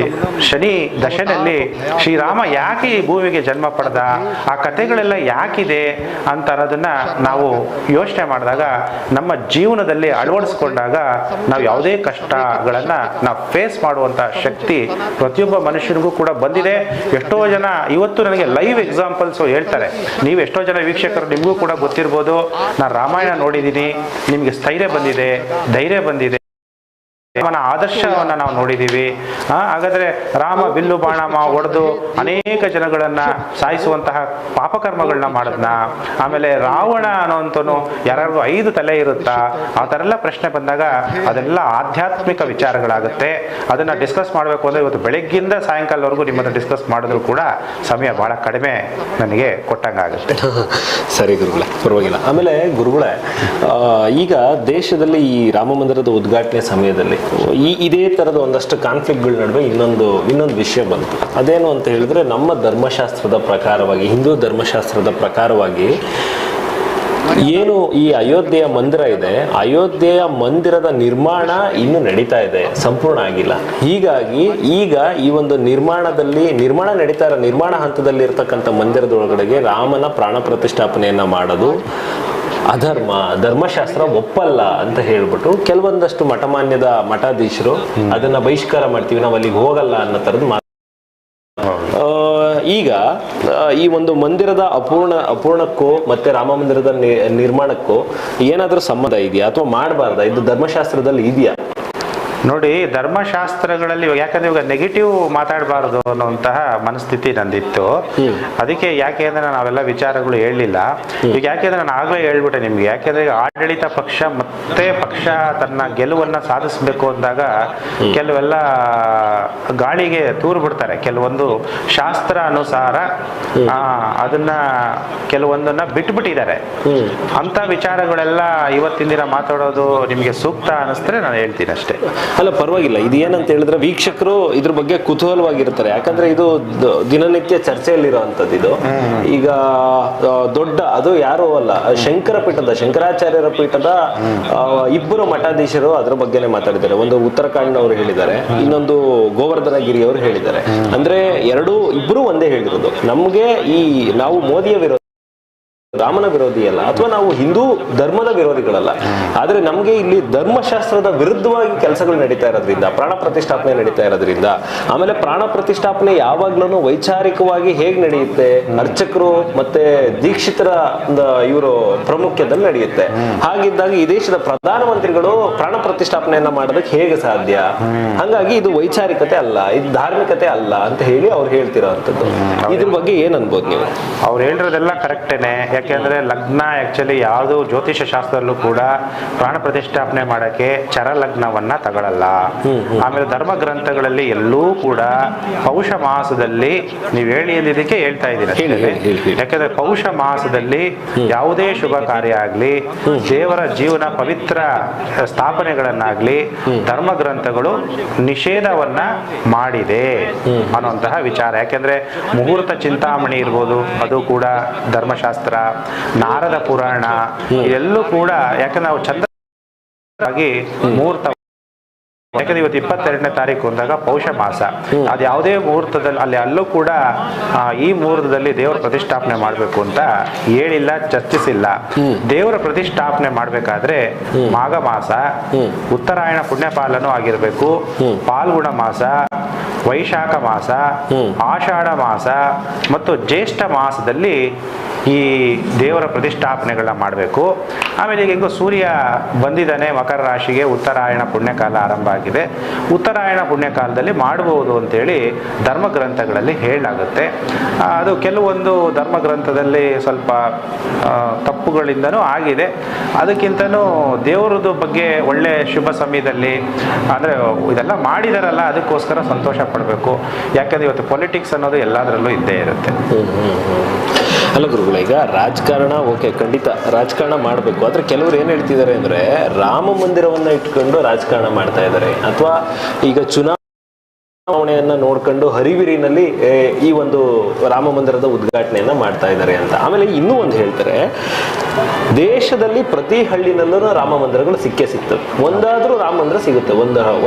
ಶನಿ ದಶನಲ್ಲಿ ಶ್ರೀರಾಮ ಯಾಕೆ ಈ ಭೂಮಿಗೆ ಜನ್ಮ ಪಡೆದ, ಆ ಕಥೆಗಳೆಲ್ಲ ಯಾಕಿದೆ ಅಂತ ಅನ್ನೋದನ್ನ ನಾವು ಯೋಚನೆ ಮಾಡಿದಾಗ, ನಮ್ಮ ಜೀವನದಲ್ಲಿ ಅಳವಡಿಸ್ಕೊಂಡಾಗ ನಾವು ಯಾವುದೇ ಕಷ್ಟಗಳನ್ನ ನಾವು ಫೇಸ್ ಮಾಡುವಂತ ಶಕ್ತಿ ಪ್ರತಿಯೊಬ್ಬ ಮನುಷ್ಯನಿಗೂ ಕೂಡ ಬಂದಿದೆ. ಎಷ್ಟೋ ಜನ ಇವತ್ತು ನನಗೆ ಲೈವ್ ಎಕ್ಸಾಂಪಲ್ಸ್ ಹೇಳ್ತಾರೆ. ನೀವು ಎಷ್ಟೋ ಜನ ವೀಕ್ಷಕರು ನಿಮಗೂ ಕೂಡ ಗೊತ್ತಿರ್ಬೋದು, ನಾನು ರಾಮಾಯಣ ನೋಡಿದ್ದೀನಿ, ನಿಮಗೆ ಸ್ಥೈರ್ಯ ಬಂದಿದೆ, ಧೈರ್ಯ ಬಂದಿದೆ, ರಾಮನ ಆದರ್ಶವನ್ನ ನಾವು ನೋಡಿದ್ದೀವಿ. ಹಾಗಾದ್ರೆ ರಾಮ ಬಿಲ್ಲು ಬಾಣ ಹೊಡೆದು ಅನೇಕ ಜನಗಳನ್ನ ಸಾಯಿಸುವಂತಹ ಪಾಪಕರ್ಮಗಳನ್ನ ಮಾಡಿದ್ನ? ಆಮೇಲೆ ರಾವಣ ಅನ್ನೋಂಥನು ಯಾರಿಗೂ 5 ತಲೆ ಇರುತ್ತಾ? ಆ ಥರ ಎಲ್ಲ ಪ್ರಶ್ನೆ ಬಂದಾಗ ಅದೆಲ್ಲ ಆಧ್ಯಾತ್ಮಿಕ ವಿಚಾರಗಳಾಗುತ್ತೆ. ಅದನ್ನ ಡಿಸ್ಕಸ್ ಮಾಡಬೇಕು ಅಂದ್ರೆ ಇವತ್ತು ಬೆಳಗ್ಗಿಂದ ಸಾಯಂಕಾಲವರೆಗೂ ನಿಮ್ಮನ್ನ ಡಿಸ್ಕಸ್ ಮಾಡಿದ್ರು ಕೂಡ ಸಮಯ ಬಹಳ ಕಡಿಮೆ ನನಗೆ ಕೊಟ್ಟಂಗಾಗುತ್ತೆ. ಸರಿ ಗುರುಗಳೇ, ಪರವಾಗಿಲ್ಲ. ಆಮೇಲೆ ಗುರುಗಳೇ, ಈಗ ದೇಶದಲ್ಲಿ ಈ ರಾಮ ಮಂದಿರದ ಉದ್ಘಾಟನೆ ಸಮಯದಲ್ಲಿ ಇದೇ ತರದ ಒಂದಷ್ಟು ಕಾನ್ಫ್ಲಿಕ್ಟ್ಗಳ ನಡುವೆ ಇನ್ನೊಂದು ವಿಷಯ ಬಂತು. ಅದೇನು ಅಂತ ಹೇಳಿದ್ರೆ, ನಮ್ಮ ಧರ್ಮಶಾಸ್ತ್ರದ ಪ್ರಕಾರವಾಗಿ, ಹಿಂದೂ ಧರ್ಮಶಾಸ್ತ್ರದ ಪ್ರಕಾರವಾಗಿ ಏನು ಈ ಅಯೋಧ್ಯೆಯ ಮಂದಿರ ಇದೆ, ಅಯೋಧ್ಯೆಯ ಮಂದಿರದ ನಿರ್ಮಾಣ ಇನ್ನು ನಡೀತಾ ಇದೆ, ಸಂಪೂರ್ಣ ಆಗಿಲ್ಲ. ಹೀಗಾಗಿ ಈಗ ಈ ಒಂದು ನಿರ್ಮಾಣ ನಡೀತಾ ಇರೋ ನಿರ್ಮಾಣ ಹಂತದಲ್ಲಿ ಇರ್ತಕ್ಕಂಥ ಮಂದಿರದೊಳಗಡೆಗೆ ರಾಮನ ಪ್ರಾಣ ಪ್ರತಿಷ್ಠಾಪನೆಯನ್ನ ಮಾಡೋದು ಅಧರ್ಮ, ಧರ್ಮಶಾಸ್ತ್ರ ಒಪ್ಪಲ್ಲ ಅಂತ ಹೇಳ್ಬಿಟ್ಟು ಕೆಲವೊಂದಷ್ಟು ಮಠಮಾನ್ಯದ ಮಠಾಧೀಶರು ಅದನ್ನ ಬಹಿಷ್ಕಾರ ಮಾಡ್ತೀವಿ, ನಾವು ಅಲ್ಲಿಗೆ ಹೋಗಲ್ಲ ಅನ್ನೋ ತರದ್ ಈಗ ಈ ಒಂದು ಮಂದಿರದ ಅಪೂರ್ಣಕ್ಕೂ ಮತ್ತೆ ರಾಮ ಮಂದಿರದ ನಿರ್ಮಾಣಕ್ಕೂ ಏನಾದ್ರೂ ಸಂಬಂಧ ಇದೆಯಾ ಅಥವಾ ಮಾಡಬಾರ್ದಾ? ಇದು ಧರ್ಮಶಾಸ್ತ್ರದಲ್ಲಿ ಇದೆಯಾ? ನೋಡಿ, ಧರ್ಮಶಾಸ್ತ್ರಗಳಲ್ಲಿ ಯಾಕಂದ್ರೆ ಇವಾಗ ನೆಗೆಟಿವ್ ಮಾತಾಡಬಾರದು ಅನ್ನುವಂತಹ ಮನಸ್ಥಿತಿ ನಂದಿತ್ತು. ಅದಕ್ಕೆ ಯಾಕೆ ಅಂದ್ರೆ ನಾವೆಲ್ಲ ವಿಚಾರಗಳು ಹೇಳಲಿಲ್ಲ. ಈಗ ಯಾಕೆಂದ್ರೆ ನಾನು ಆಗ್ಲೇ ಹೇಳ್ಬಿಟ್ಟೆ ನಿಮ್ಗೆ, ಯಾಕೆಂದ್ರೆ ಆಡಳಿತ ಪಕ್ಷ ಮತ್ತೆ ಪಕ್ಷ ತನ್ನ ಗೆಲುವನ್ನ ಸಾಧಿಸಬೇಕು ಅಂದಾಗ ಕೆಲವೆಲ್ಲ ಗಾಳಿಗೆ ತೂರು ಬಿಡ್ತಾರೆ. ಕೆಲವೊಂದು ಶಾಸ್ತ್ರ ಅನುಸಾರ ಅದನ್ನ ಕೆಲವೊಂದನ್ನ ಬಿಟ್ಬಿಟ್ಟಿದ್ದಾರೆ. ಅಂತ ವಿಚಾರಗಳೆಲ್ಲ ಇವತ್ತಿನ ದಿನ ಮಾತಾಡೋದು ನಿಮ್ಗೆ ಸೂಕ್ತ ಅನಿಸ್ತರೆ ನಾನು ಹೇಳ್ತೀನಿ ಅಷ್ಟೇ. ಅಲ್ಲ, ಪರವಾಗಿಲ್ಲ. ಇದು ಏನಂತ ಹೇಳಿದ್ರೆ ವೀಕ್ಷಕರು ಇದ್ರ ಬಗ್ಗೆ ಕುತೂಹಲವಾಗಿರ್ತಾರೆ. ಯಾಕಂದ್ರೆ ಇದು ದಿನನಿತ್ಯ ಚರ್ಚೆಯಲ್ಲಿರುವಂತದ್ದು. ಇದು ಈಗ ದೊಡ್ಡ ಅದು ಯಾರು ಅಲ್ಲ, ಶಂಕರಾಚಾರ್ಯರ ಪೀಠದ ಇಬ್ಬರು ಮಠಾಧೀಶರು ಅದ್ರ ಬಗ್ಗೆನೇ ಮಾತಾಡಿದ್ದಾರೆ. ಒಂದು ಉತ್ತರಾಖಂಡ್ನವರು ಹೇಳಿದ್ದಾರೆ, ಇನ್ನೊಂದು ಗೋವರ್ಧನಗಿರಿ ಅವರು ಹೇಳಿದ್ದಾರೆ. ಅಂದ್ರೆ ಇಬ್ಬರು ಒಂದೇ ಹೇಳಿರೋದು, ನಮ್ಗೆ ನಾವು ಮೋದಿಯ ವಿರೋಧ, ರಾಮನ ವಿರೋಧಿ ಅಲ್ಲ, ಅಥವಾ ನಾವು ಹಿಂದೂ ಧರ್ಮದ ವಿರೋಧಿಗಳಲ್ಲ. ಆದ್ರೆ ನಮ್ಗೆ ಇಲ್ಲಿ ಧರ್ಮಶಾಸ್ತ್ರದ ವಿರುದ್ಧವಾಗಿ ಕೆಲಸಗಳು ನಡೀತಾ ಇರೋದ್ರಿಂದ, ಪ್ರಾಣ ಪ್ರತಿಷ್ಠಾಪನೆ ನಡೀತಾ ಇರೋದ್ರಿಂದ, ಆಮೇಲೆ ಪ್ರಾಣ ಪ್ರತಿಷ್ಠಾಪನೆ ಯಾವಾಗ್ಲೂ ವೈಚಾರಿಕವಾಗಿ ಹೇಗ್ ನಡೆಯುತ್ತೆ, ಅರ್ಚಕರು ಮತ್ತೆ ದೀಕ್ಷಿತರ ಇವರು ಪ್ರಾಮುಖ್ಯದಲ್ಲಿ ನಡೆಯುತ್ತೆ. ಹಾಗಿದ್ದಾಗ ಈ ದೇಶದ ಪ್ರಧಾನಮಂತ್ರಿಗಳು ಪ್ರಾಣ ಪ್ರತಿಷ್ಠಾಪನೆಯನ್ನ ಮಾಡೋದಕ್ಕೆ ಹೇಗೆ ಸಾಧ್ಯ? ಹಂಗಾಗಿ ಇದು ವೈಚಾರಿಕತೆ ಅಲ್ಲ, ಇದು ಧಾರ್ಮಿಕತೆ ಅಲ್ಲ ಅಂತ ಹೇಳಿ ಅವ್ರು ಹೇಳ್ತಿರೋಂಥದ್ದು. ಇದ್ರ ಬಗ್ಗೆ ಏನ್ ಅನ್ಬೋದು ನೀವು? ಅವ್ರು ಹೇಳಿರೋದೆಲ್ಲ ಕರೆಕ್ಟೇನೆ. ಯಾಕೆಂದ್ರೆ ಲಗ್ನ ಆಕ್ಚುಲಿ ಯಾವುದು ಜ್ಯೋತಿಷ ಶಾಸ್ತ್ರದಲ್ಲೂ ಕೂಡ ಪ್ರಾಣ ಪ್ರತಿಷ್ಠಾಪನೆ ಮಾಡಕ್ಕೆ ಚರ ಲಗ್ನವನ್ನ ತಗೊಳ್ಳಲ್ಲ. ಆಮೇಲೆ ಧರ್ಮ ಗ್ರಂಥಗಳಲ್ಲಿ ಎಲ್ಲೂ ಕೂಡ ಪೌಷ ಮಾಸದಲ್ಲಿ, ನೀವು ಹೇಳಿದ್ದಕ್ಕೆ ಹೇಳ್ತಾ ಇದ್ದೀನಿ, ಯಾಕೆಂದ್ರೆ ಪೌಷ ಮಾಸದಲ್ಲಿ ಯಾವುದೇ ಶುಭ ಕಾರ್ಯ ಆಗ್ಲಿ, ದೇವರ ಜೀವನ ಪವಿತ್ರ ಸ್ಥಾಪನೆಗಳನ್ನಾಗ್ಲಿ ಧರ್ಮ ಗ್ರಂಥಗಳು ನಿಷೇಧವನ್ನ ಮಾಡಿದೆ ಅನ್ನುವಂತಹ ವಿಚಾರ. ಯಾಕೆಂದ್ರೆ ಮುಹೂರ್ತ ಚಿಂತಾಮಣಿ ಇರ್ಬೋದು, ಅದು ಕೂಡ ಧರ್ಮಶಾಸ್ತ್ರ, ನಾರದ ಪುರಾಣ, ಇದೆಲ್ಲೂ ಕೂಡ ಯಾಕಂದ್ರೆ ನಾವು ಚಂದ್ರವಾಗಿ ಮುಹೂರ್ತ, ಯಾಕಂದ್ರೆ ಇವತ್ತು 22ನೇ ತಾರೀಕು ಅಂದಾಗ ಪೌಷ ಮಾಸ, ಅದು ಯಾವುದೇ ಮುಹೂರ್ತದಲ್ಲಿ ಅಲ್ಲೂ ಕೂಡ ಈ ಮುಹೂರ್ತದಲ್ಲಿ ದೇವರ ಪ್ರತಿಷ್ಠಾಪನೆ ಮಾಡಬೇಕು ಅಂತ ಹೇಳಿಲ್ಲ, ಚರ್ಚಿಸಿಲ್ಲ. ದೇವರ ಪ್ರತಿಷ್ಠಾಪನೆ ಮಾಡ್ಬೇಕಾದ್ರೆ ಮಾಘ ಮಾಸ, ಉತ್ತರಾಯಣ ಪುಣ್ಯಪಾಲನೂ ಆಗಿರ್ಬೇಕು, ಪಾಲ್ಗುಣ ಮಾಸ, ವೈಶಾಖ ಮಾಸ, ಆಷಾಢ ಮಾಸ ಮತ್ತು ಜ್ಯೇಷ್ಠ ಮಾಸದಲ್ಲಿ ಈ ದೇವರ ಪ್ರತಿಷ್ಠಾಪನೆಗಳನ್ನ ಮಾಡಬೇಕು. ಆಮೇಲೆ ಈಗ ಹೆಂಗೋ ಸೂರ್ಯ ಬಂದಿದ್ದಾನೆ ಮಕರ ರಾಶಿಗೆ, ಉತ್ತರಾಯಣ ಪುಣ್ಯಕಾಲ ಆರಂಭ ಆಗಿದೆ, ಉತ್ತರಾಯಣ ಪುಣ್ಯಕಾಲದಲ್ಲಿ ಮಾಡಬಹುದು ಅಂತೇಳಿ ಧರ್ಮ ಗ್ರಂಥಗಳಲ್ಲಿ ಹೇಳಲಾಗುತ್ತೆ. ಅದು ಕೆಲವೊಂದು ಧರ್ಮ ಗ್ರಂಥದಲ್ಲಿ ಸ್ವಲ್ಪ ತಪ್ಪುಗಳಿಂದನೂ ಆಗಿದೆ. ಅದಕ್ಕಿಂತನೂ ದೇವರದ್ದು ಬಗ್ಗೆ ಒಳ್ಳೆ ಶುಭ ಸಮಯದಲ್ಲಿ ಅಂದರೆ ಇದೆಲ್ಲ ಮಾಡಿದಾರಲ್ಲ, ಅದಕ್ಕೋಸ್ಕರ ಸಂತೋಷ ಪಡಬೇಕು. ಯಾಕಂದ್ರೆ ಇವತ್ತು ಪೊಲಿಟಿಕ್ಸ್ ಅನ್ನೋದು ಎಲ್ಲದರಲ್ಲೂ ಇದ್ದೇ ಇರುತ್ತೆ. ಅಲ್ಲ ಗುರುಗಳ, ಈಗ ರಾಜಕಾರಣ ಓಕೆ, ಖಂಡಿತ ರಾಜಕಾರಣ ಮಾಡಬೇಕು. ಆದ್ರೆ ಕೆಲವರು ಏನ್ ಹೇಳ್ತಿದ್ದಾರೆ ಅಂದ್ರೆ ರಾಮ ಮಂದಿರವನ್ನ ಇಟ್ಕೊಂಡು ರಾಜಕಾರಣ ಮಾಡ್ತಾ ಇದ್ದಾರೆ, ಅಥವಾ ಈಗ ಚುನಾವಣೆಯನ್ನ ನೋಡ್ಕೊಂಡು ಹರಿವಿರಿನಲ್ಲಿ ಈ ಒಂದು ರಾಮ ಮಂದಿರದ ಉದ್ಘಾಟನೆಯನ್ನ ಮಾಡ್ತಾ ಇದ್ದಾರೆ ಅಂತ. ಆಮೇಲೆ ಇನ್ನೂ ಒಂದು ಹೇಳ್ತಾರೆ, ದೇಶದಲ್ಲಿ ಪ್ರತಿ ಹಳ್ಳಿನಲ್ಲೂ ರಾಮ ಮಂದಿರಗಳು ಸಿಗ್ತವೆ. ಒಂದಾದ್ರೂ ರಾಮ ಮಂದಿರ ಸಿಗುತ್ತೆ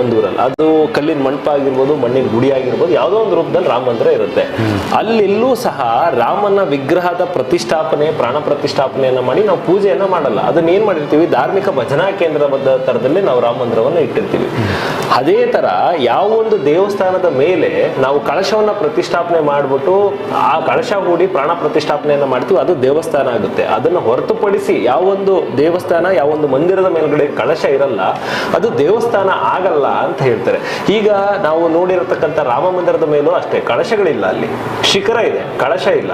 ಒಂದೂರಲ್ಲಿ. ಅದು ಕಲ್ಲಿನ ಮಂಟಪ ಆಗಿರ್ಬೋದು, ಮಣ್ಣಿನ ಗುಡಿ ಆಗಿರ್ಬೋದು, ಯಾವುದೋ ಒಂದು ರೂಪದಲ್ಲಿ ರಾಮ ಮಂದಿರ ಇರುತ್ತೆ. ಅಲ್ಲೆಲ್ಲೂ ಸಹ ರಾಮನ ವಿಗ್ರಹದ ಪ್ರತಿಷ್ಠಾಪನೆ, ಪ್ರಾಣ ಪ್ರತಿಷ್ಠಾಪನೆಯನ್ನ ಮಾಡಿ ನಾವು ಪೂಜೆಯನ್ನ ಮಾಡಲ್ಲ. ಅದನ್ನ ಏನ್ ಮಾಡಿರ್ತೀವಿ, ಧಾರ್ಮಿಕ ಭಜನಾ ಕೇಂದ್ರದ ತರದಲ್ಲಿ ನಾವು ರಾಮ ಮಂದಿರವನ್ನ ಇಟ್ಟಿರ್ತೀವಿ. ಅದೇ ತರ ಯಾವ ಒಂದು ದೇವಸ್ಥಾನದ ಮೇಲೆ ನಾವು ಕಳಶವನ್ನ ಪ್ರತಿಷ್ಠಾಪನೆ ಮಾಡ್ಬಿಟ್ಟು ಆ ಕಳಶ ಹೂಡಿ ಪ್ರಾಣ ಪ್ರತಿಷ್ಠಾಪನೆಯನ್ನ ಮಾಡ್ತೀವಿ, ಅದು ದೇವಸ್ಥಾನ ಆಗುತ್ತೆ. ಅದನ್ನ ಹೊರತುಪಡಿಸಿ ಯಾವೊಂದು ದೇವಸ್ಥಾನ, ಯಾವೊಂದು ಮಂದಿರದ ಮೇಲ್ಗಡೆ ಕಳಶ ಇರಲ್ಲ, ಅದು ದೇವಸ್ಥಾನ ಆಗಲ್ಲ ಅಂತ ಹೇಳ್ತಾರೆ. ಈಗ ನಾವು ನೋಡಿರತಕ್ಕಂಥ ರಾಮ ಮಂದಿರದ ಮೇಲೂ ಅಷ್ಟೇ ಕಳಶಗಳಿಲ್ಲ, ಅಲ್ಲಿ ಶಿಖರ ಇದೆ, ಕಳಶ ಇಲ್ಲ.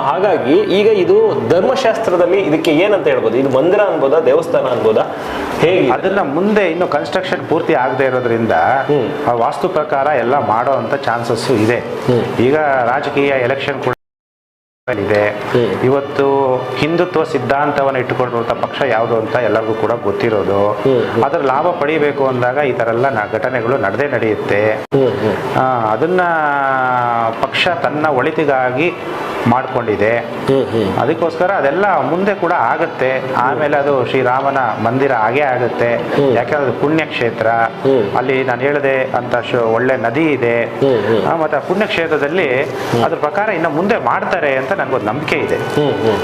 ಹಾಗಾಗಿ ಈಗ ಇದು ಧರ್ಮಶಾಸ್ತ್ರದಲ್ಲಿ ಇದಕ್ಕೆ ಏನಂತ ಹೇಳ್ಬೋದು? ಇದು ಮಂದಿರ ಅನ್ಬೋದಾ, ದೇವಸ್ಥಾನ ಅನ್ಬೋದಾ, ಹೇಗೆ? ಅದನ್ನ ಮುಂದೆ ಇನ್ನು ಕನ್ಸ್ಟ್ರಕ್ಷನ್ ಪೂರ್ತಿ ಆಗದೆ ಇರೋದ್ರಿಂದ ವಾಸ್ತು ಪ್ರಕಾರ ಎಲ್ಲ ಮಾಡೋ ಅಂತ ಚಾನ್ಸಸ್ ಇದೆ. ಈಗ ರಾಜಕೀಯ ಎಲೆಕ್ಷನ್ ಕೂಡ ಇದೆ. ಇವತ್ತು ಹಿಂದುತ್ವ ಸಿದ್ಧಾಂತವನ್ನು ಇಟ್ಟುಕೊಂಡಿರುವಂತಹ ಪಕ್ಷ ಯಾವುದು ಅಂತ ಎಲ್ಲರಿಗೂ ಕೂಡ ಗೊತ್ತಿರೋದು. ಅದರ ಲಾಭ ಪಡಿಬೇಕು ಅಂದಾಗ ಈ ತರ ಎಲ್ಲ ಘಟನೆಗಳು ನಡೆಯುತ್ತೆ. ಅದನ್ನ ಪಕ್ಷ ತನ್ನ ಒಳಿತಿಗಾಗಿ ಮಾಡ್ಕೊಂಡಿದೆ. ಅದಕ್ಕೋಸ್ಕರ ಅದೆಲ್ಲ ಮುಂದೆ ಕೂಡ ಆಗುತ್ತೆ. ಆಮೇಲೆ ಅದು ಶ್ರೀರಾಮನ ಮಂದಿರ ಆಗೇ ಆಗುತ್ತೆ. ಯಾಕಂದ್ರೆ ಅದು ಪುಣ್ಯಕ್ಷೇತ್ರ, ಅಲ್ಲಿ ನಾನು ಹೇಳಿದೆ ಅಂತ ಒಳ್ಳೆ ನದಿ ಇದೆ. ಮತ್ತೆ ಪುಣ್ಯಕ್ಷೇತ್ರದಲ್ಲಿ ಅದ್ರ ಪ್ರಕಾರ ಇನ್ನು ಮುಂದೆ ಮಾಡ್ತಾರೆ ಅಂತ ನನಗೊಂದು ನಂಬಿಕೆ ಇದೆ.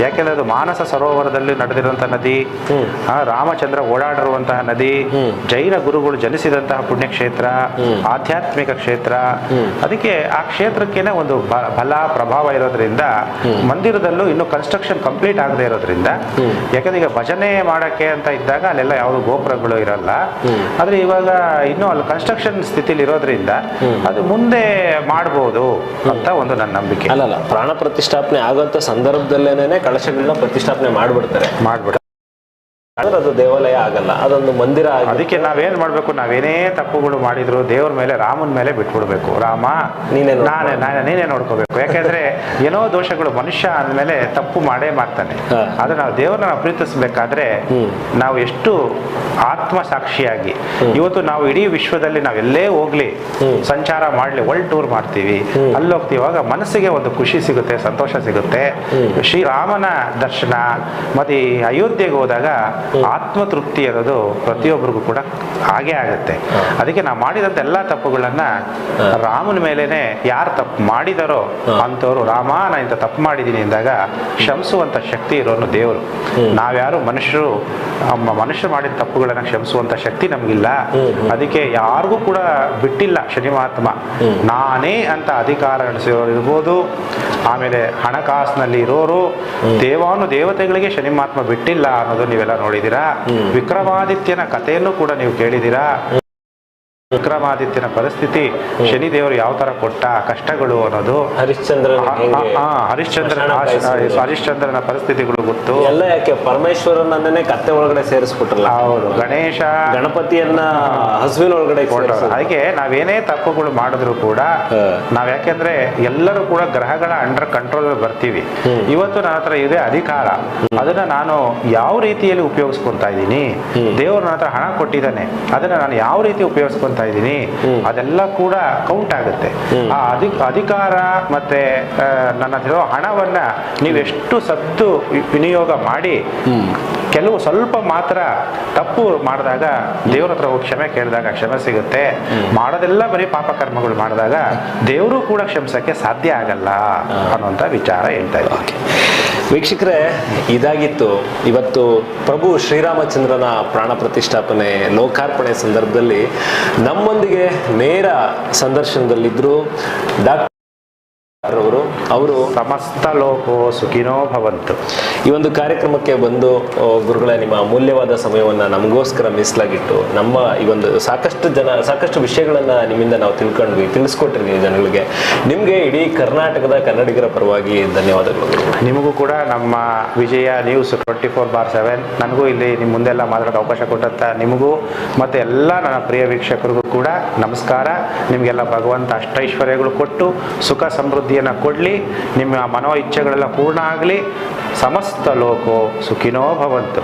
ಯಾಕೆಂದ್ರೆ ಅದು ಮಾನಸ ಸರೋವರದಲ್ಲಿ ನಡೆದಿರುವಂತಹ ನದಿ, ರಾಮಚಂದ್ರ ಓಡಾಡಿರುವಂತಹ ನದಿ, ಜೈನ ಗುರುಗಳು ಜನಿಸಿದಂತಹ ಪುಣ್ಯಕ್ಷೇತ್ರ, ಆಧ್ಯಾತ್ಮಿಕ ಕ್ಷೇತ್ರ. ಅದಕ್ಕೆ ಆ ಕ್ಷೇತ್ರಕ್ಕೇನೆ ಒಂದು ಬಲ ಪ್ರಭಾವ ಇರೋದ್ರಿಂದ ಮಂದಿರದಲ್ಲೂ ಇನ್ನು ಕನ್ಸ್ಟ್ರಕ್ಷನ್ ಕಂಪ್ಲೀಟ್ ಆಗದೆ ಇರೋದ್ರಿಂದ, ಯಾಕಂದ್ರೆ ಈಗ ಭಜನೆ ಮಾಡಕ್ಕೆ ಅಂತ ಇದ್ದಾಗ ಅಲ್ಲೆಲ್ಲ ಯಾವುದು ಗೋಪುರಗಳು ಇರಲ್ಲ. ಆದ್ರೆ ಇವಾಗ ಇನ್ನು ಅಲ್ಲಿ ಕನ್ಸ್ಟ್ರಕ್ಷನ್ ಸ್ಥಿತಿಲಿ ಇರೋದ್ರಿಂದ ಅದು ಮುಂದೆ ಮಾಡಬಹುದು ಅಂತ ಒಂದು ನನ್ನ ನಂಬಿಕೆ. ಅಲ್ಲ, ಪ್ರಾಣ ಪ್ರತಿಷ್ಠಾಪನೆ ಆಗುವಂತ ಸಂದರ್ಭದಲ್ಲೇನೆ ಕಳಶಗಳನ್ನ ಪ್ರತಿಷ್ಠಾಪನೆ ಮಾಡ್ಬಿಡ್ತಾರೆ. ಅದು ದೇವಾಲಯ ಆಗಲ್ಲ, ಅದೊಂದು ಮಂದಿರ. ಅದಕ್ಕೆ ನಾವೇನ್ ಮಾಡ್ಬೇಕು, ನಾವೇನೇ ತಪ್ಪುಗಳು ಮಾಡಿದ್ರು ದೇವ್ರ ಮೇಲೆ, ರಾಮನ ಮೇಲೆ ಬಿಟ್ಬಿಡ್ಬೇಕು. ರಾಮ ನೀನೇ ನೋಡ್ಕೋಬೇಕು. ಯಾಕೆಂದ್ರೆ ಏನೋ ದೋಷಗಳು, ಮನುಷ್ಯ ಅಂದ್ಮೇಲೆ ತಪ್ಪು ಮಾಡೇ ಮಾಡ್ತಾನೆ. ಆದ್ರೆ ನಾವು ದೇವ್ರನ್ನ ಪ್ರೀತಿಸ್ಬೇಕಾದ್ರೆ ನಾವು ಎಷ್ಟು ಆತ್ಮ ಸಾಕ್ಷಿಯಾಗಿ, ಇವತ್ತು ನಾವು ಇಡೀ ವಿಶ್ವದಲ್ಲಿ ನಾವೆಲ್ಲೇ ಹೋಗ್ಲಿ, ಸಂಚಾರ ಮಾಡ್ಲಿ, ವರ್ಲ್ಡ್ ಟೂರ್ ಮಾಡ್ತೀವಿ, ಅಲ್ಲಿ ಹೋಗ್ತೀವಾಗ ಮನಸ್ಸಿಗೆ ಒಂದು ಖುಷಿ ಸಿಗುತ್ತೆ, ಸಂತೋಷ ಸಿಗುತ್ತೆ. ಶ್ರೀರಾಮನ ದರ್ಶನ ಮತ್ತೆ ಈ ಅಯೋಧ್ಯೆಗೆ ಹೋದಾಗ ಆತ್ಮ ತೃಪ್ತಿ ಅನ್ನೋದು ಪ್ರತಿಯೊಬ್ಬರಿಗೂ ಕೂಡ ಹಾಗೆ ಆಗುತ್ತೆ. ಅದಕ್ಕೆ ನಾವು ಮಾಡಿದಂತ ಎಲ್ಲಾ ತಪ್ಪುಗಳನ್ನ ರಾಮನ ಮೇಲೇನೆ, ಯಾರು ತಪ್ಪು ಮಾಡಿದಾರೋ ಅಂತವ್ರು, ರಾಮ ನಾ ಇಂಥ ತಪ್ಪು ಮಾಡಿದೀನಿ ಅಂದಾಗ ಕ್ಷಮಿಸುವಂತ ಶಕ್ತಿ ಇರೋನು ದೇವರು. ನಾವ್ಯಾರು ಮನುಷ್ಯರು ಮಾಡಿದ ತಪ್ಪುಗಳನ್ನ ಕ್ಷಮಿಸುವಂತ ಶಕ್ತಿ ನಮ್ಗಿಲ್ಲ. ಅದಕ್ಕೆ ಯಾರಿಗೂ ಕೂಡ ಬಿಟ್ಟಿಲ್ಲ ಶನಿ ಮಹಾತ್ಮ. ನಾನೇ ಅಂತ ಅಧಿಕಾರ ನಡೆಸಿರೋರು ಇರ್ಬೋದು, ಆಮೇಲೆ ಹಣಕಾಸಿನಲ್ಲಿ ಇರೋರು, ದೇವತೆಗಳಿಗೆ ಶನಿ ಮಹಾತ್ಮ ಬಿಟ್ಟಿಲ್ಲ ಅನ್ನೋದು ನೀವೆಲ್ಲ ನೋಡಿದೀರಾ. ವಿಕ್ರಮಾದಿತ್ಯನ ಕಥೆಯನ್ನು ಕೂಡ ನೀವು ಕೇಳಿದೀರಾ. ವಿಕ್ರಮಾದಿತ್ಯನ ಪರಿಸ್ಥಿತಿ, ಶನಿದೇವರು ಯಾವ ತರ ಕೊಟ್ಟ ಕಷ್ಟಗಳು ಅನ್ನೋದು, ಹರಿಶ್ಚಂದ್ರನ ಪರಿಸ್ಥಿತಿಗಳು ಗೊತ್ತು. ಎಲ್ಲ ಯಾಕೆ ಪರಮೇಶ್ವರನನ್ನೇ ಕತ್ತೆ ಒಳಗಡೆ ಸೇರಿಸ್ಬಿಟ್ರಲ್ಲ. ಹೌದು, ಗಣಪತಿಯನ್ನ ಹಸುವಿನ ಒಳಗಡೆ. ಅದಕ್ಕೆ ನಾವೇನೇ ತಪ್ಪುಗಳು ಮಾಡಿದ್ರು ಕೂಡ ಯಾಕೆಂದ್ರೆ ಎಲ್ಲರೂ ಕೂಡ ಗ್ರಹಗಳ ಅಂಡರ್ ಕಂಟ್ರೋಲ್ ಬರ್ತೀವಿ. ಇವತ್ತು ನನ್ನ ಹತ್ರ ಇದೆ ಅಧಿಕಾರ, ಅದನ್ನ ನಾನು ಯಾವ ರೀತಿಯಲ್ಲಿ ಉಪಯೋಗಿಸ್ಕೊಂತಾ ಇದ್ದೀನಿ, ದೇವರು ನನ್ನ ಹತ್ರ ಹಣ ಕೊಟ್ಟಿದ್ದಾನೆ, ಅದನ್ನ ನಾನು ಯಾವ ರೀತಿ ಉಪಯೋಗಿಸ್ಕೊಂತ ಇದ್ದೀನಿ, ಅದೆಲ್ಲ ಕೂಡ ಕೌಂಟ್ ಆಗುತ್ತೆ. ಆ ಅಧಿಕಾರ ಮತ್ತೆ ನನ್ನ ಹಣವನ್ನ ನೀವೆಷ್ಟು ಸತ್ತು ವಿನಿಯೋಗ ಮಾಡಿ, ಕೆಲವು ಸ್ವಲ್ಪ ಮಾತ್ರ ತಪ್ಪು ಮಾಡಿದಾಗ ದೇವ್ರ ಹತ್ರ ಹೋಗಿ ಕ್ಷಮೆ ಕೇಳಿದಾಗ ಕ್ಷಮೆ ಸಿಗುತ್ತೆ. ಮಾಡೋದೆಲ್ಲ ಬರೀ ಪಾಪ ಕರ್ಮಗಳು ಮಾಡಿದಾಗ ದೇವರು ಕೂಡ ಕ್ಷಮಿಸಕ್ಕೆ ಸಾಧ್ಯ ಆಗಲ್ಲ ಅನ್ನುವಂತ ವಿಚಾರ ಹೇಳ್ತಾ ಇದ್ದೀನಿ. ವೀಕ್ಷಕರೇ, ಇದಾಗಿತ್ತು ಇವತ್ತು ಪ್ರಭು ಶ್ರೀರಾಮಚಂದ್ರನ ಪ್ರಾಣ ಪ್ರತಿಷ್ಠಾಪನೆ ಲೋಕಾರ್ಪಣೆ ಸಂದರ್ಭದಲ್ಲಿ ನಮ್ಮೊಂದಿಗೆ ನೇರ ಸಂದರ್ಶನದಲ್ಲಿದ್ದರು ಅವರು ಸಮಸ್ತ ಲೋಕೋ ಸುಖಿನೋ ಭವಂತು. ಈ ಒಂದು ಕಾರ್ಯಕ್ರಮಕ್ಕೆ ಬಂದು ಗುರುಗಳೇ ನಿಮ್ಮ ಅಮೂಲ್ಯವಾದ ಸಮಯವನ್ನ ನಮಗೋಸ್ಕರ ಮೀಸಲಾಗಿಟ್ಟು ನಮ್ಮ ಈ ಒಂದು ಸಾಕಷ್ಟು ವಿಷಯಗಳನ್ನ ನಿಮ್ಮಿಂದ ನಾವು ತಿಳಿಸ್ಕೊಟ್ಟಿರ್ತೀವಿ ಜನಗಳಿಗೆ. ನಿಮ್ಗೆ ಇಡೀ ಕರ್ನಾಟಕದ ಕನ್ನಡಿಗರ ಪರವಾಗಿ ಧನ್ಯವಾದಗಳು. ನಿಮಗೂ ಕೂಡ ನಮ್ಮ ವಿಜಯ ನ್ಯೂಸ್ 24/7 ನನಗೂ ಇಲ್ಲಿ ನಿಮ್ಮ ಮುಂದೆಲ್ಲ ಮಾತಾಡೋಕೆ ಅವಕಾಶ ಕೊಟ್ಟಂತ ನಿಮಗೂ ಮತ್ತೆ ಎಲ್ಲ ನನ್ನ ಪ್ರಿಯ ವೀಕ್ಷಕರಿಗೂ ಕೂಡ ನಮಸ್ಕಾರ. ನಿಮಗೆಲ್ಲ ಭಗವಂತ ಅಷ್ಟೈಶ್ವರ್ಯಗಳು ಕೊಟ್ಟು ಸುಖ ಸಮೃದ್ಧಿಯನ್ನು ಕೊಡಲಿ, ನಿಮ್ಮ ಮನೋ ಇಚ್ಛೆಗಳೆಲ್ಲ ಪೂರ್ಣ ಆಗಲಿ. ಸಮಸ್ತ ಲೋಕೋ ಸುಖಿನೋ ಭವಂತು.